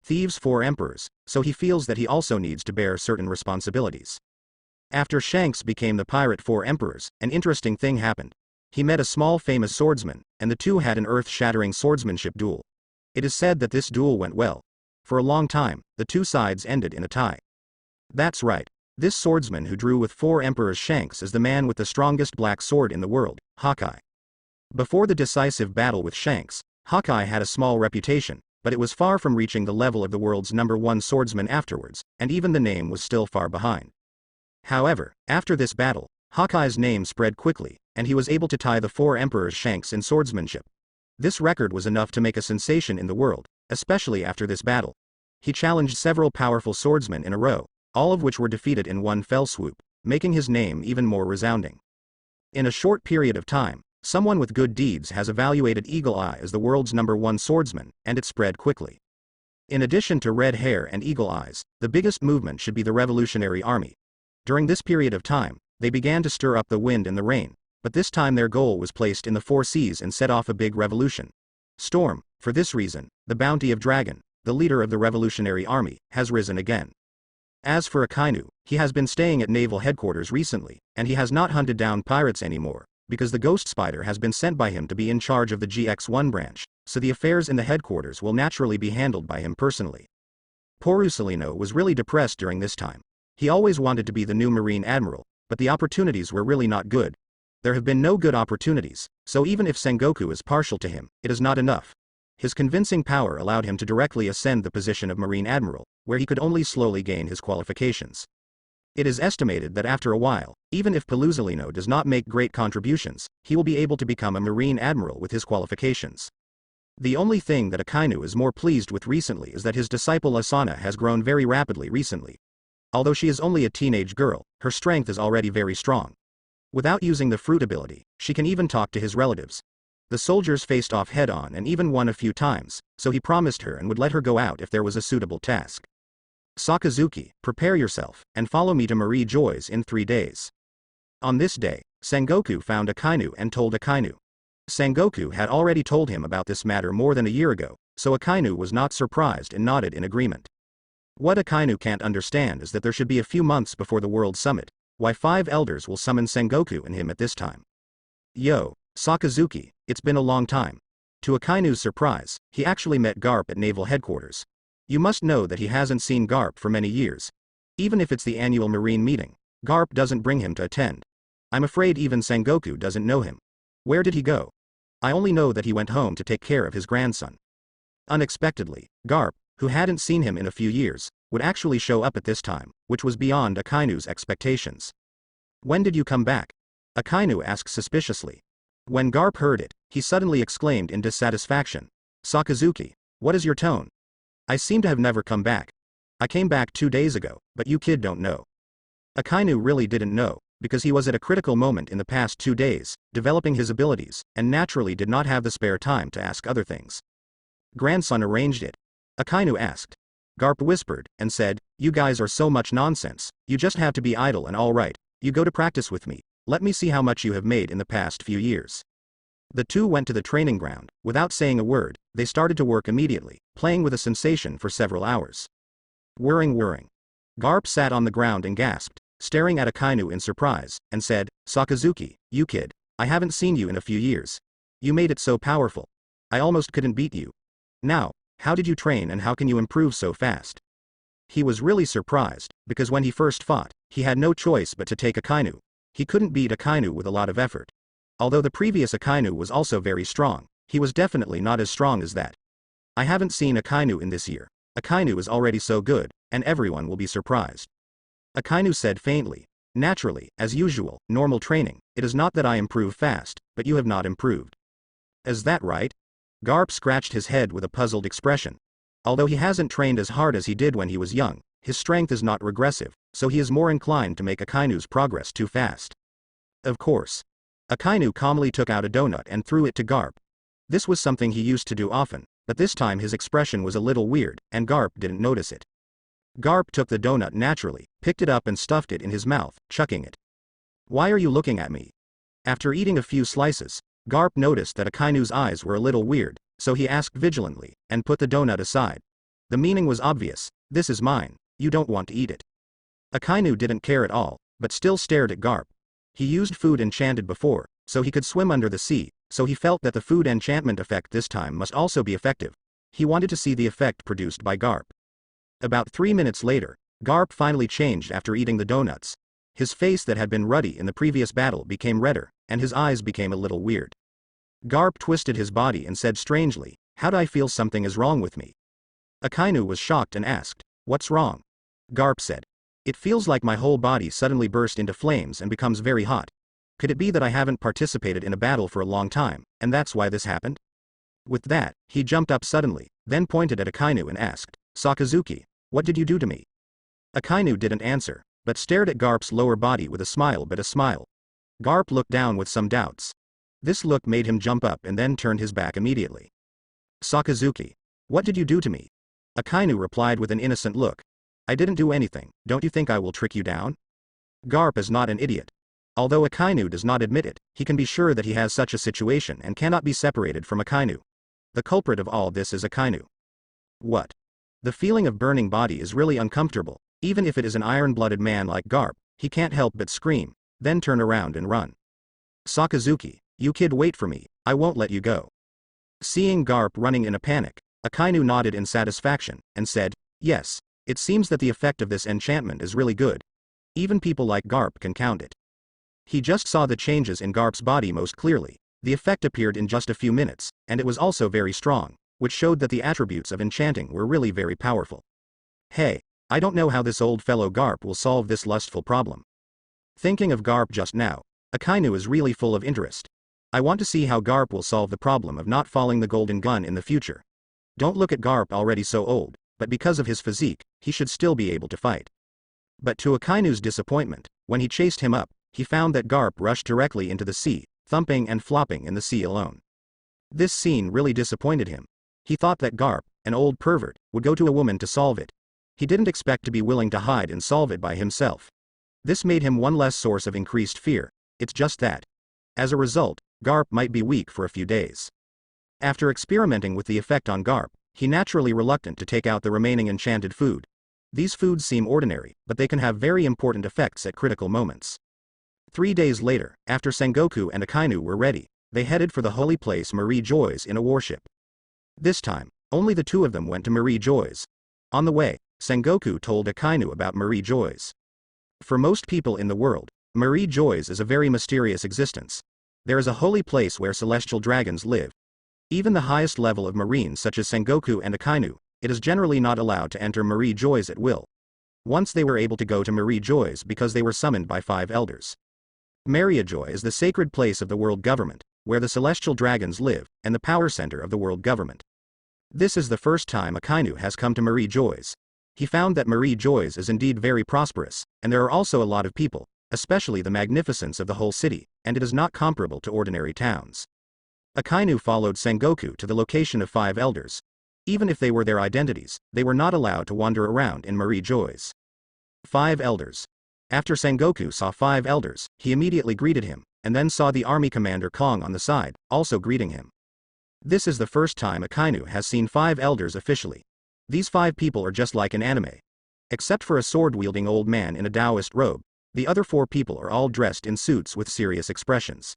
Thieves' four emperors, so he feels that he also needs to bear certain responsibilities. After Shanks became the pirate four emperors, an interesting thing happened. He met a small famous swordsman, and the two had an earth-shattering swordsmanship duel. It is said that this duel went well. For a long time, the two sides ended in a tie. That's right. This swordsman who drew with four emperors Shanks is the man with the strongest black sword in the world, Hawkeye. Before the decisive battle with Shanks, Hawkeye had a small reputation, but it was far from reaching the level of the world's #1 swordsman afterwards, and even the name was still far behind. However, after this battle, Hawkeye's name spread quickly, and he was able to tie the four emperors Shanks in swordsmanship. This record was enough to make a sensation in the world, especially after this battle. He challenged several powerful swordsmen in a row, all of which were defeated in one fell swoop, making his name even more resounding. In a short period of time, someone with good deeds has evaluated Eagle Eye as the world's #1 swordsman, and it spread quickly. In addition to Red Hair and Eagle Eyes, the biggest movement should be the Revolutionary Army. During this period of time, they began to stir up the wind and the rain, but this time their goal was placed in the four seas and set off a big revolution. Storm, for this reason, the bounty of Dragon, the leader of the Revolutionary Army, has risen again. As for Akainu, he has been staying at naval headquarters recently, and he has not hunted down pirates anymore, because the Ghost Spider has been sent by him to be in charge of the GX1 branch, so the affairs in the headquarters will naturally be handled by him personally. Porusalino was really depressed during this time. He always wanted to be the new Marine Admiral, but the opportunities were really not good. There have been no good opportunities, so even if Sengoku is partial to him, it is not enough. His convincing power allowed him to directly ascend the position of Marine Admiral, where he could only slowly gain his qualifications. It is estimated that after a while, even if Porusalino does not make great contributions, he will be able to become a Marine Admiral with his qualifications. The only thing that Akainu is more pleased with recently is that his disciple Asana has grown very rapidly recently. Although she is only a teenage girl, her strength is already very strong. Without using the fruit ability, she can even talk to his relatives. The soldiers faced off head-on and even won a few times, so he promised her and would let her go out if there was a suitable task. Sakazuki, prepare yourself, and follow me to Marie Joy's in 3 days. On this day, Sengoku found Akainu and told Akainu. Sengoku had already told him about this matter more than a year ago, so Akainu was not surprised and nodded in agreement. What Akainu can't understand is that there should be a few months before the World Summit, why 5 elders will summon Sengoku and him at this time. Yo, Sakazuki, it's been a long time. To Akainu's surprise, he actually met Garp at naval headquarters. You must know that he hasn't seen Garp for many years. Even if it's the annual marine meeting, Garp doesn't bring him to attend. I'm afraid even Sengoku doesn't know him. Where did he go? I only know that he went home to take care of his grandson. Unexpectedly, Garp, who hadn't seen him in a few years, would actually show up at this time, which was beyond Akainu's expectations. When did you come back? Akainu asked suspiciously. When Garp heard it, he suddenly exclaimed in dissatisfaction. Sakazuki, what is your tone? I seem to have never come back. I came back 2 days ago, but you kid don't know. Akainu really didn't know, because he was at a critical moment in the past 2 days, developing his abilities, and naturally did not have the spare time to ask other things. Grandson arranged it. Akainu asked. Garp whispered, and said, you guys are so much nonsense, you just have to be idle and alright, you go to practice with me, let me see how much you have made in the past few years. The two went to the training ground, without saying a word, they started to work immediately, playing with a sensation for several hours. Whirring. Garp sat on the ground and gasped, staring at Akainu in surprise, and said, Sakazuki, you kid, I haven't seen you in a few years. You made it so powerful. I almost couldn't beat you. Now, how did you train and how can you improve so fast? He was really surprised, because when he first fought, he had no choice but to take Akainu. He couldn't beat Akainu with a lot of effort. Although the previous Akainu was also very strong, he was definitely not as strong as that. I haven't seen Akainu in this year. Akainu is already so good, and everyone will be surprised. Akainu said faintly. Naturally, as usual, normal training, it is not that I improve fast, but you have not improved. Is that right? Garp scratched his head with a puzzled expression. Although he hasn't trained as hard as he did when he was young, his strength is not regressive, so he is more inclined to make Akainu's progress too fast. Of course. Akainu calmly took out a donut and threw it to Garp. This was something he used to do often, but this time his expression was a little weird, and Garp didn't notice it. Garp took the donut naturally, picked it up and stuffed it in his mouth, chucking it. Why are you looking at me? After eating a few slices, Garp noticed that Akainu's eyes were a little weird, so he asked vigilantly, and put the donut aside. The meaning was obvious, this is mine, you don't want to eat it. Akainu didn't care at all, but still stared at Garp. He used food enchanted before, so he could swim under the sea, so he felt that the food enchantment effect this time must also be effective. He wanted to see the effect produced by Garp. About 3 minutes later, Garp finally changed after eating the donuts. His face that had been ruddy in the previous battle became redder, and his eyes became a little weird. Garp twisted his body and said strangely, how do I feel something is wrong with me? Akainu was shocked and asked, what's wrong? Garp said, it feels like my whole body suddenly burst into flames and becomes very hot. Could it be that I haven't participated in a battle for a long time, and that's why this happened? With that, he jumped up suddenly, then pointed at Akainu and asked, Sakazuki, what did you do to me? Akainu didn't answer, but stared at Garp's lower body with a smile. Garp looked down with some doubts. This look made him jump up and then turned his back immediately. Sakazuki, what did you do to me? Akainu replied with an innocent look. I didn't do anything, don't you think I will trick you down? Garp is not an idiot. Although Akainu does not admit it, he can be sure that he has such a situation and cannot be separated from Akainu. The culprit of all this is Akainu. What? The feeling of burning body is really uncomfortable, even if it is an iron-blooded man like Garp, he can't help but scream, then turn around and run. Sakazuki, you kid wait for me, I won't let you go. Seeing Garp running in a panic, Akainu nodded in satisfaction, and said, yes, it seems that the effect of this enchantment is really good. Even people like Garp can count it. He just saw the changes in Garp's body most clearly, the effect appeared in just a few minutes, and it was also very strong, which showed that the attributes of enchanting were really very powerful. Hey, I don't know how this old fellow Garp will solve this lustful problem. Thinking of Garp just now, Akainu is really full of interest. I want to see how Garp will solve the problem of not falling the golden gun in the future. Don't look at Garp already so old, but because of his physique, he should still be able to fight. But to Akainu's disappointment, when he chased him up, he found that Garp rushed directly into the sea, thumping and flopping in the sea alone. This scene really disappointed him. He thought that Garp, an old pervert, would go to a woman to solve it. He didn't expect to be willing to hide and solve it by himself. This made him one less source of increased fear, it's just that. As a result, Garp might be weak for a few days. After experimenting with the effect on Garp, he naturally reluctant to take out the remaining enchanted food. These foods seem ordinary, but they can have very important effects at critical moments. 3 days later, after Sengoku and Akainu were ready, they headed for the holy place Marie Joy's in a warship. This time, only the two of them went to Marie Joy's. On the way, Sengoku told Akainu about Marie Joy's. For most people in the world, Marie Joy's is a very mysterious existence. There is a holy place where celestial dragons live. Even the highest level of marines such as Sengoku and Akainu, it is generally not allowed to enter Marie Joys at will. Once they were able to go to Marie Joys because they were summoned by 5 elders. Mariajoy is the sacred place of the world government, where the celestial dragons live, and the power center of the world government. This is the first time Akainu has come to Marie Joys. He found that Marie Joys is indeed very prosperous, and there are also a lot of people, especially the magnificence of the whole city, and it is not comparable to ordinary towns. Akainu followed Sengoku to the location of 5 elders. Even if they were their identities, they were not allowed to wander around in Marie Joys. 5 elders. After Sengoku saw 5 elders, he immediately greeted him, and then saw the army commander Kong on the side, also greeting him. This is the first time Akainu has seen 5 elders officially. These 5 people are just like an anime. Except for a sword-wielding old man in a Taoist robe, the other 4 people are all dressed in suits with serious expressions.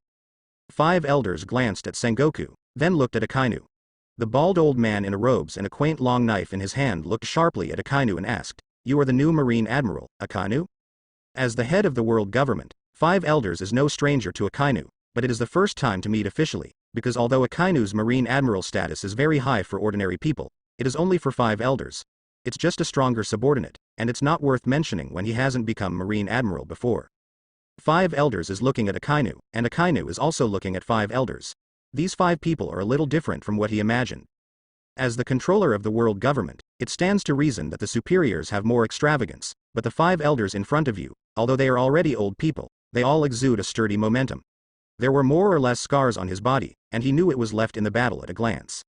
5 elders glanced at Sengoku, then looked at Akainu. The bald old man in robes and a quaint long knife in his hand looked sharply at Akainu and asked, "You are the new Marine Admiral, Akainu?" As the head of the world government, 5 elders is no stranger to Akainu, but it is the first time to meet officially, because although Akainu's Marine Admiral status is very high for ordinary people, it is only for 5 elders. It's just a stronger subordinate, and it's not worth mentioning when he hasn't become Marine Admiral before. 5 elders is looking at Akainu, and Akainu is also looking at 5 elders. These 5 people are a little different from what he imagined. As the controller of the world government, it stands to reason that the superiors have more extravagance, but the 5 elders in front of you, although they are already old people, they all exude a sturdy momentum. There were more or less scars on his body, and he knew it was left in the battle at a glance.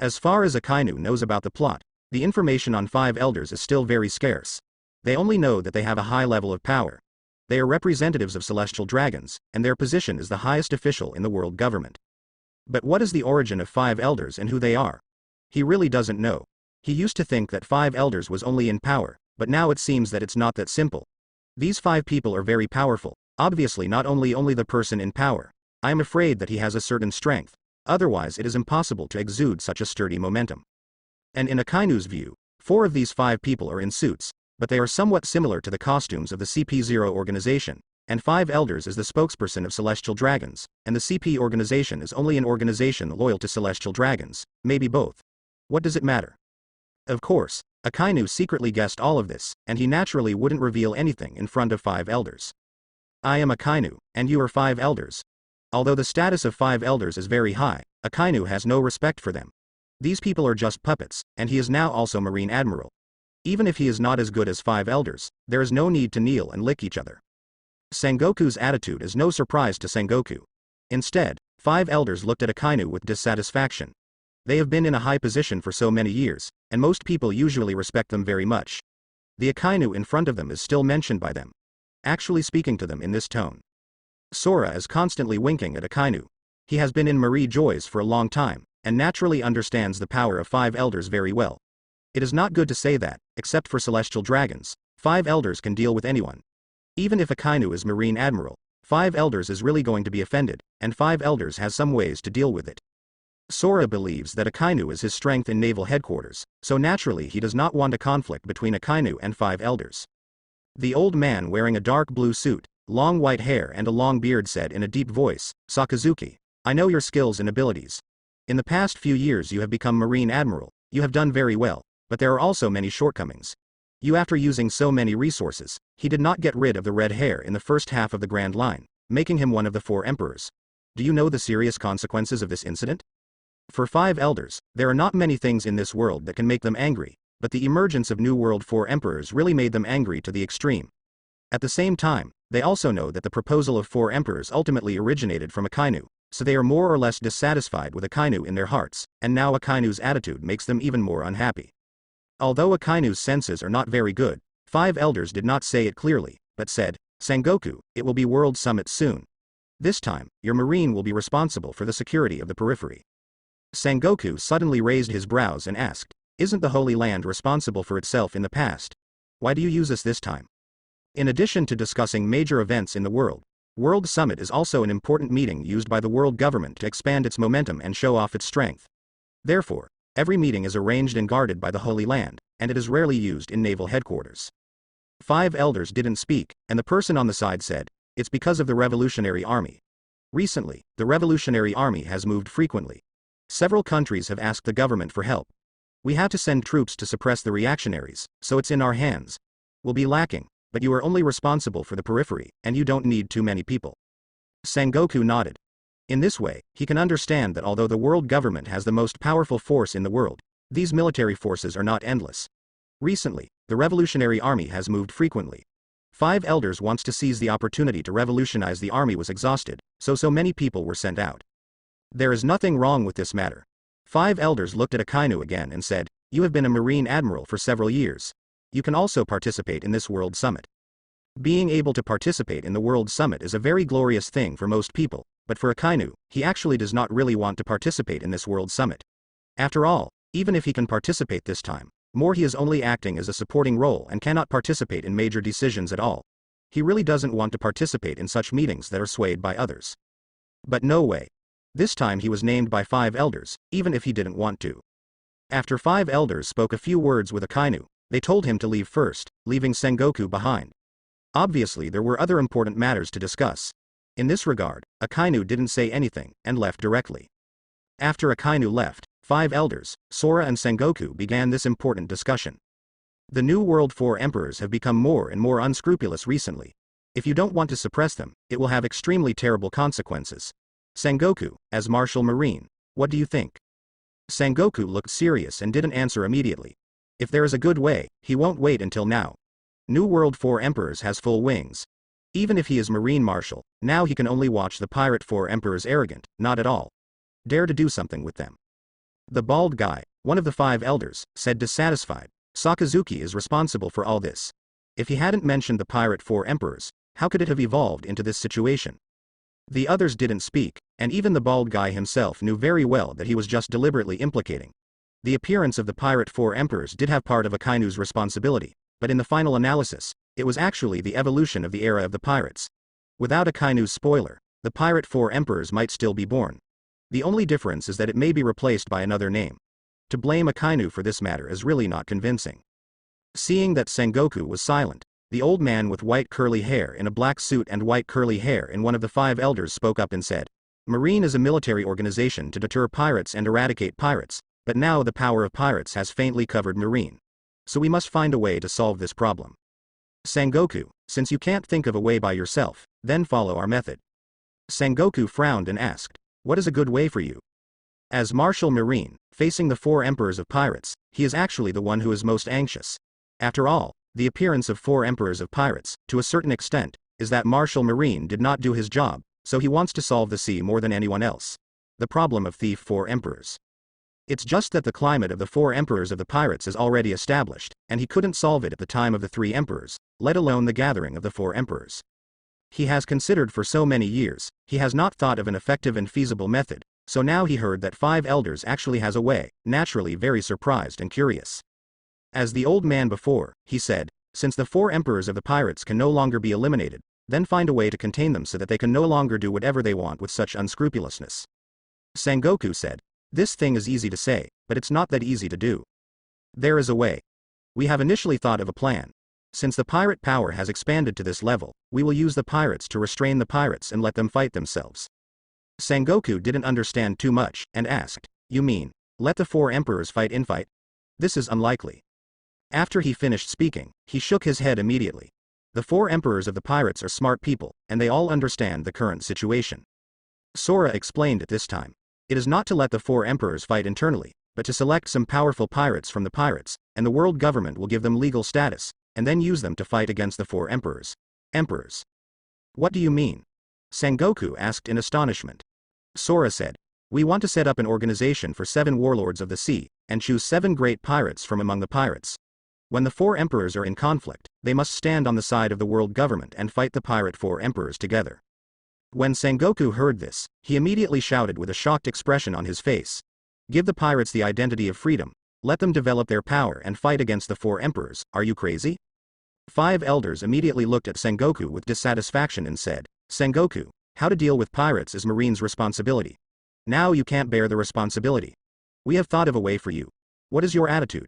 As far as Akainu knows about the plot, the information on 5 elders is still very scarce. They only know that they have a high level of power. They are representatives of celestial dragons, and their position is the highest official in the world government. But what is the origin of 5 elders and who they are? He really doesn't know. He used to think that 5 elders was only in power, but now it seems that it's not that simple. These 5 people are very powerful, obviously not only the person in power. I am afraid that he has a certain strength, otherwise it is impossible to exude such a sturdy momentum. And in Akainu's view, 4 of these 5 people are in suits, but they are somewhat similar to the costumes of the CP0 organization, and 5 elders is the spokesperson of celestial dragons, and the CP organization is only an organization loyal to celestial dragons, maybe both. What does it matter? Of course, Akainu secretly guessed all of this, and he naturally wouldn't reveal anything in front of 5 elders. I am Akainu, and you are 5 elders. Although the status of 5 elders is very high, Akainu has no respect for them. These people are just puppets, and he is now also Marine Admiral. Even if he is not as good as 5 elders, there is no need to kneel and lick each other. Sengoku's attitude is no surprise to Sengoku. Instead, 5 elders looked at Akainu with dissatisfaction. They have been in a high position for so many years, and most people usually respect them very much. The Akainu in front of them is still mentioned by them, actually speaking to them in this tone. Sora is constantly winking at Akainu. He has been in Marie Joys for a long time, and naturally understands the power of 5 elders very well. It is not good to say that, except for celestial dragons, 5 elders can deal with anyone. Even if Akainu is Marine Admiral, 5 elders is really going to be offended, and 5 elders has some ways to deal with it. Sora believes that Akainu is his strength in naval headquarters, so naturally he does not want a conflict between Akainu and 5 elders. The old man wearing a dark blue suit, long white hair and a long beard said in a deep voice, "Sakazuki, I know your skills and abilities. In the past few years you have become Marine Admiral, you have done very well, but there are also many shortcomings. After using so many resources, he did not get rid of the red hair in the first half of the Grand Line, making him one of the 4 emperors. Do you know the serious consequences of this incident? For 5 elders, there are not many things in this world that can make them angry, but the emergence of New World 4 emperors really made them angry to the extreme. At the same time, they also know that the proposal of 4 emperors ultimately originated from Akainu, so they are more or less dissatisfied with Akainu in their hearts, and now Akainu's attitude makes them even more unhappy. Although Akainu's senses are not very good, 5 elders did not say it clearly, but said, "Sengoku, it will be World Summit soon. This time, your Marine will be responsible for the security of the periphery." Sengoku suddenly raised his brows and asked, "Isn't the Holy Land responsible for itself in the past? Why do you use us this time?" In addition to discussing major events in the world, World Summit is also an important meeting used by the world government to expand its momentum and show off its strength. Therefore, every meeting is arranged and guarded by the Holy Land, and it is rarely used in naval headquarters. 5 elders didn't speak, and the person on the side said, "It's because of the Revolutionary Army. Recently, the Revolutionary Army has moved frequently. Several countries have asked the government for help. We have to send troops to suppress the reactionaries, so it's in our hands. We'll be lacking, but you are only responsible for the periphery, and you don't need too many people. Sengoku nodded. In this way, he can understand that although the world government has the most powerful force in the world, these military forces are not endless. Recently, the Revolutionary Army has moved frequently. 5 elders wants to seize the opportunity to revolutionize. The army was exhausted, so many people were sent out. There is nothing wrong with this matter. 5 elders looked at Akainu again and said, you have been a Marine Admiral for several years. You can also participate in this World Summit. Being able to participate in the World Summit is a very glorious thing for most people, but for Akainu, he actually does not really want to participate in this World Summit. After all, even if he can participate this time, he is only acting as a supporting role and cannot participate in major decisions at all. He really doesn't want to participate in such meetings that are swayed by others. But no way. This time he was named by 5 elders, even if he didn't want to. After 5 elders spoke a few words with Akainu, they told him to leave first, leaving Sengoku behind. Obviously there were other important matters to discuss. In this regard, Akainu didn't say anything, and left directly. After Akainu left, 5 elders, Sora and Sengoku began this important discussion. The New World 4 emperors have become more and more unscrupulous recently. If you don't want to suppress them, it will have extremely terrible consequences. Sengoku, as Martial Marine, what do you think? Sengoku looked serious and didn't answer immediately. If there is a good way, he won't wait until now. New World 4 emperors has full wings. Even if he is Marine Marshal, now he can only watch the Pirate 4 emperors arrogant, not at all. Dare to do something with them. The bald guy, one of the 5 elders, said dissatisfied. Sakazuki is responsible for all this. If he hadn't mentioned the Pirate 4 emperors, how could it have evolved into this situation? The others didn't speak, and even the bald guy himself knew very well that he was just deliberately implicating. The appearance of the Pirate 4 emperors did have part of Akainu's responsibility, but in the final analysis, it was actually the evolution of the era of the pirates. Without Akainu's spoiler, the Pirate 4 emperors might still be born. The only difference is that it may be replaced by another name. To blame Akainu for this matter is really not convincing. Seeing that Sengoku was silent, the old man with white curly hair in a black suit and white curly hair in one of the 5 elders spoke up and said, Marine is a military organization to deter pirates and eradicate pirates, but now the power of pirates has faintly covered Marine. So we must find a way to solve this problem. Sengoku, since you can't think of a way by yourself, then follow our method. Sengoku frowned and asked, what is a good way for you? As Martial Marine, facing the 4 emperors of pirates, he is actually the one who is most anxious. After all, the appearance of 4 emperors of pirates, to a certain extent, is that Martial Marine did not do his job, so he wants to solve the sea more than anyone else. The problem of Thief 4 emperors. It's just that the climate of the 4 emperors of the pirates is already established, and he couldn't solve it at the time of the 3 emperors, let alone the gathering of the 4 emperors. He has considered for so many years, he has not thought of an effective and feasible method, so now he heard that 5 elders actually has a way, naturally very surprised and curious. As the old man before, he said, since the 4 emperors of the pirates can no longer be eliminated, then find a way to contain them so that they can no longer do whatever they want with such unscrupulousness. Sengoku said, this thing is easy to say, but it's not that easy to do. There is a way. We have initially thought of a plan. Since the pirate power has expanded to this level, we will use the pirates to restrain the pirates and let them fight themselves. Sengoku didn't understand too much, and asked, you mean, let the 4 emperors fight in fight? This is unlikely. After he finished speaking, he shook his head immediately. The 4 emperors of the pirates are smart people, and they all understand the current situation. Sora explained at this time. It is not to let the 4 emperors fight internally, but to select some powerful pirates from the pirates, and the world government will give them legal status, and then use them to fight against the 4 emperors. Emperors. What do you mean? Sengoku asked in astonishment. Sora said, we want to set up an organization for 7 warlords of the sea, and choose 7 great pirates from among the pirates. When the 4 emperors are in conflict, they must stand on the side of the world government and fight the pirate 4 emperors together. When Sengoku heard this, he immediately shouted with a shocked expression on his face. Give the pirates the identity of freedom, let them develop their power and fight against the 4 emperors, are you crazy? 5 elders immediately looked at Sengoku with dissatisfaction and said, Sengoku, how to deal with pirates is Marine's responsibility. Now you can't bear the responsibility. We have thought of a way for you. What is your attitude?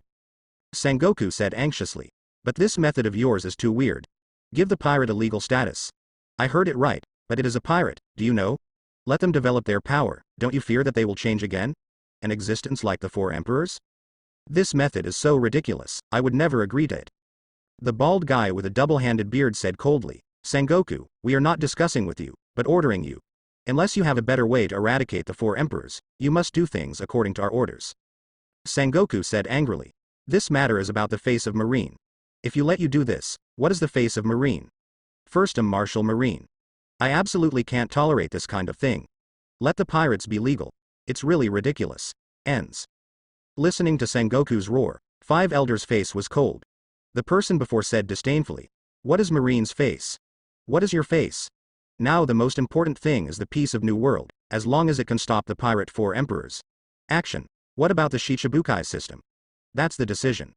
Sengoku said anxiously. But this method of yours is too weird. Give the pirate a legal status. I heard it right, but it is a pirate, do you know? Let them develop their power, don't you fear that they will change again? an existence like the four emperors? This method is so ridiculous, I would never agree to it. The bald guy with a double-handed beard said coldly, Sengoku, we are not discussing with you, but ordering you. Unless you have a better way to eradicate the four emperors, you must do things according to our orders. Sengoku said angrily. This matter is about the face of Marine. If you let you do this, what is the face of Marine? First, a martial Marine. I absolutely can't tolerate this kind of thing. Let the pirates be legal. It's really ridiculous. Ends. Listening to Sengoku's roar, Five Elders' face was cold. The person before said disdainfully, what is Marine's face? What is your face? Now the most important thing is the peace of New World, as long as it can stop the pirate four emperors. Action. What about the Shichibukai system? That's the decision.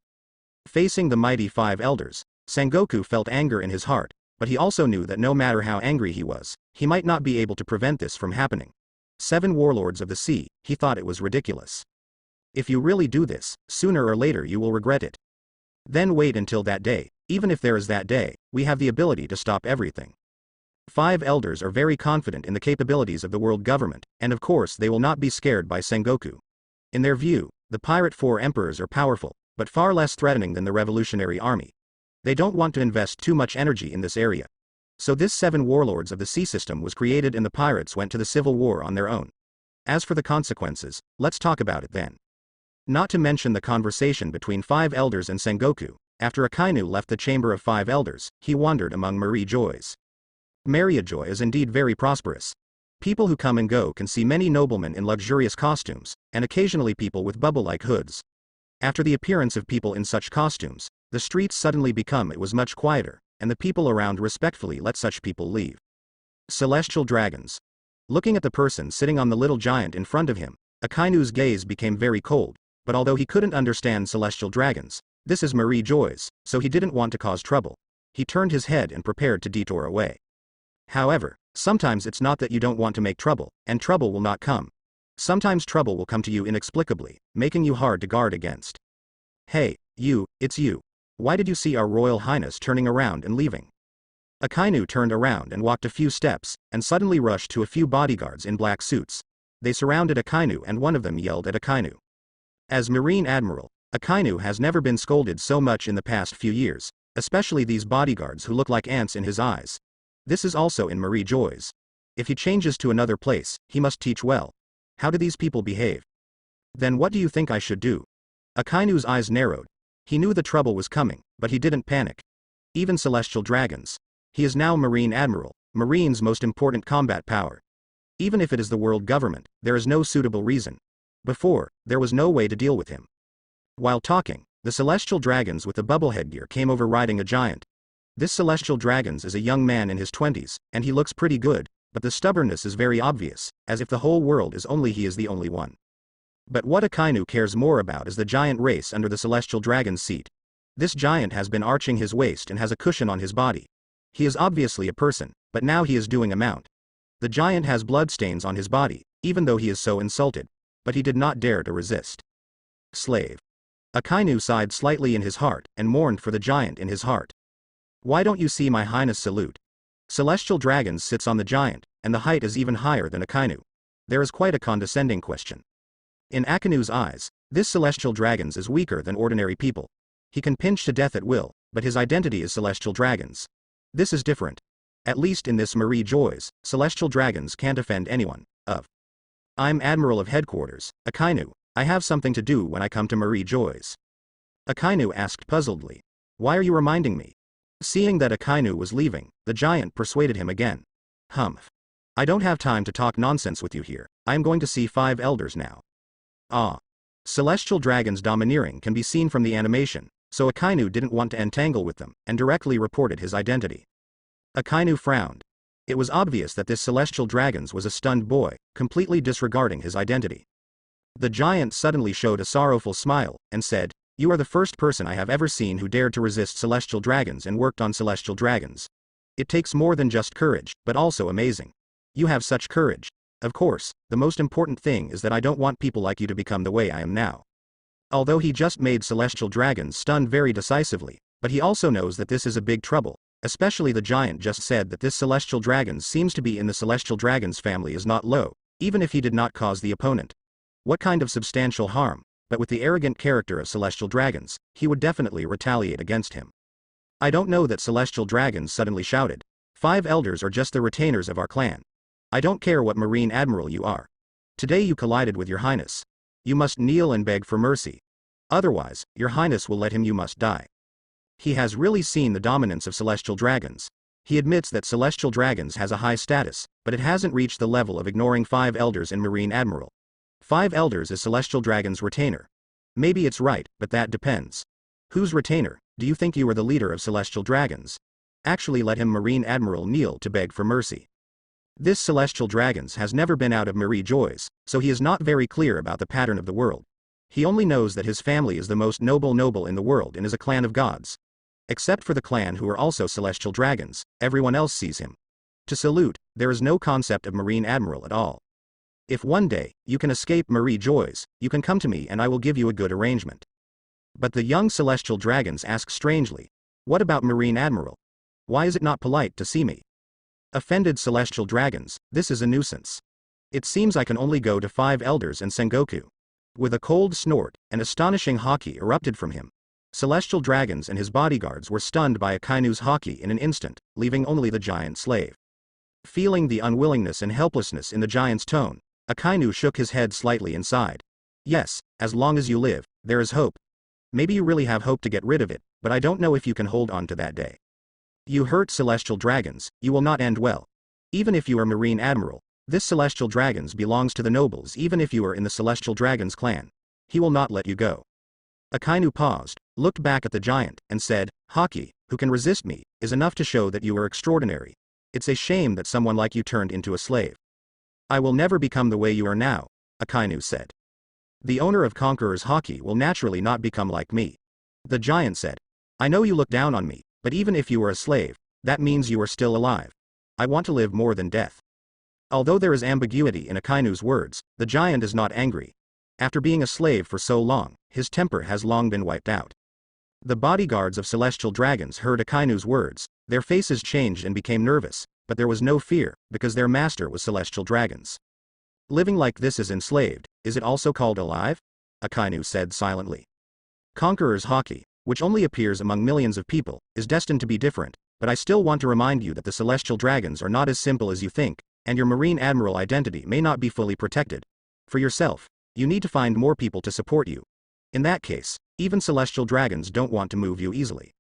Facing the mighty Five Elders, Sengoku felt anger in his heart, but he also knew that no matter how angry he was, he might not be able to prevent this from happening. 7 warlords of the sea, he thought it was ridiculous. If you really do this, sooner or later you will regret it. Then wait until that day, even if there is that day, we have the ability to stop everything. 5 elders are very confident in the capabilities of the world government, and of course they will not be scared by Sengoku. In their view, the pirate four emperors are powerful, but far less threatening than the revolutionary army. They don't want to invest too much energy in this area. So this 7 warlords of the sea system was created and the pirates went to the civil war on their own. As for the consequences, let's talk about it then. Not to mention the conversation between 5 elders and Sengoku, after Akainu left the chamber of 5 elders, he wandered among Marie Joys. Maria Joy is indeed very prosperous. People who come and go can see many noblemen in luxurious costumes, and occasionally people with bubble-like hoods. After the appearance of people in such costumes, the streets suddenly become it was much quieter, and the people around respectfully let such people leave. Celestial dragons. Looking at the person sitting on the little giant in front of him, Akainu's gaze became very cold, but although he couldn't understand celestial dragons, this is Marie Joy's, so he didn't want to cause trouble. He turned his head and prepared to detour away. However, sometimes it's not that you don't want to make trouble, and trouble will not come. Sometimes trouble will come to you inexplicably, making you hard to guard against. Hey, you, it's you. Why did you see our Royal Highness turning around and leaving? Akainu turned around and walked a few steps, and suddenly rushed to a few bodyguards in black suits. They surrounded Akainu and one of them yelled at Akainu. As Marine Admiral, Akainu has never been scolded so much in the past few years, especially these bodyguards who look like ants in his eyes. This is also in Marie Joy's. If he changes to another place, he must teach well. How do these people behave? Then what do you think I should do? Akainu's eyes narrowed. He knew the trouble was coming, but he didn't panic. Even celestial dragons. He is now Marine Admiral, Marine's most important combat power. Even if it is the world government, there is no suitable reason. Before, there was no way to deal with him. While talking, the celestial dragons with the bubble headgear came over riding a giant. This celestial dragons is a young man in his 20s, and he looks pretty good, but the stubbornness is very obvious, as if the whole world is only he is the only one. But what Akainu cares more about is the giant race under the celestial dragon's seat. This giant has been arching his waist and has a cushion on his body. He is obviously a person, but now he is doing a mount. The giant has bloodstains on his body, even though he is so insulted, but he did not dare to resist. Slave. Akainu sighed slightly in his heart, and mourned for the giant in his heart. Why don't you see my highness salute? Celestial dragons sits on the giant, and the height is even higher than Akainu. There is quite a condescending question. In Akainu's eyes, this celestial dragons is weaker than ordinary people. He can pinch to death at will, but his identity is celestial dragons. This is different. At least in this Marie Joy's, celestial dragons can't offend anyone. I'm Admiral of Headquarters, Akainu. I have something to do when I come to Marie Joy's. Akainu asked puzzledly. Why are you reminding me? Seeing that Akainu was leaving, the giant persuaded him again. Humph. I don't have time to talk nonsense with you here. I am going to see 5 elders now. Ah. Celestial dragons domineering can be seen from the animation, so Akainu didn't want to entangle with them, and directly reported his identity. Akainu frowned. It was obvious that this celestial dragons was a stunned boy, completely disregarding his identity. The giant suddenly showed a sorrowful smile, and said, You are the first person I have ever seen who dared to resist celestial dragons and worked on celestial dragons. It takes more than just courage, but also amazing. You have such courage. Of course, the most important thing is that I don't want people like you to become the way I am now. Although he just made celestial dragons stunned very decisively, but he also knows that this is a big trouble, especially the giant just said that this celestial dragons seems to be in the celestial dragons family is not low, even if he did not cause the opponent. What kind of substantial harm? But with the arrogant character of celestial dragons, he would definitely retaliate against him. I don't know that celestial dragons suddenly shouted. 5 elders are just the retainers of our clan. I don't care what marine admiral you are. Today you collided with your highness. You must kneel and beg for mercy. Otherwise, your highness will let him you must die. He has really seen the dominance of celestial dragons. He admits that celestial dragons has a high status, but it hasn't reached the level of ignoring 5 elders in marine admiral. 5 elders is celestial dragon's retainer. Maybe it's right, but that depends. Whose retainer? Do you think you are the leader of celestial dragons? Actually let him marine admiral kneel to beg for mercy. This celestial dragons has never been out of Marie Joy's, so he is not very clear about the pattern of the world. He only knows that his family is the most noble in the world and is a clan of gods. Except for the clan who are also celestial dragons, everyone else sees him. To salute, there is no concept of marine admiral at all. If one day, you can escape Marie Joy's, you can come to me and I will give you a good arrangement. But the young celestial dragons ask strangely, what about marine admiral? Why is it not polite to see me? Offended celestial dragons, this is a nuisance. It seems I can only go to 5 elders and Sengoku. With a cold snort, an astonishing haki erupted from him. Celestial dragons and his bodyguards were stunned by Akainu's haki in an instant, leaving only the giant slave. Feeling the unwillingness and helplessness in the giant's tone, Akainu shook his head slightly and sighed. Yes, as long as you live, there is hope. Maybe you really have hope to get rid of it, but I don't know if you can hold on to that day. You hurt celestial dragons, you will not end well. Even if you are marine admiral, this celestial dragons belongs to the nobles even if you are in the celestial dragons clan. He will not let you go. Akainu paused, looked back at the giant, and said, Haki, who can resist me, is enough to show that you are extraordinary. It's a shame that someone like you turned into a slave. I will never become the way you are now, Akainu said. The owner of Conqueror's haki will naturally not become like me. The giant said, I know you look down on me, but even if you are a slave, that means you are still alive. I want to live more than death. Although there is ambiguity in Akainu's words, the giant is not angry. After being a slave for so long, his temper has long been wiped out. The bodyguards of celestial dragons heard Akainu's words, their faces changed and became nervous, but there was no fear, because their master was celestial dragons. Living like this is enslaved, is it also called alive? Akainu said silently. Conqueror's haki, which only appears among millions of people, is destined to be different, but I still want to remind you that the celestial dragons are not as simple as you think, and your marine admiral identity may not be fully protected. For yourself, you need to find more people to support you. In that case, even celestial dragons don't want to move you easily.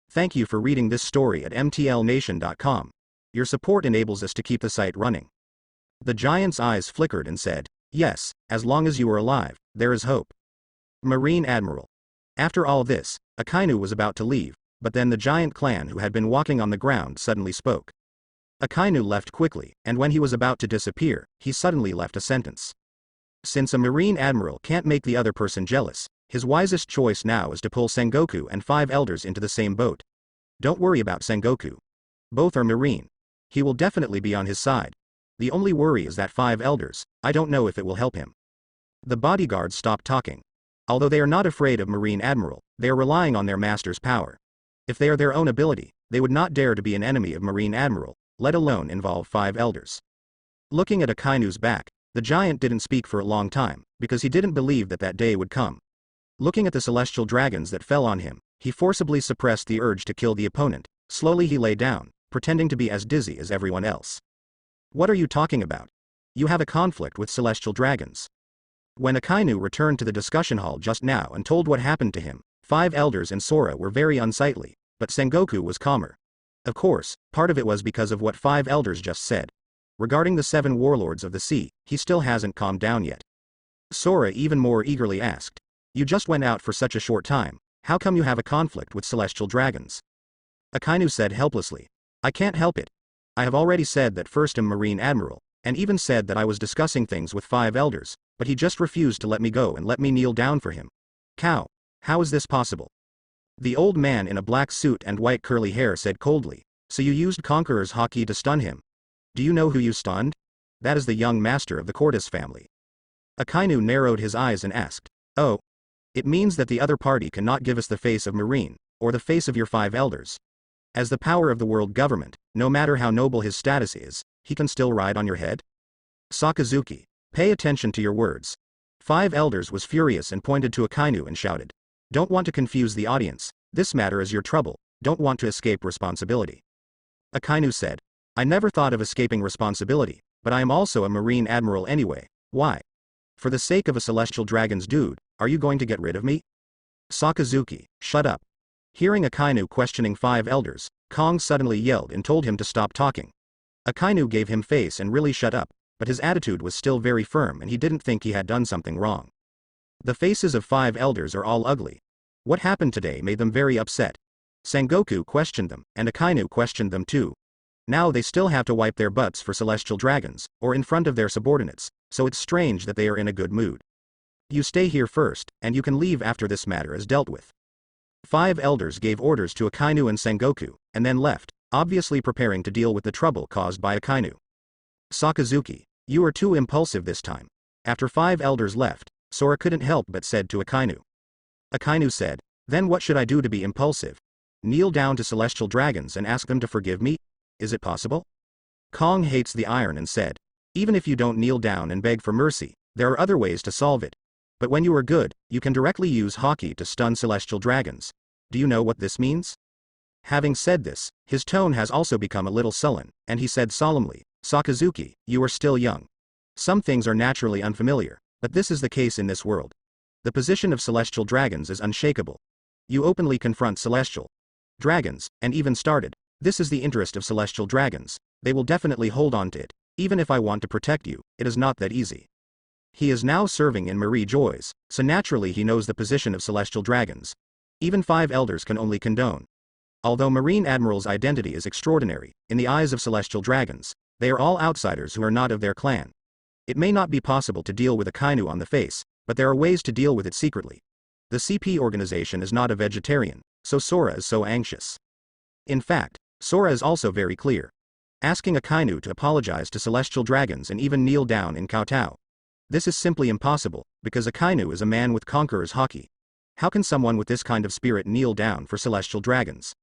Thank you for reading this story at mtlnation.com. Your support enables us to keep the site running. The giant's eyes flickered and said, yes, as long as you are alive, there is hope. Marine Admiral. After all this, Akainu was about to leave, but then the giant clan who had been walking on the ground suddenly spoke. Akainu left quickly, and when he was about to disappear, he suddenly left a sentence. Since a marine admiral can't make the other person jealous, his wisest choice now is to pull Sengoku and 5 elders into the same boat. Don't worry about Sengoku. Both are marine. He will definitely be on his side. The only worry is that 5 elders, I don't know if it will help him. The bodyguards stopped talking. Although they are not afraid of Marine Admiral, they are relying on their master's power. If they are their own ability, they would not dare to be an enemy of Marine Admiral, let alone involve 5 elders. Looking at Akainu's back, the giant didn't speak for a long time, because he didn't believe that that day would come. Looking at the celestial dragons that fell on him, he forcibly suppressed the urge to kill the opponent. Slowly he lay down, pretending to be as dizzy as everyone else. What are you talking about? You have a conflict with celestial dragons. When Akainu returned to the discussion hall just now and told what happened to him, 5 elders and Sora were very unsightly, but Sengoku was calmer. Of course, part of it was because of what 5 elders just said. Regarding the 7 warlords of the sea, he still hasn't calmed down yet. Sora even more eagerly asked, you just went out for such a short time, how come you have a conflict with celestial dragons? Akainu said helplessly, I can't help it. I have already said that first am Marine Admiral, and even said that I was discussing things with 5 elders, but he just refused to let me go and let me kneel down for him. Cow, how is this possible? The old man in a black suit and white curly hair said coldly, so you used Conqueror's haki to stun him? Do you know who you stunned? That is the young master of the Cordes family. Akainu narrowed his eyes and asked, oh, it means that the other party cannot give us the face of Marine, or the face of your 5 elders. As the power of the world government, no matter how noble his status is, he can still ride on your head? Sakazuki, pay attention to your words. Five Elders was furious and pointed to Akainu and shouted. Don't want to confuse the audience, this matter is your trouble, don't want to escape responsibility. Akainu said. I never thought of escaping responsibility, but I am also a Marine Admiral anyway, why? For the sake of a celestial dragon's dude, are you going to get rid of me? Sakazuki, shut up. Hearing Akainu questioning Five Elders, Kong suddenly yelled and told him to stop talking. Akainu gave him face and really shut up, but his attitude was still very firm and he didn't think he had done something wrong. The faces of Five Elders are all ugly. What happened today made them very upset. Sengoku questioned them, and Akainu questioned them too. Now they still have to wipe their butts for celestial dragons, or in front of their subordinates, so it's strange that they are in a good mood. You stay here first, and you can leave after this matter is dealt with. Five Elders gave orders to Akainu and Sengoku, and then left, obviously preparing to deal with the trouble caused by Akainu. Sakazuki, you are too impulsive this time. After Five Elders left, Sora couldn't help but said to Akainu. Akainu said, then what should I do to be impulsive? Kneel down to celestial dragons and ask them to forgive me? Is it possible? Kong hates the iron and said, even if you don't kneel down and beg for mercy, there are other ways to solve it. But when you are good, you can directly use Haki to stun celestial dragons. Do you know what this means? Having said this, his tone has also become a little sullen, and he said solemnly, Sakazuki, you are still young. Some things are naturally unfamiliar, but this is the case in this world. The position of celestial dragons is unshakable. You openly confront celestial dragons, and even started. This is the interest of celestial dragons. They will definitely hold on to it. Even if I want to protect you, it is not that easy. He is now serving in Marie Joy's, so naturally he knows the position of celestial dragons. Even Five Elders can only condone. Although Marine Admiral's identity is extraordinary, in the eyes of celestial dragons, they are all outsiders who are not of their clan. It may not be possible to deal with Akainu on the face, but there are ways to deal with it secretly. The CP organization is not a vegetarian, so Sora is so anxious. In fact, Sora is also very clear. Asking Akainu to apologize to celestial dragons and even kneel down in kowtow. This is simply impossible, because Akainu is a man with conqueror's haki. How can someone with this kind of spirit kneel down for celestial dragons?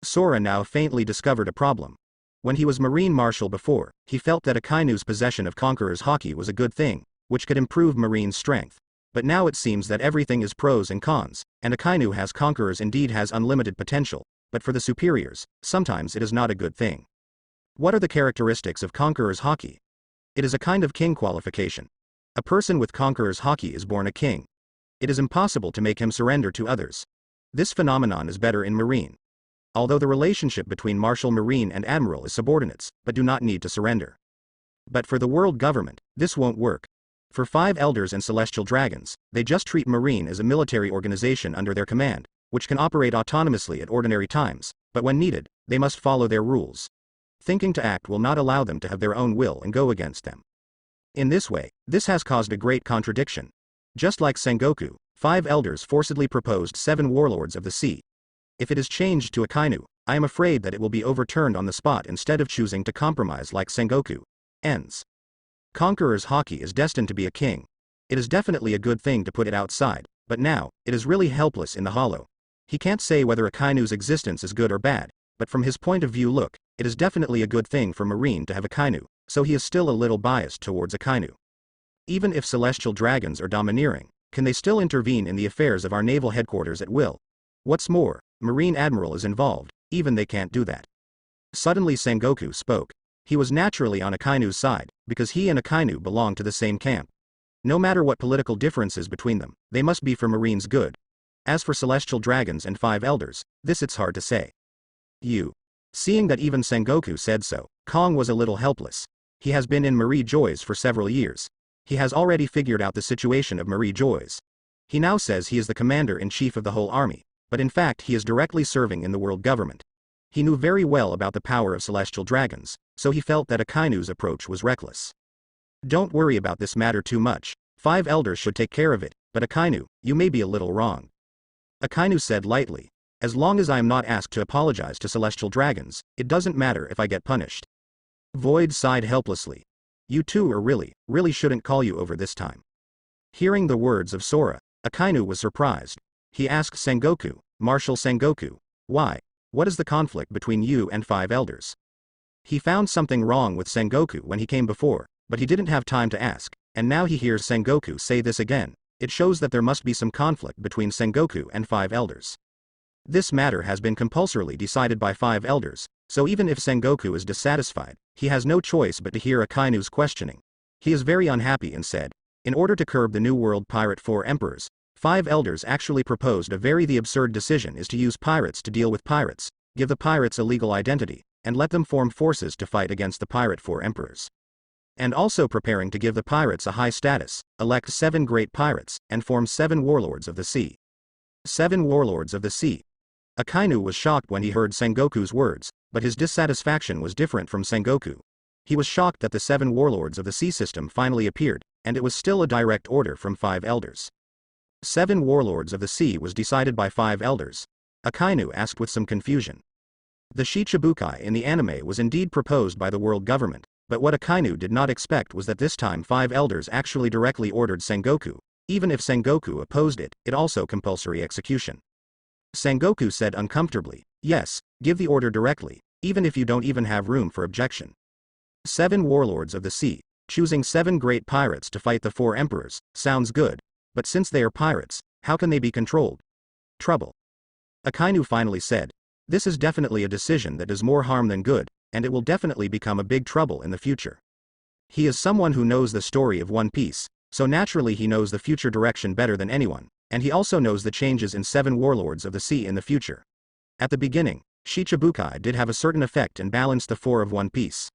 Sora now faintly discovered a problem. When he was Marine Marshal before, he felt that Akainu's possession of conqueror's haki was a good thing, which could improve Marine's strength. But now it seems that everything is pros and cons, and Akainu has conquerors indeed has unlimited potential, but for the superiors, sometimes it is not a good thing. What are the characteristics of conqueror's haki? It is a kind of king qualification. A person with conqueror's haki is born a king. It is impossible to make him surrender to others. This phenomenon is better in Marine. Although the relationship between Marshal Marine and Admiral is subordinates, but do not need to surrender. But for the world government, this won't work. For Five Elders and Celestial Dragons, they just treat Marine as a military organization under their command, which can operate autonomously at ordinary times, but when needed, they must follow their rules. Thinking to act will not allow them to have their own will and go against them. In this way, this has caused a great contradiction. Just like Sengoku, Five Elders forcibly proposed 7 warlords of the sea. If it is changed to Akainu, I am afraid that it will be overturned on the spot instead of choosing to compromise like Sengoku. Ends. Conqueror's haki is destined to be a king. It is definitely a good thing to put it outside, but now, it is really helpless in the hollow. He can't say whether Akainu's existence is good or bad, but from his point of view look, it is definitely a good thing for Marine to have Akainu, so he is still a little biased towards Akainu. Even if celestial dragons are domineering, can they still intervene in the affairs of our naval headquarters at will? What's more, Marine Admiral is involved, even they can't do that. Suddenly Sengoku spoke. He was naturally on Akainu's side, because he and Akainu belong to the same camp. No matter what political differences between them, they must be for Marine's good. As for celestial dragons and Five Elders, this it's hard to say. Seeing that even Sengoku said so, Kong was a little helpless. He has been in Marie Joy's for several years. He has already figured out the situation of Marie Joy's. He now says he is the commander-in-chief of the whole army, but in fact he is directly serving in the world government. He knew very well about the power of celestial dragons, so he felt that Akainu's approach was reckless. Don't worry about this matter too much. Five Elders should take care of it, but Akainu, you may be a little wrong. Akainu said lightly. As long as I am not asked to apologize to celestial dragons, it doesn't matter if I get punished. Void sighed helplessly. You two are really shouldn't call you over this time. Hearing the words of Sora, Akainu was surprised. He asked Sengoku, Marshal Sengoku, why? What is the conflict between you and Five Elders? He found something wrong with Sengoku when he came before, but he didn't have time to ask. and now he hears Sengoku say this again. It shows that there must be some conflict between Sengoku and 5 elders. This matter has been compulsorily decided by 5 elders, so even if Sengoku is dissatisfied, he has no choice but to hear Akainu's questioning. He is very unhappy and said, in order to curb the New World Pirate 4 Emperors, 5 elders actually proposed the absurd decision is to use pirates to deal with pirates, give the pirates a legal identity, and let them form forces to fight against the Pirate 4 Emperors. And also preparing to give the pirates a high status, elect 7 great pirates, and form 7 warlords of the sea. 7 warlords of the sea. Akainu was shocked when he heard Sengoku's words, but his dissatisfaction was different from Sengoku. He was shocked that the 7 warlords of the sea system finally appeared, and it was still a direct order from 5 elders. 7 warlords of the sea was decided by 5 elders. Akainu asked with some confusion. The Shichibukai in the anime was indeed proposed by the world government, but what Akainu did not expect was that this time 5 elders actually directly ordered Sengoku. Even if Sengoku opposed it, it also compulsory execution. Sengoku said uncomfortably, yes, give the order directly, even if you don't even have room for objection. 7 warlords of the sea, choosing 7 great pirates to fight the 4 emperors, sounds good, but since they are pirates, how can they be controlled? Trouble. Akainu finally said, this is definitely a decision that does more harm than good, and it will definitely become a big trouble in the future. He is someone who knows the story of One Piece, so naturally he knows the future direction better than anyone, and he also knows the changes in 7 warlords of the sea in the future. At the beginning, Shichibukai did have a certain effect and balanced the 4 of One Piece.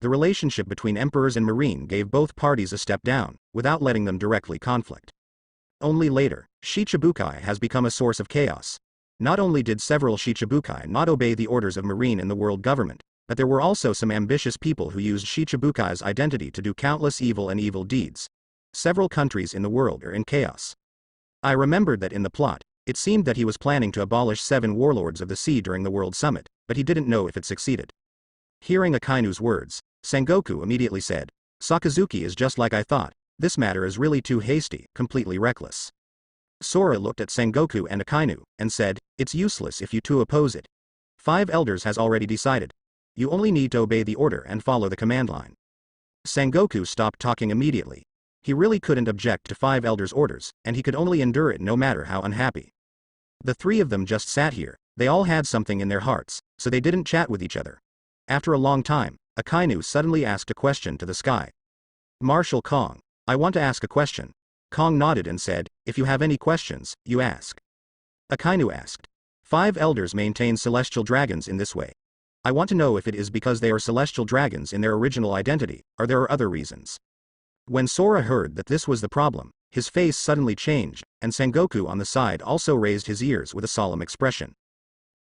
The relationship between emperors and marine gave both parties a step down, without letting them directly conflict. Only later, Shichibukai has become a source of chaos. Not only did several Shichibukai not obey the orders of marine in the world government, but there were also some ambitious people who used Shichibukai's identity to do countless evil and evil deeds. Several countries in the world are in chaos. I remembered that in the plot, it seemed that he was planning to abolish 7 warlords of the sea during the World Summit, but he didn't know if it succeeded. Hearing Akainu's words, Sengoku immediately said, Sakazuki is just like I thought, this matter is really too hasty, completely reckless. Sora looked at Sengoku and Akainu, and said, it's useless if you two oppose it. 5 elders has already decided. You only need to obey the order and follow the command line. Sengoku stopped talking immediately. He really couldn't object to 5 elders' orders, and he could only endure it no matter how unhappy. The 3 of them just sat here, they all had something in their hearts, so they didn't chat with each other. After a long time, Akainu suddenly asked a question to the sky. Marshal Kong, I want to ask a question. Kong nodded and said, if you have any questions, you ask. Akainu asked. 5 elders maintain celestial dragons in this way. I want to know if it is because they are celestial dragons in their original identity, or there are other reasons. When Sora heard that this was the problem, his face suddenly changed, and Sengoku on the side also raised his ears with a solemn expression.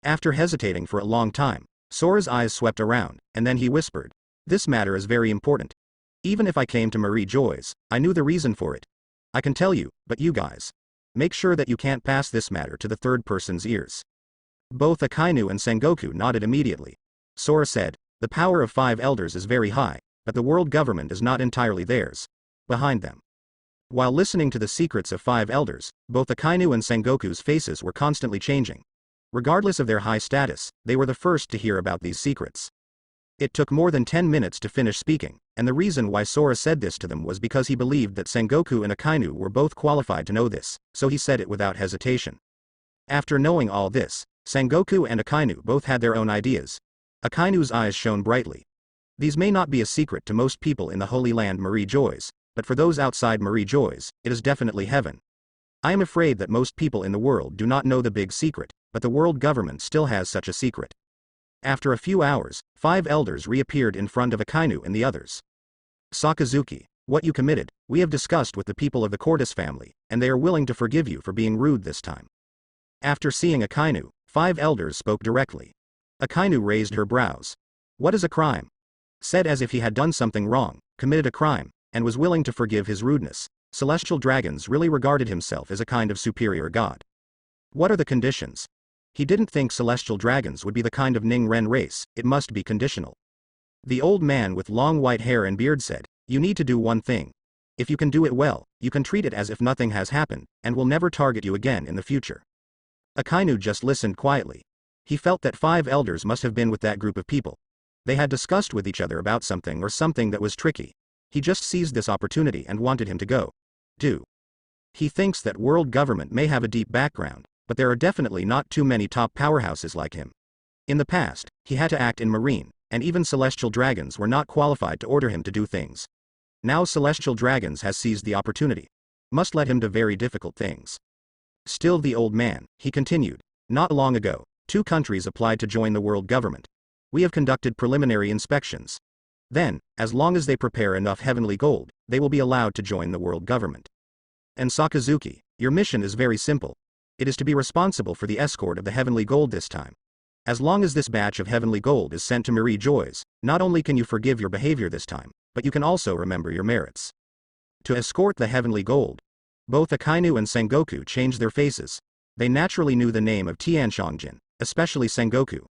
After hesitating for a long time, Sora's eyes swept around, and then he whispered, this matter is very important. Even if I came to Marie Joy's, I knew the reason for it. I can tell you, but you guys. Make sure that you can't pass this matter to the third person's ears. Both Akainu and Sengoku nodded immediately. Sora said, the power of 5 elders is very high, but the world government is not entirely theirs. Behind them. While listening to the secrets of 5 elders, both Akainu and Sengoku's faces were constantly changing. Regardless of their high status, they were the first to hear about these secrets. It took more than 10 minutes to finish speaking, and the reason why Sora said this to them was because he believed that Sengoku and Akainu were both qualified to know this, so he said it without hesitation. After knowing all this, Sengoku and Akainu both had their own ideas. Akainu's eyes shone brightly. These may not be a secret to most people in the Holy Land Marie Joy's, but for those outside Marie Joy's, it is definitely heaven. I am afraid that most people in the world do not know the big secret, but the world government still has such a secret. After a few hours, 5 elders reappeared in front of Akainu and the others. Sakazuki, what you committed, we have discussed with the people of the Cortis family, and they are willing to forgive you for being rude this time. After seeing Akainu, 5 elders spoke directly. Akainu raised her brows. What is a crime? Said as if he had done something wrong, committed a crime, and was willing to forgive his rudeness. Celestial dragons really regarded himself as a kind of superior god. What are the conditions? He didn't think celestial dragons would be the kind of Ning-Ren race, it must be conditional. The old man with long white hair and beard said, you need to do one thing. If you can do it well, you can treat it as if nothing has happened, and will never target you again in the future. Akainu just listened quietly. He felt that 5 elders must have been with that group of people. They had discussed with each other about something or something that was tricky. He just seized this opportunity and wanted him to go. He thinks that world government may have a deep background, but there are definitely not too many top powerhouses like him. In the past, he had to act in marine, and even celestial dragons were not qualified to order him to do things. Now celestial dragons has seized the opportunity. Must let him do very difficult things. Still the old man, he continued. Not long ago, 2 countries applied to join the world government. We have conducted preliminary inspections. Then, as long as they prepare enough heavenly gold, they will be allowed to join the world government. And Sakazuki, your mission is very simple. It is to be responsible for the escort of the heavenly gold this time. As long as this batch of heavenly gold is sent to Marie Joy's, not only can you forgive your behavior this time, but you can also remember your merits. To escort the heavenly gold. Both Akainu and Sengoku changed their faces. They naturally knew the name of Tianshongjin, especially Sengoku.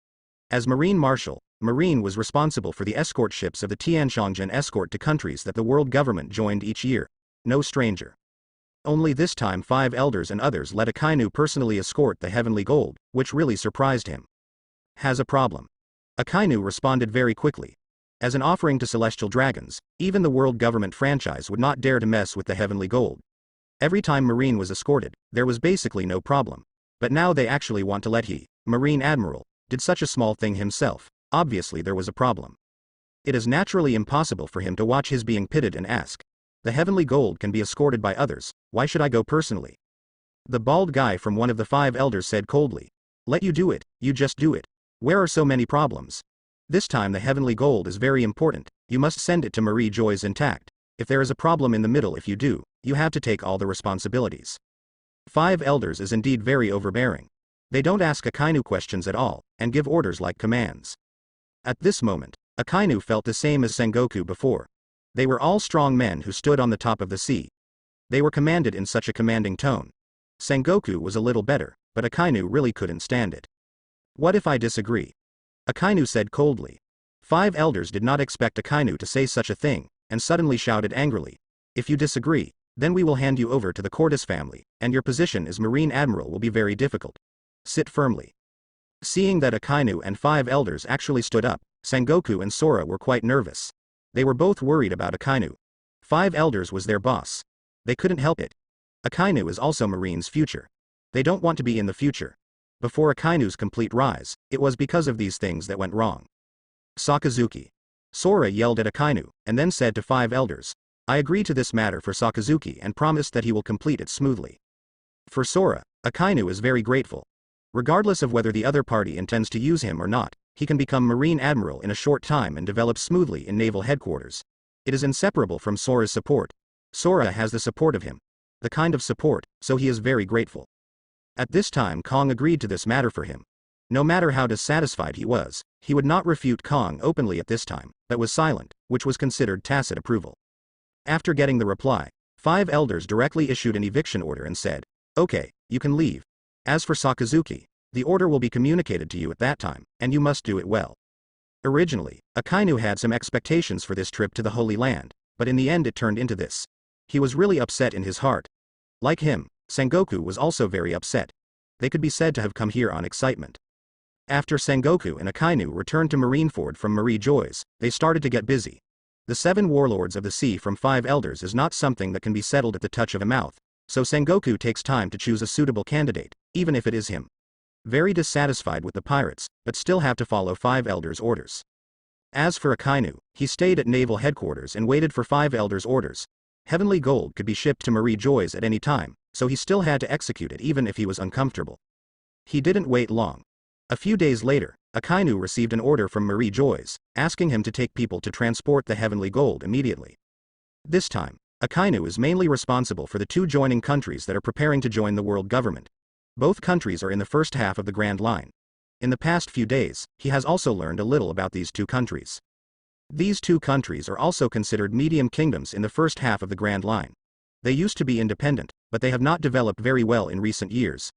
As Marine Marshal, Marine was responsible for the escort ships of the Tianshongjin escort to countries that the world government joined each year. No stranger. Only this time 5 elders and others let Akainu personally escort the heavenly gold, which really surprised him. Has a problem. Akainu responded very quickly. As an offering to celestial dragons, even the world government franchise would not dare to mess with the heavenly gold. Every time Marine was escorted, there was basically no problem. But now they actually want to let he, Marine Admiral, did such a small thing himself. Obviously there was a problem. It is naturally impossible for him to watch his being pitted and ask. The heavenly gold can be escorted by others, why should I go personally? The bald guy from one of the 5 elders said coldly. Let you do it, you just do it. Where are so many problems? This time the heavenly gold is very important, you must send it to Marie Joy's intact. If there is a problem in the middle, if you do, you have to take all the responsibilities. 5 elders is indeed very overbearing. They don't ask Akainu questions at all, and give orders like commands. At this moment, Akainu felt the same as Sengoku before. They were all strong men who stood on the top of the sea. They were commanded in such a commanding tone. Sengoku was a little better, but Akainu really couldn't stand it. What if I disagree? Akainu said coldly. 5 elders did not expect Akainu to say such a thing, and suddenly shouted angrily. If you disagree, then we will hand you over to the Cordes family, and your position as Marine Admiral will be very difficult. Sit firmly. Seeing that Akainu and 5 elders actually stood up, Sengoku and Sora were quite nervous. They were both worried about Akainu. 5 elders was their boss. They couldn't help it. Akainu is also Marine's future. They don't want to be in the future. Before Akainu's complete rise, it was because of these things that went wrong. Sakazuki. Sora yelled at Akainu, and then said to 5 elders, I agree to this matter for Sakazuki and promised that he will complete it smoothly. For Sora, Akainu is very grateful. Regardless of whether the other party intends to use him or not, he can become Marine Admiral in a short time and develop smoothly in naval headquarters. It is inseparable from Sora's support. Sora has the support of him. The kind of support, so he is very grateful. At this time Kong agreed to this matter for him. No matter how dissatisfied he was, he would not refute Kong openly at this time, but was silent, which was considered tacit approval. After getting the reply, 5 elders directly issued an eviction order and said, okay, you can leave. As for Sakazuki, the order will be communicated to you at that time, and you must do it well. Originally, Akainu had some expectations for this trip to the Holy Land, but in the end it turned into this. He was really upset in his heart. Like him, Sengoku was also very upset. They could be said to have come here on excitement. After Sengoku and Akainu returned to Marineford from Marie Joy's, they started to get busy. The 7 warlords of the sea from 5 elders is not something that can be settled at the touch of a mouth, so Sengoku takes time to choose a suitable candidate, even if it is him. Very dissatisfied with the pirates, but still have to follow 5 elders' orders. As for Akainu, he stayed at naval headquarters and waited for 5 elders' orders. Heavenly gold could be shipped to Marie Joy's at any time, so he still had to execute it even if he was uncomfortable. He didn't wait long. A few days later, Akainu received an order from Marie Joy's, asking him to take people to transport the heavenly gold immediately. This time, Akainu is mainly responsible for the 2 joining countries that are preparing to join the world government. Both countries are in the first half of the Grand Line. In the past few days, he has also learned a little about these 2 countries. These 2 countries are also considered medium kingdoms in the first half of the Grand Line. They used to be independent, but they have not developed very well in recent years.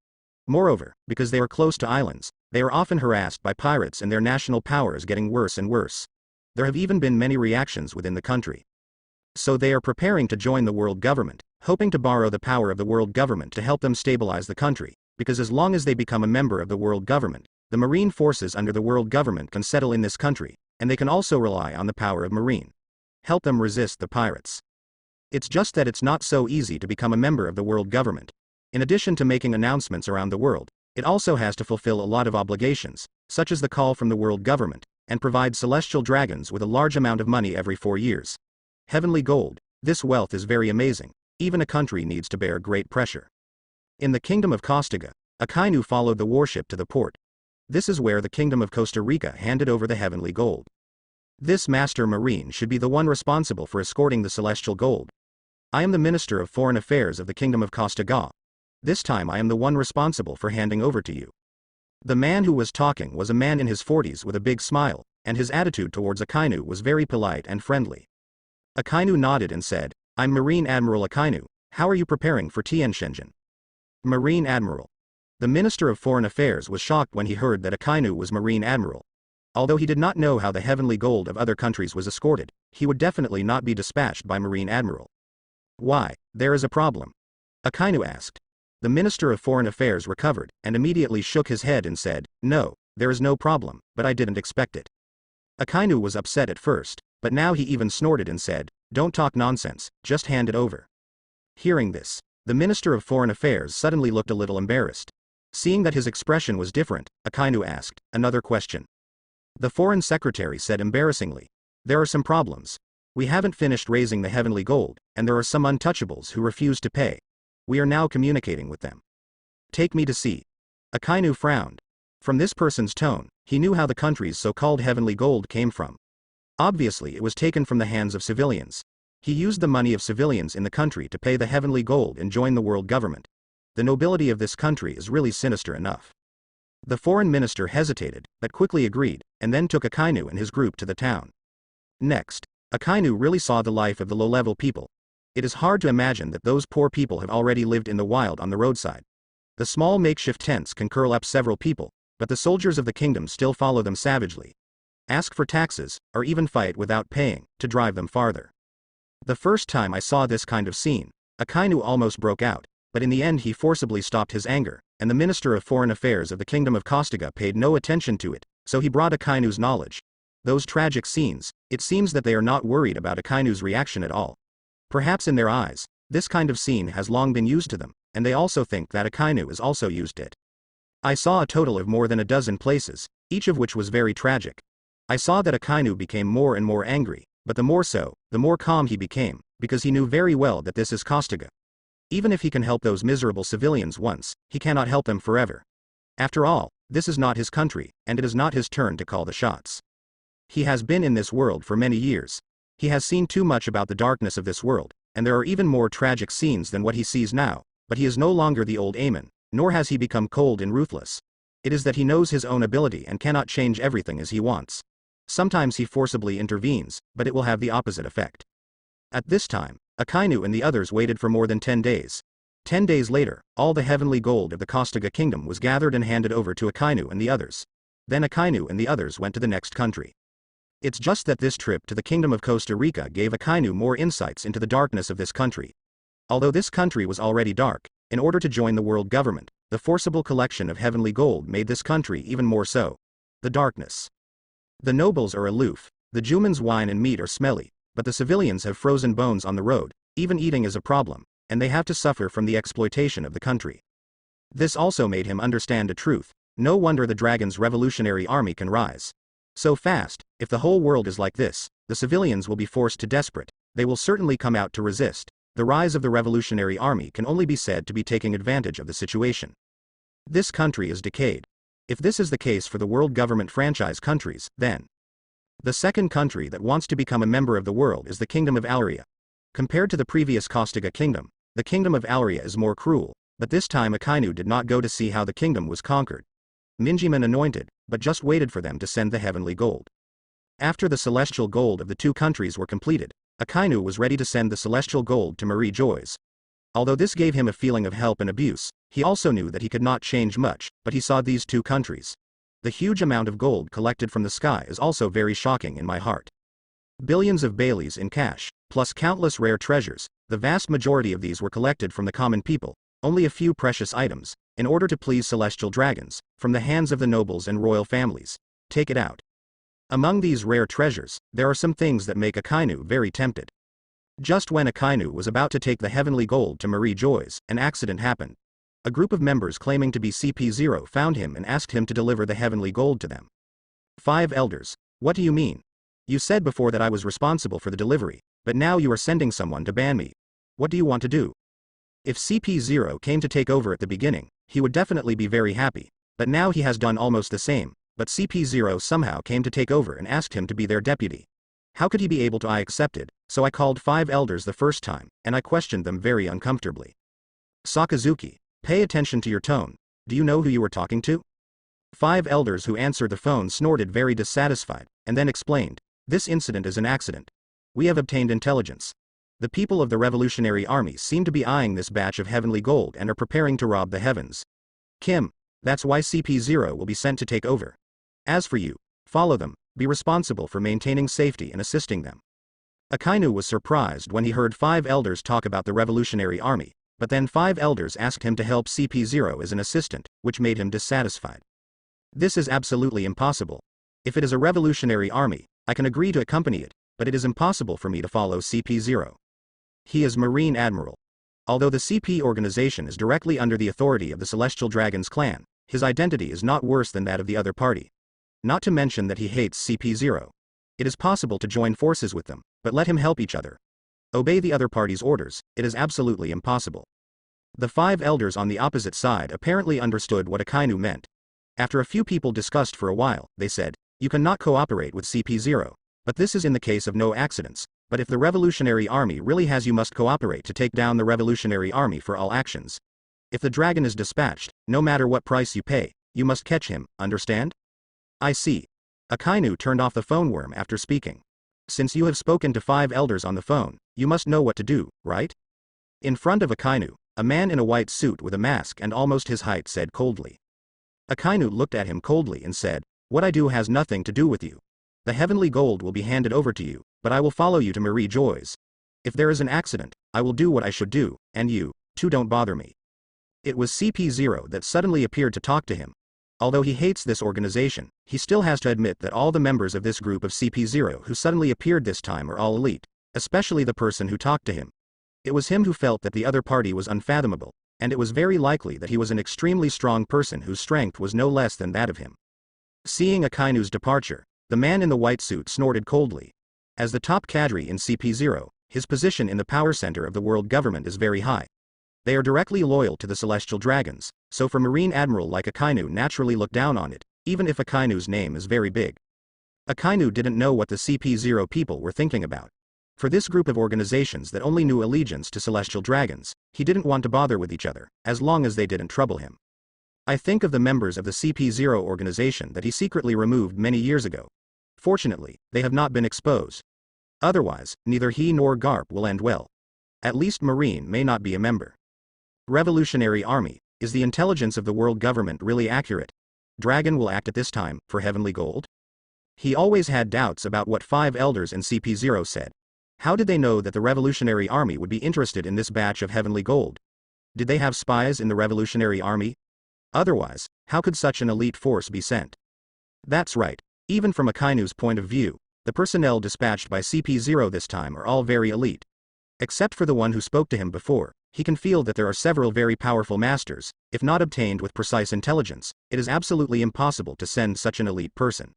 Moreover, because they are close to islands, they are often harassed by pirates and their national power is getting worse and worse. There have even been many reactions within the country. So they are preparing to join the world government, hoping to borrow the power of the world government to help them stabilize the country, because as long as they become a member of the world government, the marine forces under the world government can settle in this country, and they can also rely on the power of marine help them resist the pirates. It's just that it's not so easy to become a member of the world government. In addition to making announcements around the world, it also has to fulfill a lot of obligations, such as the call from the world government, and provide celestial dragons with a large amount of money every 4 years. Heavenly gold, this wealth is very amazing, even a country needs to bear great pressure. In the kingdom of Costiga, Akainu followed the warship to the port. This is where the kingdom of Costa Rica handed over the heavenly gold. This master marine should be the one responsible for escorting the celestial gold. I am the Minister of Foreign Affairs of the Kingdom of Costiga. This time I am the one responsible for handing over to you. The man who was talking was a man in his 40s with a big smile, and his attitude towards Akainu was very polite and friendly. Akainu nodded and said, "I'm Marine Admiral Akainu, how are you preparing for Tianshenzhen?" Marine Admiral. The Minister of Foreign Affairs was shocked when he heard that Akainu was Marine Admiral. Although he did not know how the heavenly gold of other countries was escorted, he would definitely not be dispatched by Marine Admiral. "Why, there is a problem?" Akainu asked. The Minister of Foreign Affairs recovered, and immediately shook his head and said, "No, there is no problem, but I didn't expect it." Akainu was upset at first, but now he even snorted and said, "Don't talk nonsense, just hand it over." Hearing this, the Minister of Foreign Affairs suddenly looked a little embarrassed. Seeing that his expression was different, Akainu asked, "Another question?" The Foreign Secretary said embarrassingly, "There are some problems. We haven't finished raising the heavenly gold, and there are some untouchables who refuse to pay. We are now communicating with them. Take me to see." Akainu frowned. From this person's tone, he knew how the country's so-called heavenly gold came from. Obviously it was taken from the hands of civilians. He used the money of civilians in the country to pay the heavenly gold and join the world government. The nobility of this country is really sinister enough. The foreign minister hesitated, but quickly agreed, and then took Akainu and his group to the town. Next, Akainu really saw the life of the low-level people. It is hard to imagine that those poor people have already lived in the wild on the roadside. The small makeshift tents can curl up several people, but the soldiers of the kingdom still follow them savagely, ask for taxes, or even fight without paying, to drive them farther. The first time I saw this kind of scene, Akainu almost broke out, but in the end he forcibly stopped his anger, and the Minister of Foreign Affairs of the Kingdom of Costiga paid no attention to it, so he brought Akainu's knowledge. Those tragic scenes, it seems that they are not worried about Akainu's reaction at all. Perhaps in their eyes, this kind of scene has long been used to them, and they also think that Akainu has also used it. I saw a total of more than a dozen places, each of which was very tragic. I saw that Akainu became more and more angry, but the more so, the more calm he became, because he knew very well that this is Costiga. Even if he can help those miserable civilians once, he cannot help them forever. After all, this is not his country, and it is not his turn to call the shots. He has been in this world for many years. He has seen too much about the darkness of this world, and there are even more tragic scenes than what he sees now, but he is no longer the old Aemon, nor has he become cold and ruthless. It is that he knows his own ability and cannot change everything as he wants. Sometimes he forcibly intervenes, but it will have the opposite effect. At this time, Akainu and the others waited for more than 10 days. 10 days later, all the heavenly gold of the Costiga kingdom was gathered and handed over to Akainu and the others. Then Akainu and the others went to the next country. It's just that this trip to the kingdom of Costa Rica gave Akainu more insights into the darkness of this country. Although this country was already dark, in order to join the world government, the forcible collection of heavenly gold made this country even more so. The darkness. The nobles are aloof, the Jumans wine and meat are smelly, but the civilians have frozen bones on the road, even eating is a problem, and they have to suffer from the exploitation of the country. This also made him understand a truth: no wonder the dragon's revolutionary army can rise so fast. If the whole world is like this, the civilians will be forced to desperate, they will certainly come out to resist. The rise of the revolutionary army can only be said to be taking advantage of the situation. This country is decayed. If this is the case for the world government franchise countries, then the second country that wants to become a member of the world is the Kingdom of Alaria. Compared to the previous Costiga kingdom, the Kingdom of Alaria is more cruel, but this time Akainu did not go to see how the kingdom was conquered. Minjiman anointed, but just waited for them to send the heavenly gold. After the celestial gold of the two countries were completed, Akainu was ready to send the celestial gold to Marie Joyce. Although this gave him a feeling of help and abuse, he also knew that he could not change much, but he saw these two countries. The huge amount of gold collected from the sky is also very shocking in my heart. Billions of baileys in cash, plus countless rare treasures, the vast majority of these were collected from the common people, only a few precious items, in order to please celestial dragons, from the hands of the nobles and royal families. Take it out. Among these rare treasures, there are some things that make Akainu very tempted. Just when Akainu was about to take the heavenly gold to Marie Joy's, an accident happened. A group of members claiming to be CP0 found him and asked him to deliver the heavenly gold to them. 5 elders. What do you mean? You said before that I was responsible for the delivery, but now you are sending someone to ban me. What do you want to do? If CP0 came to take over at the beginning, he would definitely be very happy, but now he has done almost the same, but CP0 somehow came to take over and asked him to be their deputy. How could he be able to? I accepted, so I called 5 elders the first time, and I questioned them very uncomfortably. Sakazuki, pay attention to your tone. Do you know who you were talking to? 5 elders who answered the phone snorted very dissatisfied, and then explained, this incident is an accident. We have obtained intelligence. The people of the Revolutionary Army seem to be eyeing this batch of heavenly gold and are preparing to rob the heavens. Kim, that's why CP0 will be sent to take over. As for you, follow them, be responsible for maintaining safety and assisting them. Akainu was surprised when he heard 5 elders talk about the Revolutionary Army, but then 5 elders asked him to help CP0 as an assistant, which made him dissatisfied. This is absolutely impossible. If it is a revolutionary army, I can agree to accompany it, but it is impossible for me to follow CP0. He is Marine Admiral. Although the CP organization is directly under the authority of the Celestial Dragons clan, his identity is not worse than that of the other party. Not to mention that he hates CP0. It is possible to join forces with them, but let him help each other. Obey the other party's orders, it is absolutely impossible. The 5 elders on the opposite side apparently understood what Akainu meant. After a few people discussed for a while, they said, you cannot cooperate with CP0, but this is in the case of no accidents, but if the Revolutionary Army really has, you must cooperate to take down the Revolutionary Army for all actions. If the dragon is dispatched, no matter what price you pay, you must catch him, understand? I see. Akainu turned off the phone worm after speaking. Since you have spoken to 5 elders on the phone, you must know what to do, right? In front of Akainu, a man in a white suit with a mask and almost his height said coldly. Akainu looked at him coldly and said, what I do has nothing to do with you. The heavenly gold will be handed over to you, but I will follow you to Marie Joy's. If there is an accident, I will do what I should do, and you, too, don't bother me. It was CP0 that suddenly appeared to talk to him. Although he hates this organization, he still has to admit that all the members of this group of CP0 who suddenly appeared this time are all elite, especially the person who talked to him. It was him who felt that the other party was unfathomable, and it was very likely that he was an extremely strong person whose strength was no less than that of him. Seeing Akainu's departure, the man in the white suit snorted coldly. As the top cadre in CP0, his position in the power center of the world government is very high. They are directly loyal to the Celestial Dragons, so for Marine Admiral like Akainu naturally look down on it, even if Akainu's name is very big. Akainu didn't know what the CP0 people were thinking about. For this group of organizations that only knew allegiance to Celestial Dragons, he didn't want to bother with each other, as long as they didn't trouble him. I think of the members of the CP0 organization that he secretly removed many years ago. Fortunately, they have not been exposed. Otherwise, neither he nor Garp will end well. At least Marine may not be a member. Revolutionary Army, is the intelligence of the world government really accurate? Dragon will act at this time, for heavenly gold? He always had doubts about what 5 elders in CP0 said. How did they know that the Revolutionary Army would be interested in this batch of heavenly gold? Did they have spies in the Revolutionary Army? Otherwise, how could such an elite force be sent? That's right, even from Akainu's point of view, the personnel dispatched by CP0 this time are all very elite. Except for the one who spoke to him before, he can feel that there are several very powerful masters. If not obtained with precise intelligence, it is absolutely impossible to send such an elite person.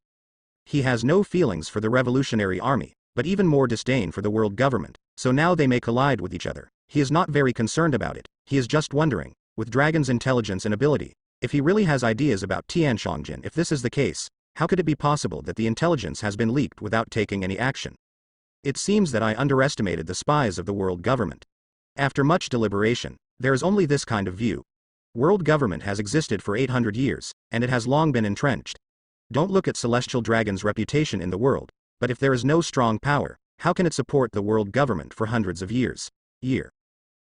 He has no feelings for the Revolutionary Army, but even more disdain for the world government, so now they may collide with each other. He is not very concerned about it, he is just wondering, with Dragon's intelligence and ability, if he really has ideas about Tianshongjin. If this is the case, how could it be possible that the intelligence has been leaked without taking any action? It seems that I underestimated the spies of the world government. After much deliberation, there is only this kind of view. World government has existed for 800 years, and it has long been entrenched. Don't look at Celestial Dragon's reputation in the world, but if there is no strong power, how can it support the world government for hundreds of years?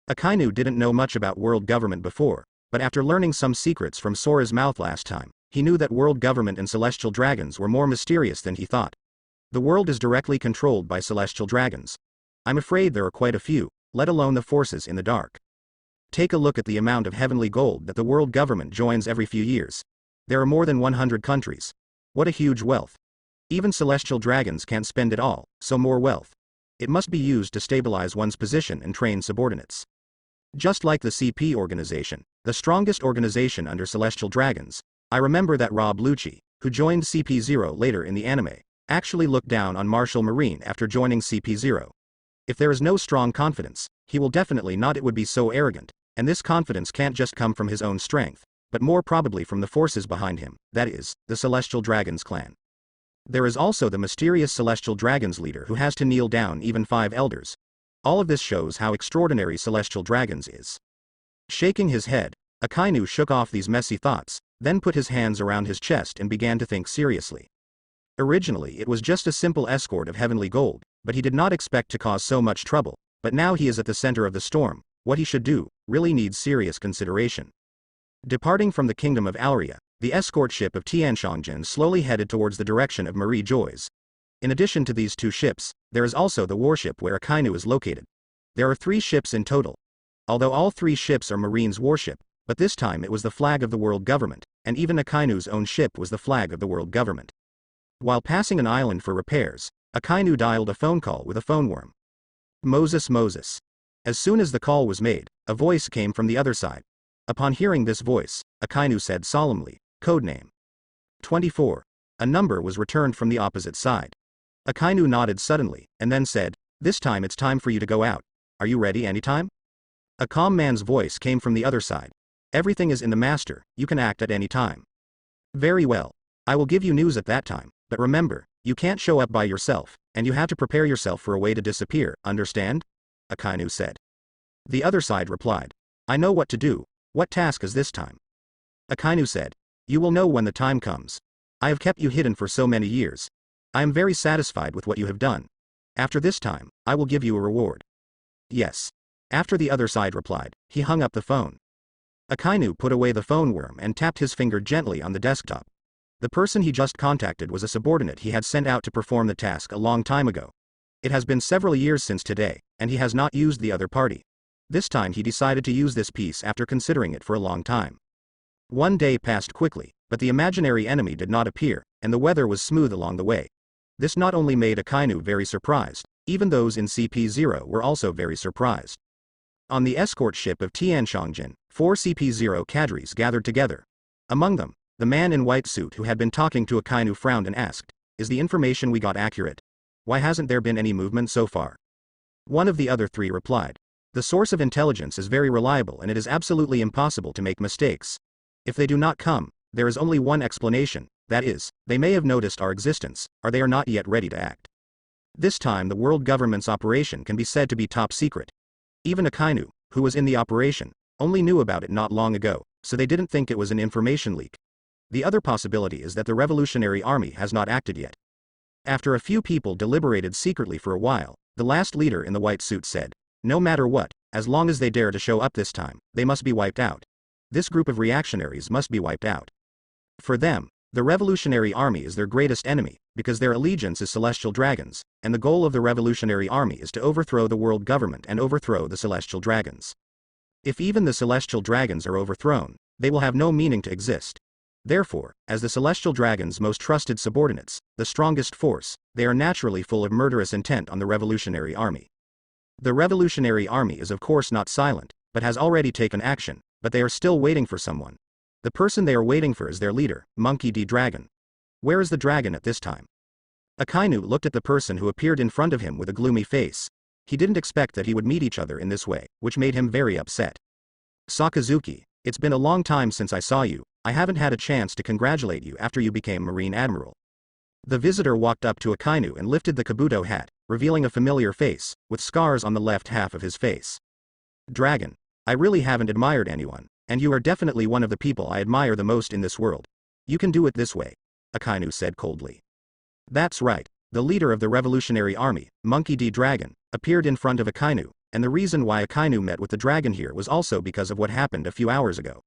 Akainu didn't know much about world government before, but after learning some secrets from Sora's mouth last time, he knew that world government and Celestial Dragons were more mysterious than he thought. The world is directly controlled by Celestial Dragons. I'm afraid there are quite a few, let alone the forces in the dark. Take a look at the amount of heavenly gold that the world government joins every few years. There are more than 100 countries. What a huge wealth. Even celestial dragons can't spend it all, so more wealth. It must be used to stabilize one's position and train subordinates. Just like the CP organization, the strongest organization under celestial dragons, I remember that Rob Lucci, who joined CP0 later in the anime, actually looked down on Martial Marine after joining CP0. If there is no strong confidence, he will definitely not. It would be so arrogant, and this confidence can't just come from his own strength, but more probably from the forces behind him, that is, the Celestial Dragons clan. There is also the mysterious Celestial Dragons leader who has to kneel down even 5 elders. All of this shows how extraordinary Celestial Dragons is. Shaking his head, Akainu shook off these messy thoughts, then put his hands around his chest and began to think seriously. Originally it was just a simple escort of heavenly gold, but he did not expect to cause so much trouble, but now he is at the center of the storm. What he should do really needs serious consideration. Departing from the kingdom of Alria, the escort ship of Tianshongjin slowly headed towards the direction of Marie Joy's. In addition to these 2 ships, there is also the warship where Akainu is located. There are 3 ships in total. Although all 3 ships are Marine's warship, but this time it was the flag of the world government, and even Akainu's own ship was the flag of the world government. While passing an island for repairs, Akainu dialed a phone call with a phone worm. Moses. As soon as the call was made, a voice came from the other side. Upon hearing this voice, Akainu said solemnly, "Codename 24. A number was returned from the opposite side. Akainu nodded suddenly, and then said, "This time it's time for you to go out. Are you ready anytime?" A calm man's voice came from the other side. "Everything is in the master, you can act at any time." "Very well. I will give you news at that time, but remember, you can't show up by yourself, and you have to prepare yourself for a way to disappear, understand?" Akainu said. The other side replied, "I know what to do. What task is this time?" Akainu said, "You will know when the time comes. I have kept you hidden for so many years. I am very satisfied with what you have done. After this time, I will give you a reward." "Yes." After the other side replied, he hung up the phone. Akainu put away the phone worm and tapped his finger gently on the desktop. The person he just contacted was a subordinate he had sent out to perform the task a long time ago. It has been several years since today, and he has not used the other party. This time he decided to use this piece after considering it for a long time. One day passed quickly, but the imaginary enemy did not appear, and the weather was smooth along the way. This not only made Akainu very surprised, even those in CP0 were also very surprised. On the escort ship of Tianshongjin, 4 CP0 cadres gathered together. Among them, the man in white suit who had been talking to Akainu frowned and asked, "Is the information we got accurate? Why hasn't there been any movement so far?" One of the other 3 replied, "The source of intelligence is very reliable and it is absolutely impossible to make mistakes. If they do not come, there is only one explanation, that is, they may have noticed our existence, or they are not yet ready to act. This time the world government's operation can be said to be top secret. Even Akainu, who was in the operation, only knew about it not long ago, so they didn't think it was an information leak. The other possibility is that the Revolutionary Army has not acted yet." After a few people deliberated secretly for a while, the last leader in the white suit said, "No matter what, as long as they dare to show up this time, they must be wiped out. This group of reactionaries must be wiped out." For them, the Revolutionary Army is their greatest enemy, because their allegiance is Celestial Dragons, and the goal of the Revolutionary Army is to overthrow the world government and overthrow the Celestial Dragons. If even the Celestial Dragons are overthrown, they will have no meaning to exist. Therefore, as the Celestial Dragons' most trusted subordinates, the strongest force, they are naturally full of murderous intent on the Revolutionary Army. The Revolutionary Army is of course not silent, but has already taken action, but they are still waiting for someone. The person they are waiting for is their leader, Monkey D. Dragon. Where is the dragon at this time? Akainu looked at the person who appeared in front of him with a gloomy face. He didn't expect that he would meet each other in this way, which made him very upset. "Sakazuki, it's been a long time since I saw you. I haven't had a chance to congratulate you after you became Marine Admiral." The visitor walked up to Akainu and lifted the kabuto hat, revealing a familiar face, with scars on the left half of his face. "Dragon, I really haven't admired anyone, and you are definitely one of the people I admire the most in this world. You can do it this way," Akainu said coldly. That's right, the leader of the Revolutionary Army, Monkey D. Dragon, appeared in front of Akainu, and the reason why Akainu met with the dragon here was also because of what happened a few hours ago.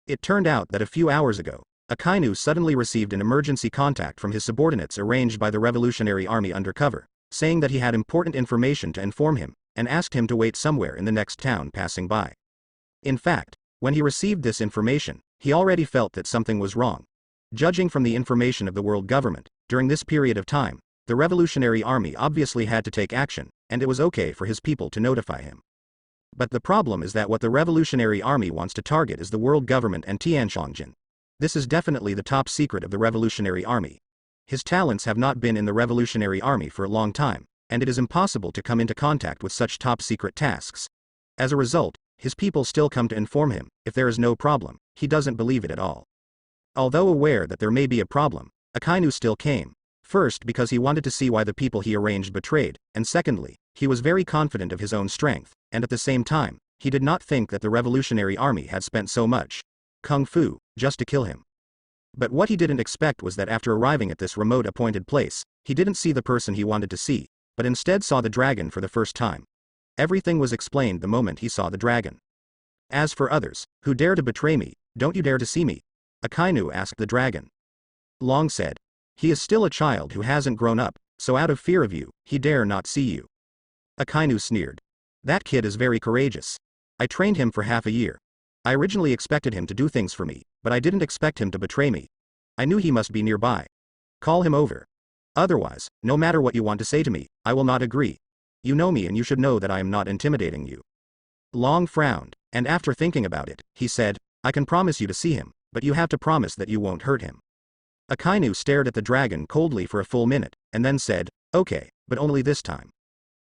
It turned out that a few hours ago, Akainu suddenly received an emergency contact from his subordinates arranged by the Revolutionary Army undercover, saying that he had important information to inform him, and asked him to wait somewhere in the next town passing by. In fact, when he received this information, he already felt that something was wrong. Judging from the information of the world government, During this period of time, the Revolutionary Army obviously had to take action, and it was okay for his people to notify him. But the problem is that what the Revolutionary Army wants to target is the world government and Tianshongjin. This is definitely the top secret of the Revolutionary Army. His talents have not been in the Revolutionary Army for a long time, and it is impossible to come into contact with such top secret tasks. As a result, his people still come to inform him. If there is no problem, he doesn't believe it at all. Although aware that there may be a problem, Akainu still came. First, because he wanted to see why the people he arranged betrayed, and secondly, he was very confident of his own strength, and at the same time, he did not think that the Revolutionary Army had spent so much kung fu just to kill him. But what he didn't expect was that after arriving at this remote appointed place, he didn't see the person he wanted to see, but instead saw the dragon for the first time. Everything was explained the moment he saw the dragon. As for others, who dare to betray me, don't you dare to see me? Akainu asked the dragon. Long said. He is still a child who hasn't grown up, so out of fear of you, he dare not see you. Akainu sneered. That kid is very courageous. I trained him for half a year. I originally expected him to do things for me, but I didn't expect him to betray me. I knew he must be nearby. Call him over. Otherwise, no matter what you want to say to me, I will not agree. You know me and you should know that I am not intimidating you. Long frowned, and after thinking about it, he said, I can promise you to see him, but you have to promise that you won't hurt him. Akainu stared at the dragon coldly for a full minute, and then said, okay, but only this time.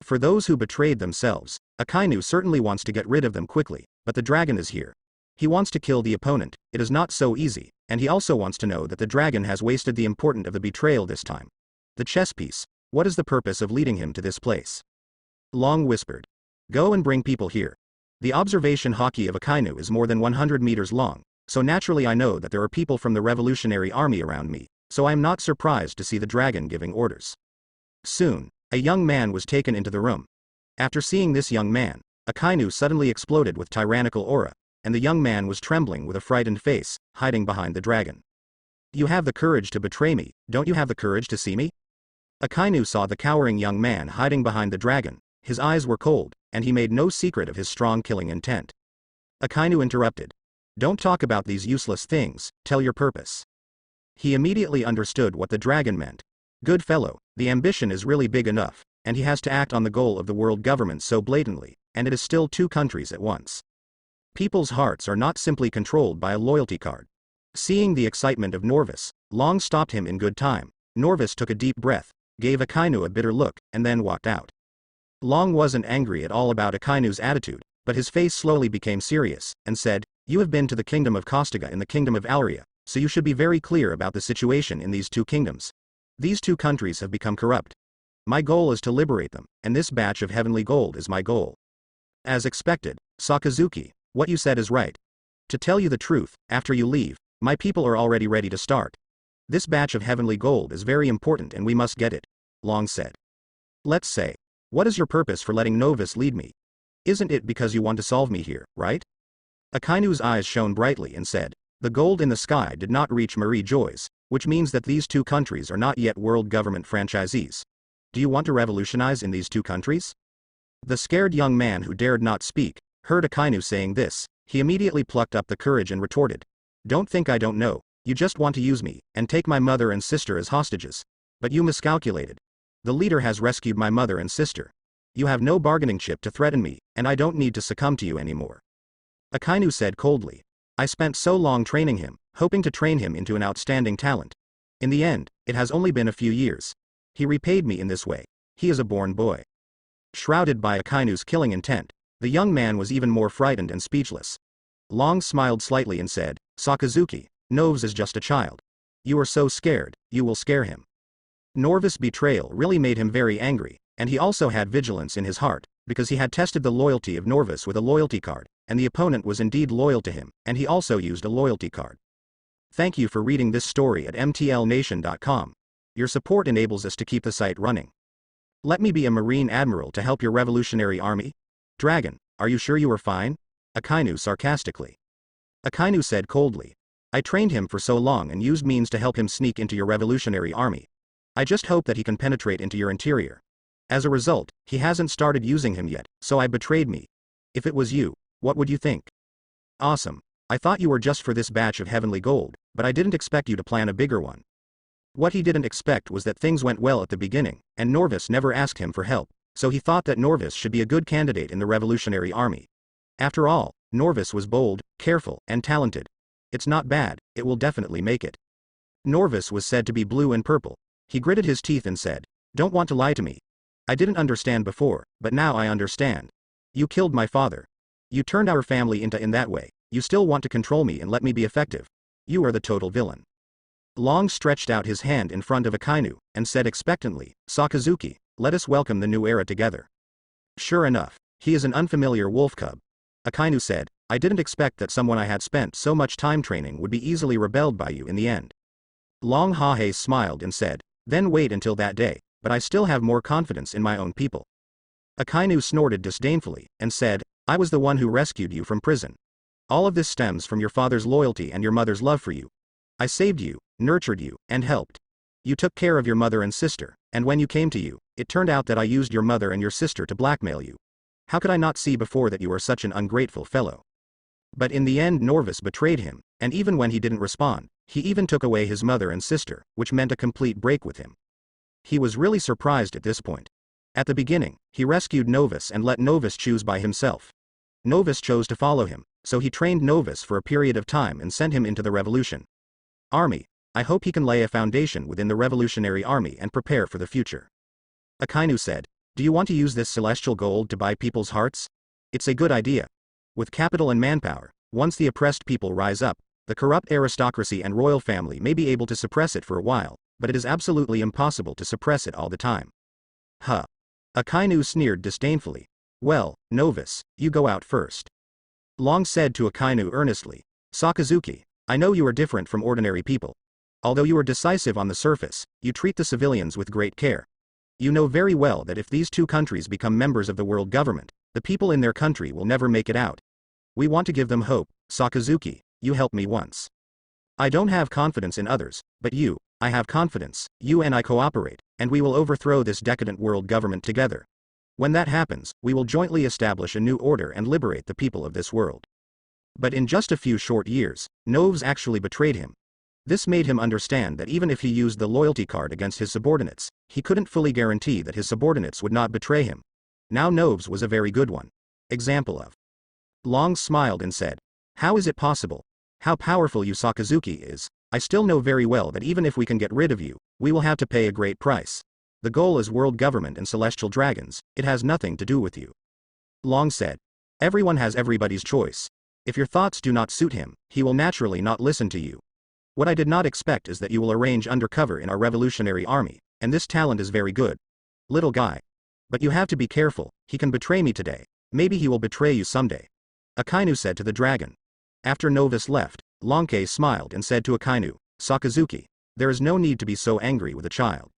For those who betrayed themselves, Akainu certainly wants to get rid of them quickly, but the dragon is here. He wants to kill the opponent, it is not so easy, and he also wants to know that the dragon has wasted the important of the betrayal this time. The chess piece, what is the purpose of leading him to this place? Long whispered. Go and bring people here. The observation hockey of Akainu is more than 100 meters long, so naturally I know that there are people from the Revolutionary Army around me, so I am not surprised to see the dragon giving orders. Soon, a young man was taken into the room. After seeing this young man, Akainu suddenly exploded with tyrannical aura, and the young man was trembling with a frightened face, hiding behind the dragon. You have the courage to betray me, don't you have the courage to see me? Akainu saw the cowering young man hiding behind the dragon, his eyes were cold, and he made no secret of his strong killing intent. Akainu interrupted. Don't talk about these useless things, tell your purpose. He immediately understood what the dragon meant. Good fellow, the ambition is really big enough, and he has to act on the goal of the world government so blatantly, and it is still two countries at once. People's hearts are not simply controlled by a loyalty card. Seeing the excitement of Norvis, Long stopped him in good time. Norvis took a deep breath, gave Akainu a bitter look, and then walked out. Long wasn't angry at all about Akainu's attitude, but his face slowly became serious, and said, You have been to the kingdom of Kostiga and the kingdom of Alria, so you should be very clear about the situation in these two kingdoms. These two countries have become corrupt. My goal is to liberate them, and this batch of heavenly gold is my goal. As expected, Sakazuki, what you said is right. To tell you the truth, after you leave, my people are already ready to start. This batch of heavenly gold is very important and we must get it, Long said. Let's say, what is your purpose for letting Novus lead me? Isn't it because you want to solve me here, right? Akainu's eyes shone brightly and said, the gold in the sky did not reach Marie Joy's, which means that these two countries are not yet world government franchisees. Do you want to revolutionize in these two countries? The scared young man who dared not speak, heard Akainu saying this. He immediately plucked up the courage and retorted. Don't think I don't know, you just want to use me, and take my mother and sister as hostages. But you miscalculated. The leader has rescued my mother and sister. You have no bargaining chip to threaten me, and I don't need to succumb to you anymore. Akainu said coldly. I spent so long training him, hoping to train him into an outstanding talent. In the end, it has only been a few years. He repaid me in this way. He is a born boy. Shrouded by Akainu's killing intent, the young man was even more frightened and speechless. Long smiled slightly and said, Sakazuki, Novus is just a child. You are so scared, you will scare him. Norvis' betrayal really made him very angry, and he also had vigilance in his heart, because he had tested the loyalty of Norvis with a loyalty card, and the opponent was indeed loyal to him, and he also used a loyalty card. Thank you for reading this story at mtlnation.com. Your support enables us to keep the site running. Let me be a Marine Admiral to help your revolutionary army? Dragon, are you sure you are fine? Akainu sarcastically. Akainu said coldly. I trained him for so long and used means to help him sneak into your revolutionary army. I just hope that he can penetrate into your interior. As a result, he hasn't started using him yet, so I betrayed me. If it was you, what would you think? Awesome. I thought you were just for this batch of heavenly gold, but I didn't expect you to plan a bigger one. What he didn't expect was that things went well at the beginning, and Norvis never asked him for help, so he thought that Norvis should be a good candidate in the Revolutionary Army. After all, Norvis was bold, careful, and talented. It's not bad, it will definitely make it. Norvis was said to be blue and purple. He gritted his teeth and said, "Don't want to lie to me. I didn't understand before, but now I understand. You killed my father. You turned our family into in that way. You still want to control me and let me be effective. You are the total villain." Long stretched out his hand in front of Akainu, and said expectantly, "Sakazuki, let us welcome the new era together." Sure enough, he is an unfamiliar wolf cub. Akainu said, "I didn't expect that someone I had spent so much time training would be easily rebelled by you in the end." Long Hahe smiled and said, "Then wait until that day, but I still have more confidence in my own people." Akainu snorted disdainfully, and said, "I was the one who rescued you from prison. All of this stems from your father's loyalty and your mother's love for you. I saved you, nurtured you, and helped. You took care of your mother and sister, and when you came to you, it turned out that I used your mother and your sister to blackmail you. How could I not see before that you are such an ungrateful fellow?" But in the end Norvis betrayed him, and even when he didn't respond, he even took away his mother and sister, which meant a complete break with him. He was really surprised at this point. At the beginning, he rescued Novus and let Novus choose by himself. Novus chose to follow him, so he trained Novus for a period of time and sent him into the revolution. Army. I hope he can lay a foundation within the Revolutionary Army and prepare for the future. Akainu said, "Do you want to use this celestial gold to buy people's hearts? It's a good idea. With capital and manpower, once the oppressed people rise up, the corrupt aristocracy and royal family may be able to suppress it for a while, but it is absolutely impossible to suppress it all the time." Huh. Akainu sneered disdainfully. "Well, Novus, you go out first." Long said to Akainu earnestly, "Sakazuki, I know you are different from ordinary people. Although you are decisive on the surface, you treat the civilians with great care. You know very well that if these two countries become members of the world government, the people in their country will never make it out. We want to give them hope. Sakazuki, you helped me once. I don't have confidence in others, but you, I have confidence. You and I cooperate, and we will overthrow this decadent world government together. When that happens, we will jointly establish a new order and liberate the people of this world." But in just a few short years, Novus actually betrayed him. This made him understand that even if he used the loyalty card against his subordinates, he couldn't fully guarantee that his subordinates would not betray him. Now Novus was a very good one. Example of. Long smiled and said, "How is it possible? How powerful you Sakazuki is. I still know very well that even if we can get rid of you, we will have to pay a great price. The goal is world government and celestial dragons, it has nothing to do with you." Long said, "Everyone has everybody's choice. If your thoughts do not suit him, he will naturally not listen to you. What I did not expect is that you will arrange undercover in our revolutionary army, and this talent is very good. Little guy. But you have to be careful, he can betray me today, maybe he will betray you someday." Akainu said to the dragon. After Novus left, Longke smiled and said to Akainu, "Sakazuki, there is no need to be so angry with a child.